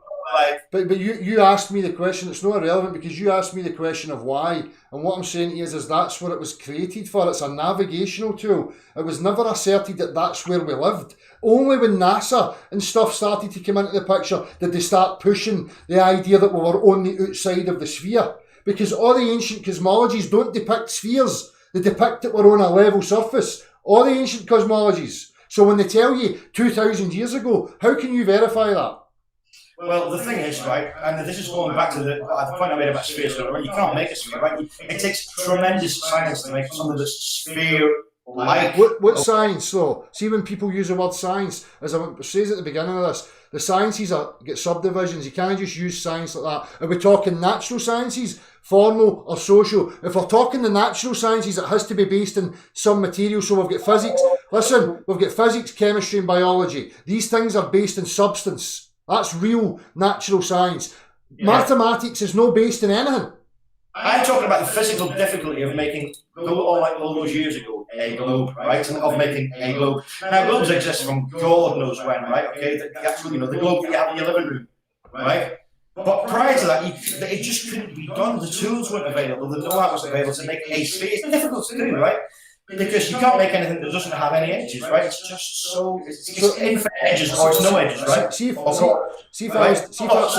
But you asked me the question. It's not irrelevant because you asked me the question of why, and what I'm saying to you is that's what it was created for. It's a navigational tool. It was never asserted that that's where we lived. Only when NASA and stuff started to come into the picture did they start pushing the idea that we were on the outside of the sphere. Because all the ancient cosmologies don't depict spheres. They depict that we're on a level surface. All the ancient cosmologies. So when they tell you 2,000 years ago, how can you verify that? Well, the thing is, right, and this is going back to the point I made about spheres, right? You can't make a sphere, right? It takes tremendous science to make something that's sphere-like. What science, though? See, when people use the word science, as I says at the beginning of this, the sciences get subdivisions. You can't just use science like that. Are we talking natural sciences, formal or social? If we're talking the natural sciences, it has to be based in some material. So we've got physics. Listen, we've got physics, chemistry and biology. These things are based in substance. That's real natural science. Yeah. Mathematics is not based in anything. I'm talking about the physical difficulty of making, all those years ago, a globe, right? Of making a globe. Now, globes exist from God knows when, right? Okay, the actual, the globe that you have in your living room, right? But prior to that, it just couldn't be done. The tools weren't available. The know-how wasn't available to make a sphere. It's difficult to do, right? Because you can't make anything that doesn't have any edges, right? It's just it's infinite edges or it's no edges, right? So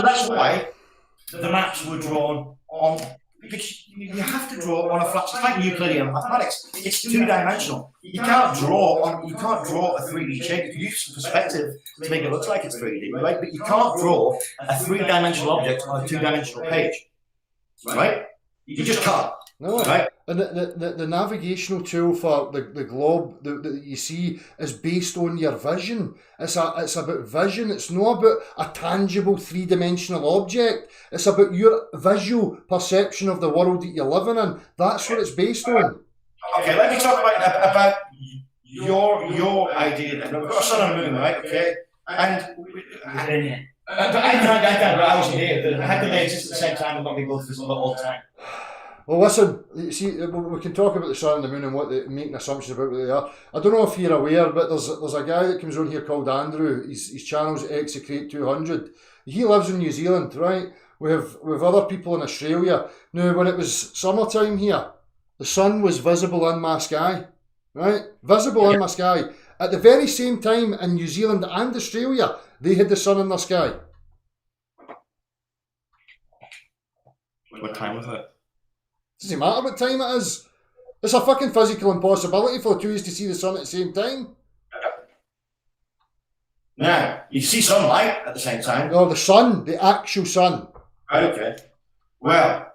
that's why the maps were drawn on, because you have to draw on a flat. It's like Euclidean mathematics. It's two-dimensional. You can't draw a 3D shape. You can use some perspective to make it look like it's 3D, right? But you can't draw a three-dimensional object on a two-dimensional page, right? You just can't. No, right? And the navigational tool for the globe that you see is based on your vision. It's about vision. It's not about a tangible three-dimensional object. It's about your visual perception of the world that you're living in. That's what it's based on. Okay, let me talk about your idea. We've got a sun and moon, right? Okay, and I wasn't here. How could they exist at the same time and not be both visible all the time? Well, listen, you see, we can talk about the sun and the moon and what they making assumptions about what they are. I don't know if you're aware, but there's a guy that comes on here called Andrew. His channel's Execrate 200. He lives in New Zealand, right? We have other people in Australia. Now, when it was summertime here, the sun was visible in my sky, right? Visible in my sky. At the very same time in New Zealand and Australia, they had the sun in their sky. What time was it? Doesn't matter what time it is. It's a fucking physical impossibility for the two of us to see the sun at the same time. Now, you see sunlight at the same time. No, the sun, the actual sun. Right, okay. Well,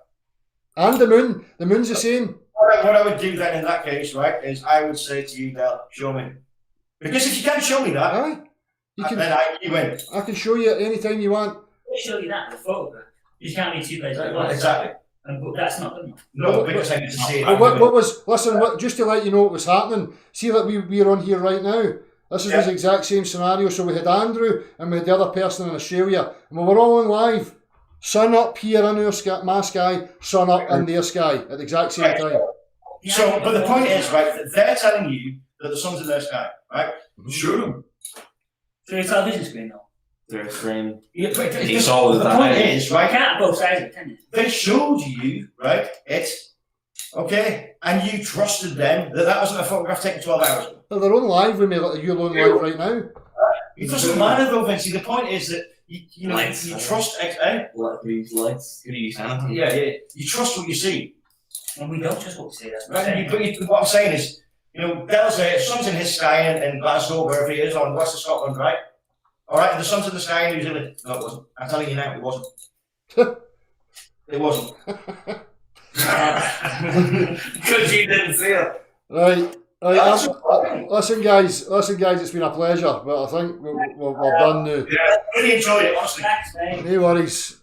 and the moon. The moon's the same. What I would do then in that case, right, is I would say to you, Del, show me. Because if you can't show me that, aye, then you win. I can show you any time you want. I'll show you that in a photograph. You can't be two places at once. Exactly. But that's not good enough. No, because I need to see it. Just to let you know what was happening, see that we're on here right now. This is the exact same scenario. So we had Andrew and we had the other person in Australia, and we were all on live. Sun up here in my sky, sun up in their sky at the exact same time. So, but the point is, right, that they're telling you that the sun's in their sky, right? Show them. So your television screen though. Their screen. Yeah, but He saw the point is, You right? can't have both sides of it, can you? They showed you, right? It's okay, and you trusted them that wasn't a photograph taken 12 hours ago. But they're on live with me, like you're on live right now. It doesn't matter though, Vincy. The point is that you trust. These lights. Could you use anything? Yeah. You trust what you see. And we don't just what we see. That's what Right? What I'm saying is, Del's sun's in his sky in Glasgow, wherever he is, or in west of Scotland, right? All right, and the sun's in the sky in New Zealand. No, it wasn't. I'm telling you now, it wasn't. It wasn't. Because you didn't see it. Right. Listen, guys, it's been a pleasure, but I think we're done now. Yeah, really enjoyed it, honestly. Thanks, mate. No worries.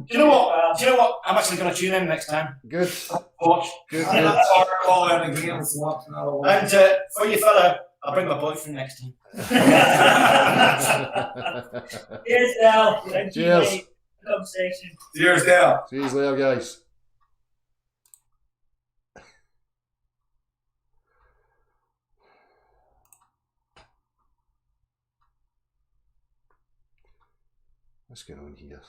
Do you know what? I'm actually going to tune in next time. Good. Watch. Good. That's our call out again. So watch another one. And for you fella, I'll bring my boyfriend next time. Cheers, Del. Thank you, Cheers. mate. Conversation. Cheers, Dale. See you later, guys. What's going on here?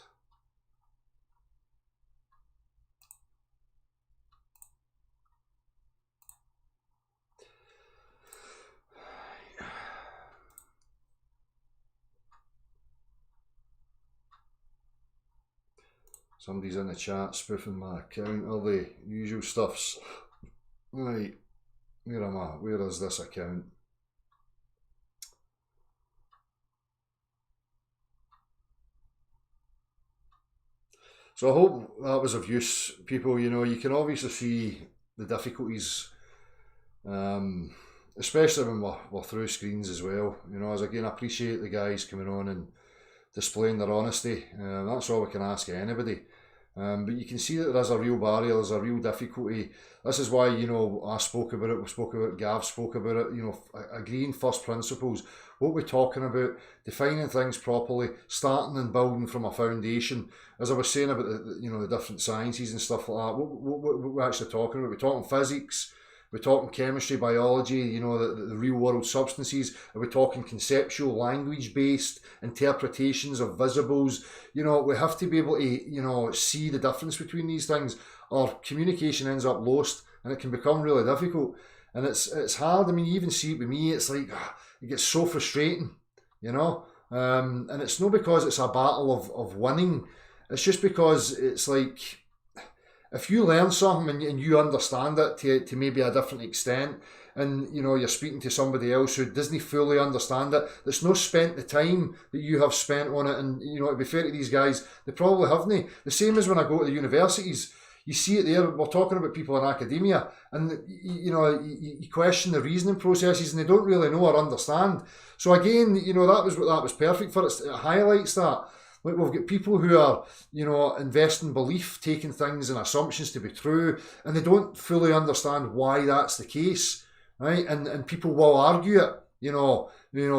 Somebody's in the chat spoofing my account, are they? Usual stuffs. Right, where am I? Where is this account? So I hope that was of use, people. You can obviously see the difficulties, especially when we're through screens as well. As again, I appreciate the guys coming on and displaying their honesty. That's all we can ask of anybody. But you can see that there is a real barrier, there's a real difficulty. This is why, you know, I spoke about it, we spoke about it, Gav spoke about it, you know, agreeing first principles. What we're talking about, defining things properly, starting and building from a foundation. As I was saying about you know, the different sciences and stuff like that, what we're actually talking about, we're talking physics, we're talking chemistry, biology, you know, the real world substances. Are we talking conceptual, language based interpretations of visibles? You know, we have to be able to, you know, see the difference between these things, or communication ends up lost and it can become really difficult. And it's hard. I mean, you even see it with me, it's like, it gets so frustrating, you know. And it's not because it's a battle of winning, it's just because it's like, if you learn something and you understand it to maybe a different extent, and you know, you're speaking to somebody else who doesn't fully understand it, that's not spent the time that you have spent on it, and you know, to be fair to these guys, they probably haven't. The same as when I go to the universities, you see it there, we're talking about people in academia, and you know, you question the reasoning processes and they don't really know or understand. So again, you know, that was perfect for it. It highlights that. Like, we've got people who are, you know, investing belief, taking things and assumptions to be true, and they don't fully understand why that's the case, right? And people will argue it, you know,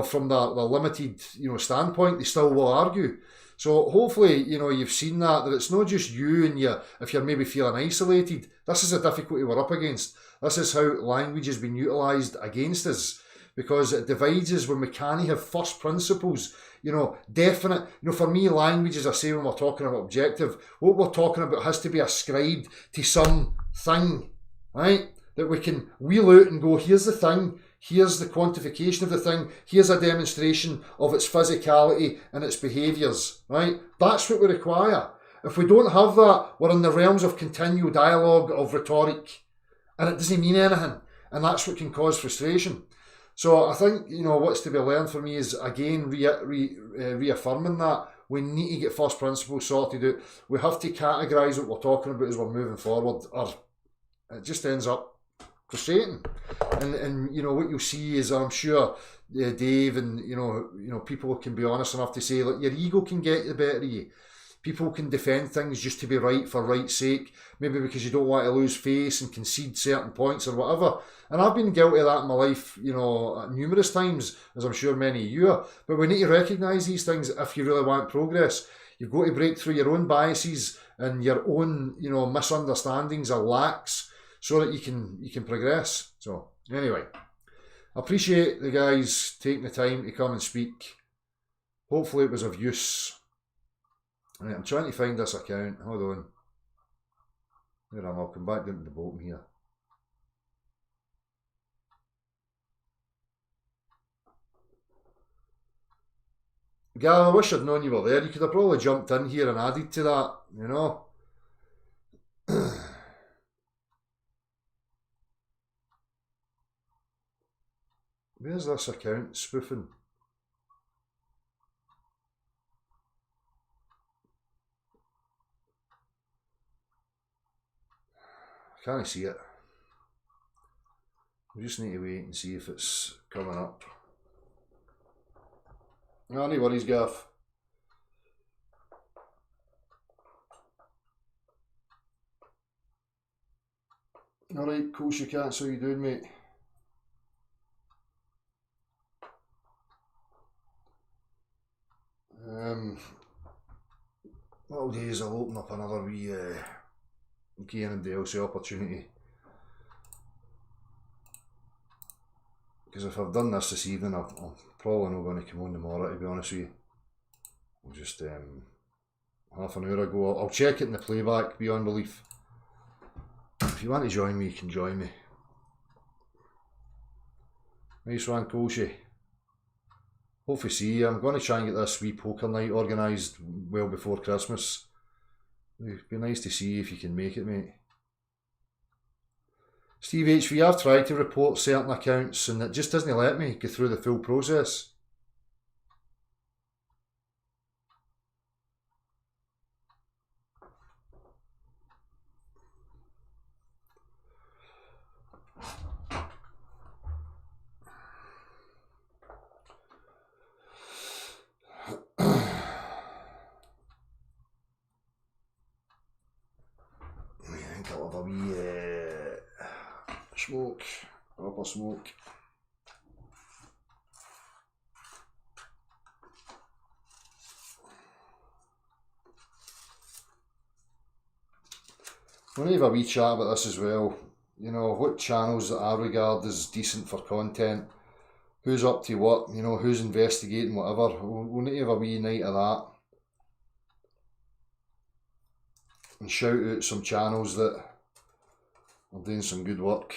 from the limited, you know, standpoint, they still will argue. So hopefully, you know, you've seen that it's not just you and if you're maybe feeling isolated. This is a difficulty we're up against. This is how language has been utilised against us, because it divides us when we can't have first principles. You know, definite, you know, for me, language, as I say, when we're talking about objective, what we're talking about has to be ascribed to some thing, right? That we can wheel out and go, here's the thing, here's the quantification of the thing, here's a demonstration of its physicality and its behaviours, right? That's what we require. If we don't have that, we're in the realms of continual dialogue, of rhetoric, and it doesn't mean anything, and that's what can cause frustration. So I think, you know, what's to be learned for me is, again, reaffirming that we need to get first principles sorted out. We have to categorise what we're talking about as we're moving forward, or it just ends up frustrating. And you know, what you'll see is, I'm sure Dave and you know people can be honest enough to say, like, your ego can get the better of you. People can defend things just to be right for right's sake, maybe because you don't want to lose face and concede certain points or whatever. And I've been guilty of that in my life, you know, numerous times, as I'm sure many of you are. But we need to recognise these things if you really want progress. You've got to break through your own biases and your own, you know, misunderstandings or lacks, so that you can progress. So anyway, I appreciate the guys taking the time to come and speak. Hopefully it was of use. Right, I'm trying to find this account. Hold on. There I am. I'll come back down to the bottom here. Gal, I wish I'd known you were there. You could have probably jumped in here and added to that, you know. Where's this account spoofing? I can't see it. We just need to wait and see if it's coming up. No, no worries, Gaff. Alright, cool, you can't. So you doing, mate? What I'll do is I'll open up another wee gain and DLC opportunity, because if I've done this evening, I'm probably not going to come on tomorrow, to be honest with you. I'll just half an hour ago, I'll check it in the playback beyond belief. If you want to join me, you can join me. Nice one, Kolshy. Hopefully see you. I'm going to try and get this wee poker night organised well before Christmas. It'd be nice to see you if you can make it, mate. Steve HV, I've tried to report certain accounts and it just doesn't let me go through the full process. have a wee smoke, proper smoke. We're going to have a wee chat about this as well. You know, what channels that I regard as decent for content, who's up to what, you know, who's investigating whatever. We'll need to have a wee night of that. And shout out some channels that are doing some good work.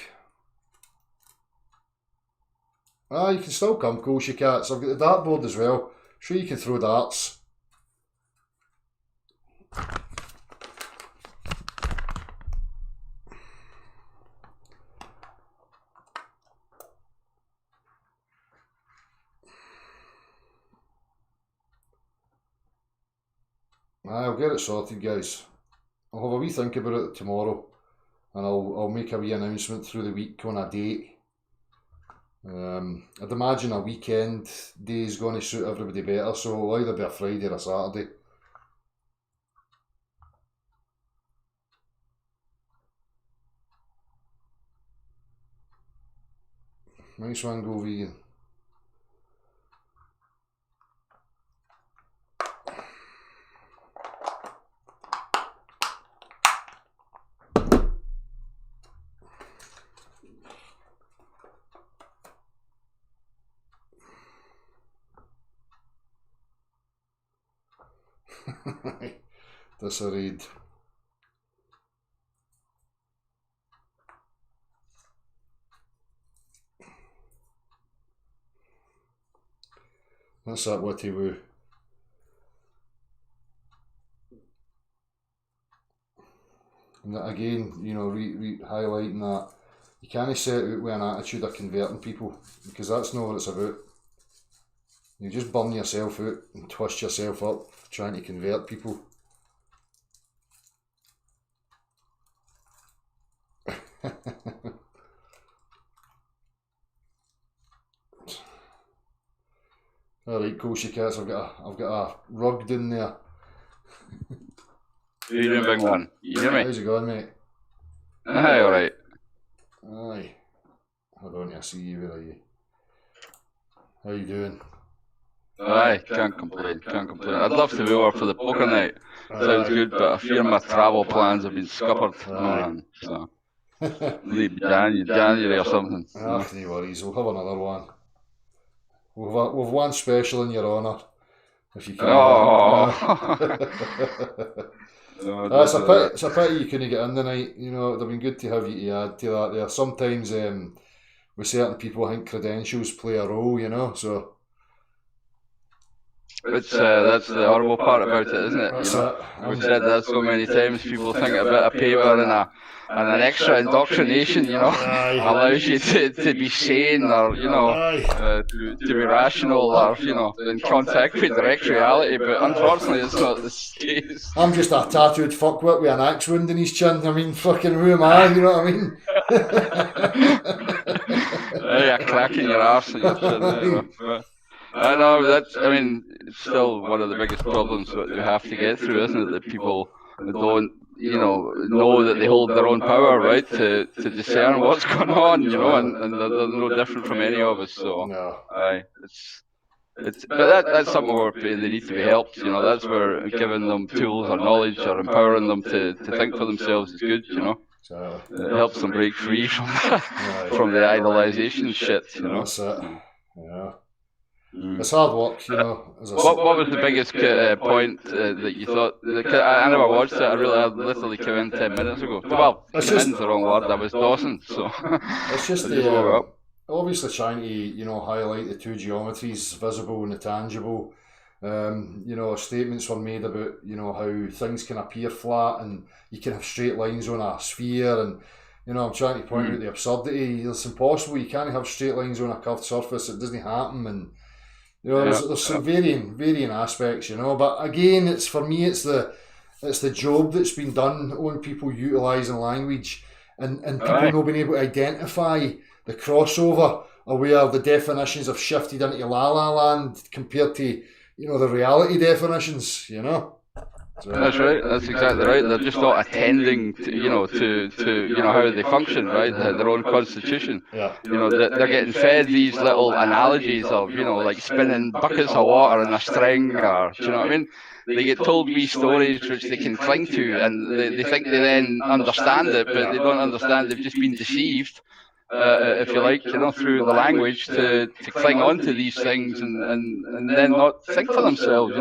You can still come, Koshy Cats. I've got the dartboard as well. Sure, you can throw darts. I'll get it sorted, guys. I'll have a wee think about it tomorrow, and I'll make a wee announcement through the week on a date. I'd imagine a weekend day is going to suit everybody better, so it'll either be a Friday or a Saturday. Nice one, Go Vegan. That's a raid. That's that witty woo. And that again, you know, highlighting that you can't set out with an attitude of converting people, because that's not what it's about. You just burn yourself out and twist yourself up trying to convert people. Alright, Koshy Cats, I've got a rug down there. How you doing, big one? You hear me? How's it going, mate? Aye, alright. Aye. Hold on, I see you, where are you? How you doing? Aye, can't complain, can't complain. I'd love to be over for the poker night. Sounds good, but I fear my travel plans have been scuppered, man. So, maybe January or something. Ah, no worries, we'll have another one. We've one special in your honour, if you can. Oh. No, It's a pity you couldn't get in tonight. You know, it'd have been good to have you to add to that there. Sometimes with certain people, I think credentials play a role, you know, so. It's that's the horrible part about it, isn't it? You know, we've said that so many times. People think a bit of paper and an extra indoctrination, you know, allows you to be sane, or you know, to be rational, or you know, in contact with direct reality. But unfortunately, it's not the case. I'm just a tattooed fuckwit with an axe wound in his chin. I mean, fucking who am I? You know what I mean? Yeah, clacking your arse and your chin. You know. I know that's. I mean, it's still one of the biggest problems that we have to get through, isn't it? That people don't, you know that they hold their own power, right? To discern what's going on, you know, and they're no different from any of us. So, No. aye, but that's something where they need to be helped. You know, that's where giving them tools or knowledge or empowering them to think for themselves is good. You know, So, it helps them break free from from the idolization shit. You know. that's it. Yeah. It's hard work, you know. As I What was the biggest point that you thought? I never watched it. I literally came in 10 minutes ago. Well, It's came just- in's the wrong word. I was Dawson, so It's just I the just woke up. obviously trying to, you know, highlight the two geometries, visible and the tangible. You know, statements were made about, you know, how things can appear flat and you can have straight lines on a sphere, and you know, I'm trying to point out the absurdity. It's impossible. You can't have straight lines on a curved surface. It doesn't happen, and you know, there's some varying aspects, you know. But again, it's for me, it's the job that's been done on people utilising language and people not being able to identify the crossover, or where the definitions have shifted into la la land compared to, you know, the reality definitions, you know. That's right. That's exactly right. They're just not attending, to how they function, right? Their own constitution. Yeah. They're getting fed these little analogies of, like spinning buckets of water in a string, or do you know what I mean? They get told wee stories which they can cling to, and they think they then understand it, but they don't understand. They've just been deceived. If you like, through the language to cling on to these things and then not think for themselves,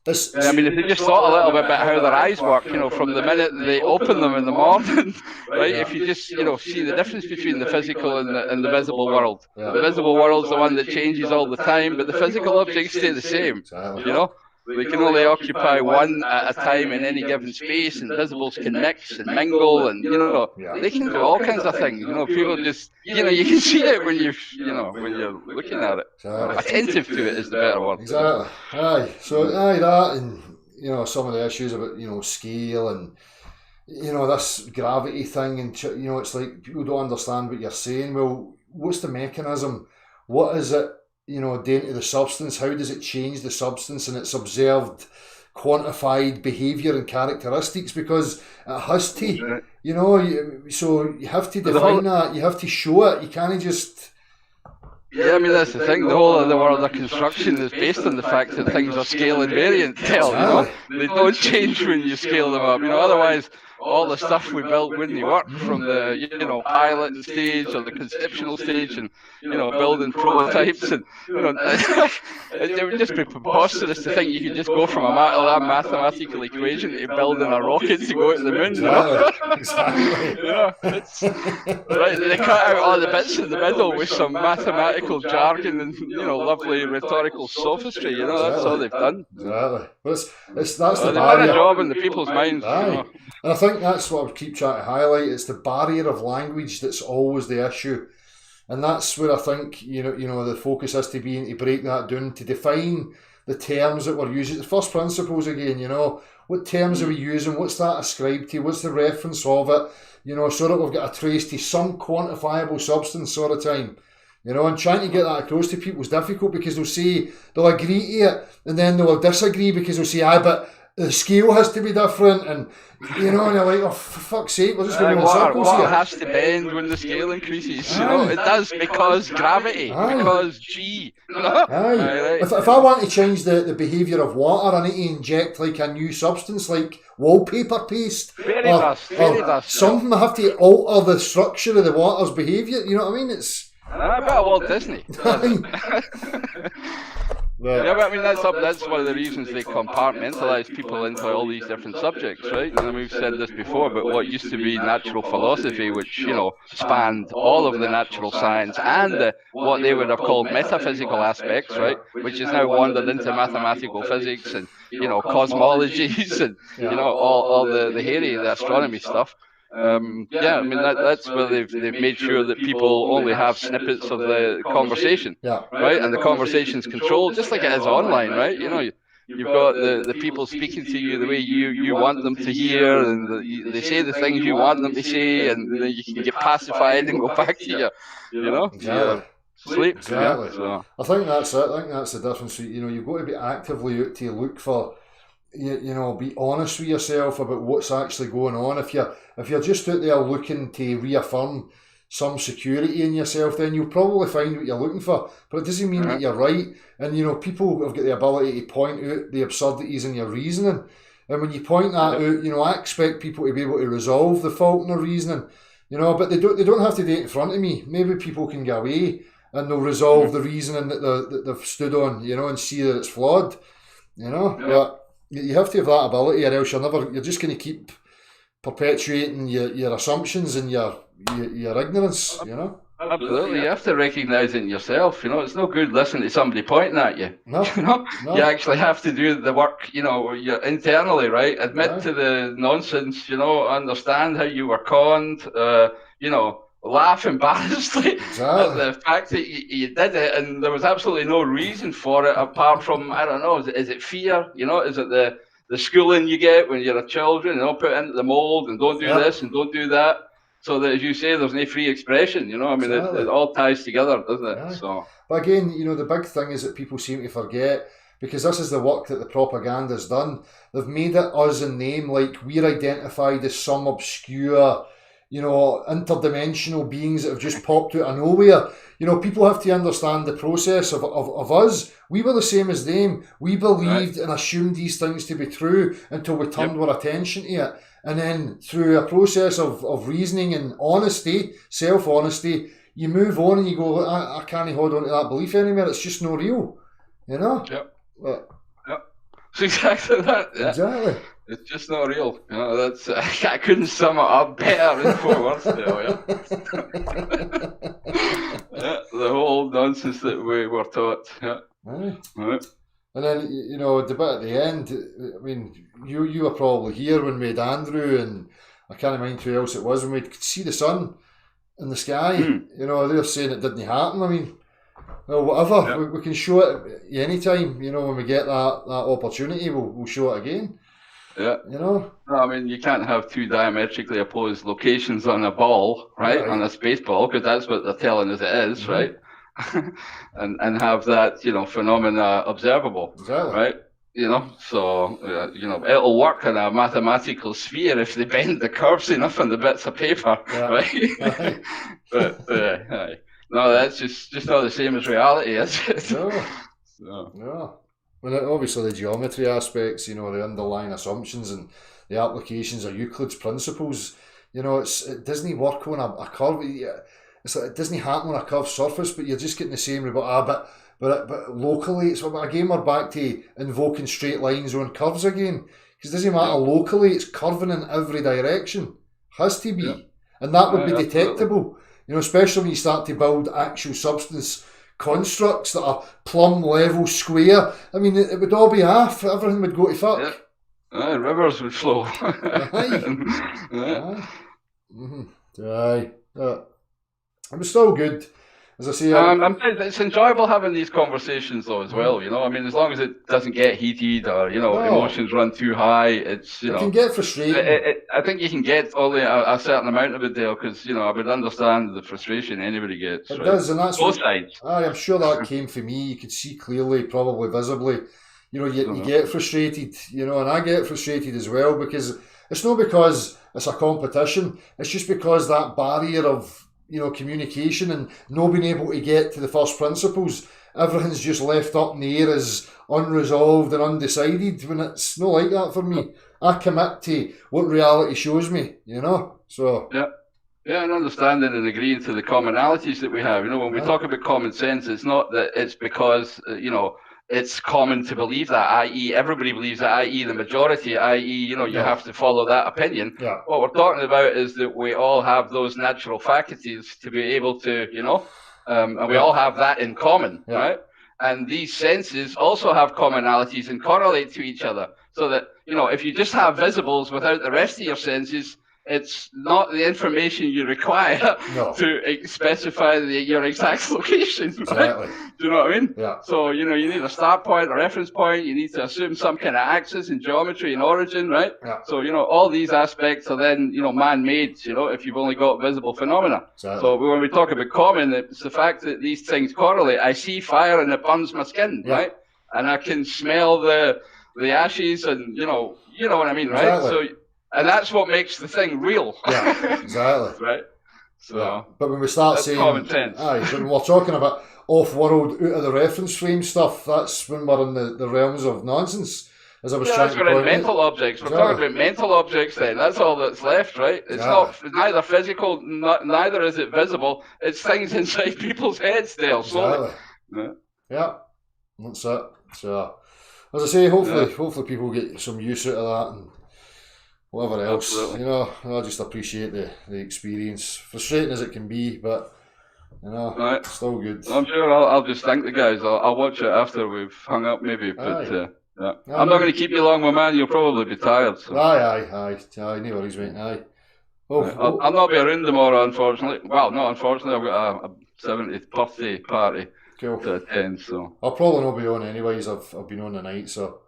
It's, I mean, if they just thought a little bit about how their eyes work, from the minute they open them in the morning, right? If you just, see the difference between the physical and the visible world. Yeah. The visible world's the one that changes all the time, but the physical objects stay the same, Exactly. They can only occupy one at a time in any given space, and visibles can mix and mingle, and Yeah. they can do all kinds of things. People just, you can see it when when you're looking at it. Exactly. Attentive to it is the better word. Exactly. Aye. So that, and some of the issues about scale and this gravity thing, and it's like people don't understand what you're saying. Well, what's the mechanism? What is it? Down to the substance. How does it change the substance and its observed, quantified behaviour and characteristics? Because it has to. So you have to define that. You have to show it. You can't just. Yeah, I mean, that's the thing. The whole of the world of construction is based on the fact that things are scale invariant. They don't change when you scale them up. Otherwise, all the stuff we built wouldn't work, from the pilot stage or the conceptual stage, and building prototypes, and it would just be preposterous to think you could just go from a mathematical equation to building a rocket to go to the moon. Exactly. It's right. They cut out all the bits in the middle with some mathematical jargon and lovely rhetorical sophistry. That's all they've done. Exactly. But that's the They've done a barrier. job in the people's minds. Aye. And I think that's what I keep trying to highlight. It's the barrier of language that's always the issue, and that's where I think the focus has to be, and to break that down, to define the terms that we're using. The first principles again. What terms are we using? What's that ascribed to? What's the reference of it? So that we've got a trace to some quantifiable substance all the time. And trying to get that across to people is difficult, because they'll agree to it, and then they'll disagree because they'll say, but the scale has to be different, and and you're like, oh, for fuck's sake, we're just going in circles water here. has to bend when the scale increases. It does, because gravity, because G. Aye. Right. If I want to change the behaviour of water, I need to inject like a new substance, like wallpaper paste, Very dust. something. I have to alter the structure of the water's behaviour. You know what I mean? It's. I bet Walt Disney. Yeah, but I mean, that's one of the reasons they compartmentalise people into all these different subjects, right? And we've said this before, but what used to be natural philosophy, which, spanned all of the natural science and what they would have called metaphysical aspects, right? Which is now wandered into mathematical physics and, cosmologies and, all the hairy, the astronomy stuff. I mean, that's where they've made sure that people only have snippets of the conversation, right? And the conversation's controlled, just like it is online, right? You've got the people speaking to you the way you want them to hear, and they say the things you want them to say, and then you can get pacified and go back to your sleep. Exactly. So. I think that's it. I think that's the difference. You've got to be actively out to look for, be honest with yourself about what's actually going on. If you're just out there looking to reaffirm some security in yourself, then you'll probably find what you're looking for. But it doesn't mean that you're right. And people have got the ability to point out the absurdities in your reasoning. And when you point that out, I expect people to be able to resolve the fault in their reasoning. But they don't have to do it in front of me. Maybe people can get away and they'll resolve the reasoning that they've stood on, and see that it's flawed. But you have to have that ability, or else you're just going to keep perpetuating your assumptions and your ignorance, Absolutely, you have to recognise it in yourself. It's no good listening to somebody pointing at you. No. You actually have to do the work, you're internally, right? Admit to the nonsense, understand how you were conned, laugh embarrassedly at the fact that you did it, and there was absolutely no reason for it apart from, I don't know, is it fear? Is it the schooling you get when you're a children, put into the mould and don't do this and don't do that, so that, as you say, there's no free expression. I mean, it all ties together, doesn't it? Yeah. So, but again, the big thing is that people seem to forget, because this is the work that the propaganda's done. They've made it us in name, like we're identified as some obscure, interdimensional beings that have just popped out of nowhere. People have to understand the process of us. We were the same as them. We believed and assumed these things to be true until we turned our attention to it. And then through a process of reasoning and honesty, self-honesty, you move on and you go, I can't hold on to that belief anymore. It's just not real. Yep. It's exactly that. Yeah. Exactly. It's just not real. That's I couldn't sum it up better in 4 words there. Yeah, the whole nonsense that we were taught. Yeah. Aye. Right. And then, the bit at the end, I mean, you were probably here when we had Andrew, and I can't mind who else it was, when we could see the sun in the sky. They're saying it didn't happen. I mean, well, whatever. Yeah. We can show it anytime, when we get that opportunity, we'll show it again. Yeah. No, I mean, you can't have two diametrically opposed locations on a ball, right? Right. On a space ball, because that's what they're telling us it is, right? and have that, phenomena observable, exactly. right? So, it'll work in a mathematical sphere if they bend the curves enough on the bits of paper, Yeah. right? But, no, that's just not the same as reality, is it? No, So, no. Well, obviously the geometry aspects, the underlying assumptions and the applications of Euclid's principles, it doesn't work on a curve. It's like it doesn't happen on a curved surface, but you're just getting the same result. But locally, it's again we're back to invoking straight lines on curves again, because it doesn't matter locally. It's curving in every direction, has to be, and that would be detectable. Especially when you start to build actual substance constructs that are plumb, level, square. I mean, it would all be half. Everything would go to fuck. Yeah. Rivers would flow. Aye. Yeah. Aye. Mm-hmm. Aye. It was still good. As I say, It's enjoyable having these conversations though as well. I mean, as long as it doesn't get heated or emotions run too high, it's it can get frustrating. I think you can get only a certain amount of it there, because I would understand the frustration anybody gets. It right? does, and that's Both sides. Aye, I'm sure that came for me. You could see clearly, probably visibly. You get frustrated, and I get frustrated as well, because it's not because it's a competition. It's just because that barrier of communication and not being able to get to the first principles, everything's just left up in the air as unresolved and undecided, when it's not like that for me. I commit to what reality shows me, so. Yeah, and understanding and agreeing to the commonalities that we have. When we talk about common sense, it's not that it's because, it's common to believe that, i.e. everybody believes that, i.e. the majority, i.e. you have to follow that opinion. Yeah. What we're talking about is that we all have those natural faculties to be able to, and we all have that in common, right? And these senses also have commonalities and correlate to each other, so that, if you just have visibles without the rest of your senses, it's not the information you require to specify your exact location. Right? Exactly. Do you know what I mean? Yeah. So, you need a start point, a reference point, you need to assume some kind of axis in geometry and origin, right? Yeah. So, all these aspects are then, man-made, if you've only got visible phenomena. Exactly. So when we talk about common, it's the fact that these things correlate. I see fire and it burns my skin, right? And I can smell the ashes and, you know what I mean, right? Exactly. So, and that's what makes the thing real. Yeah, exactly. Right? So, but when we start that's saying, common sense. When we're talking about off-world, out of the reference frame stuff, that's when we're in the realms of nonsense. As I was trying to we're point in mental out. objects. We're talking about mental objects then. That's all that's left, right? It's not neither physical, neither is it visible. It's things inside people's heads there. Slowly. Exactly. Yeah, that's it. So, as I say, hopefully people get some use out of that and whatever else. Absolutely. I just appreciate the experience. Frustrating as it can be, but Right. still good. I'm sure I'll just thank the guys. I'll watch it after we've hung up, maybe. But I'm not going to keep you long, my man. You'll probably be tired. So. Aye. No worries, mate. Aye. I'll not be around tomorrow, unfortunately. Well, not unfortunately. I've got a 70th birthday party to attend. So I'll probably not be on anyways. I've been on the night, so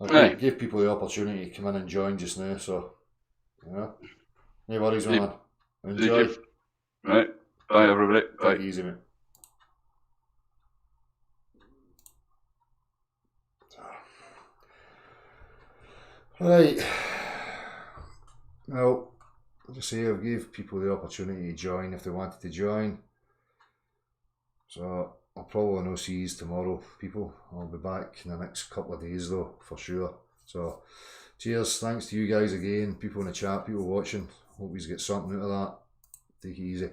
I gave people the opportunity to come in and join just now. So no worries, man. Enjoy. Right. Bye, everybody. Bye. Take it easy, mate. Right. Well, as I say, I've gave people the opportunity to join if they wanted to join. So I'll probably no see you tomorrow, people. I'll be back in the next couple of days though, for sure. So cheers, thanks to you guys again, people in the chat, people watching. Hope you get something out of that. Take it easy.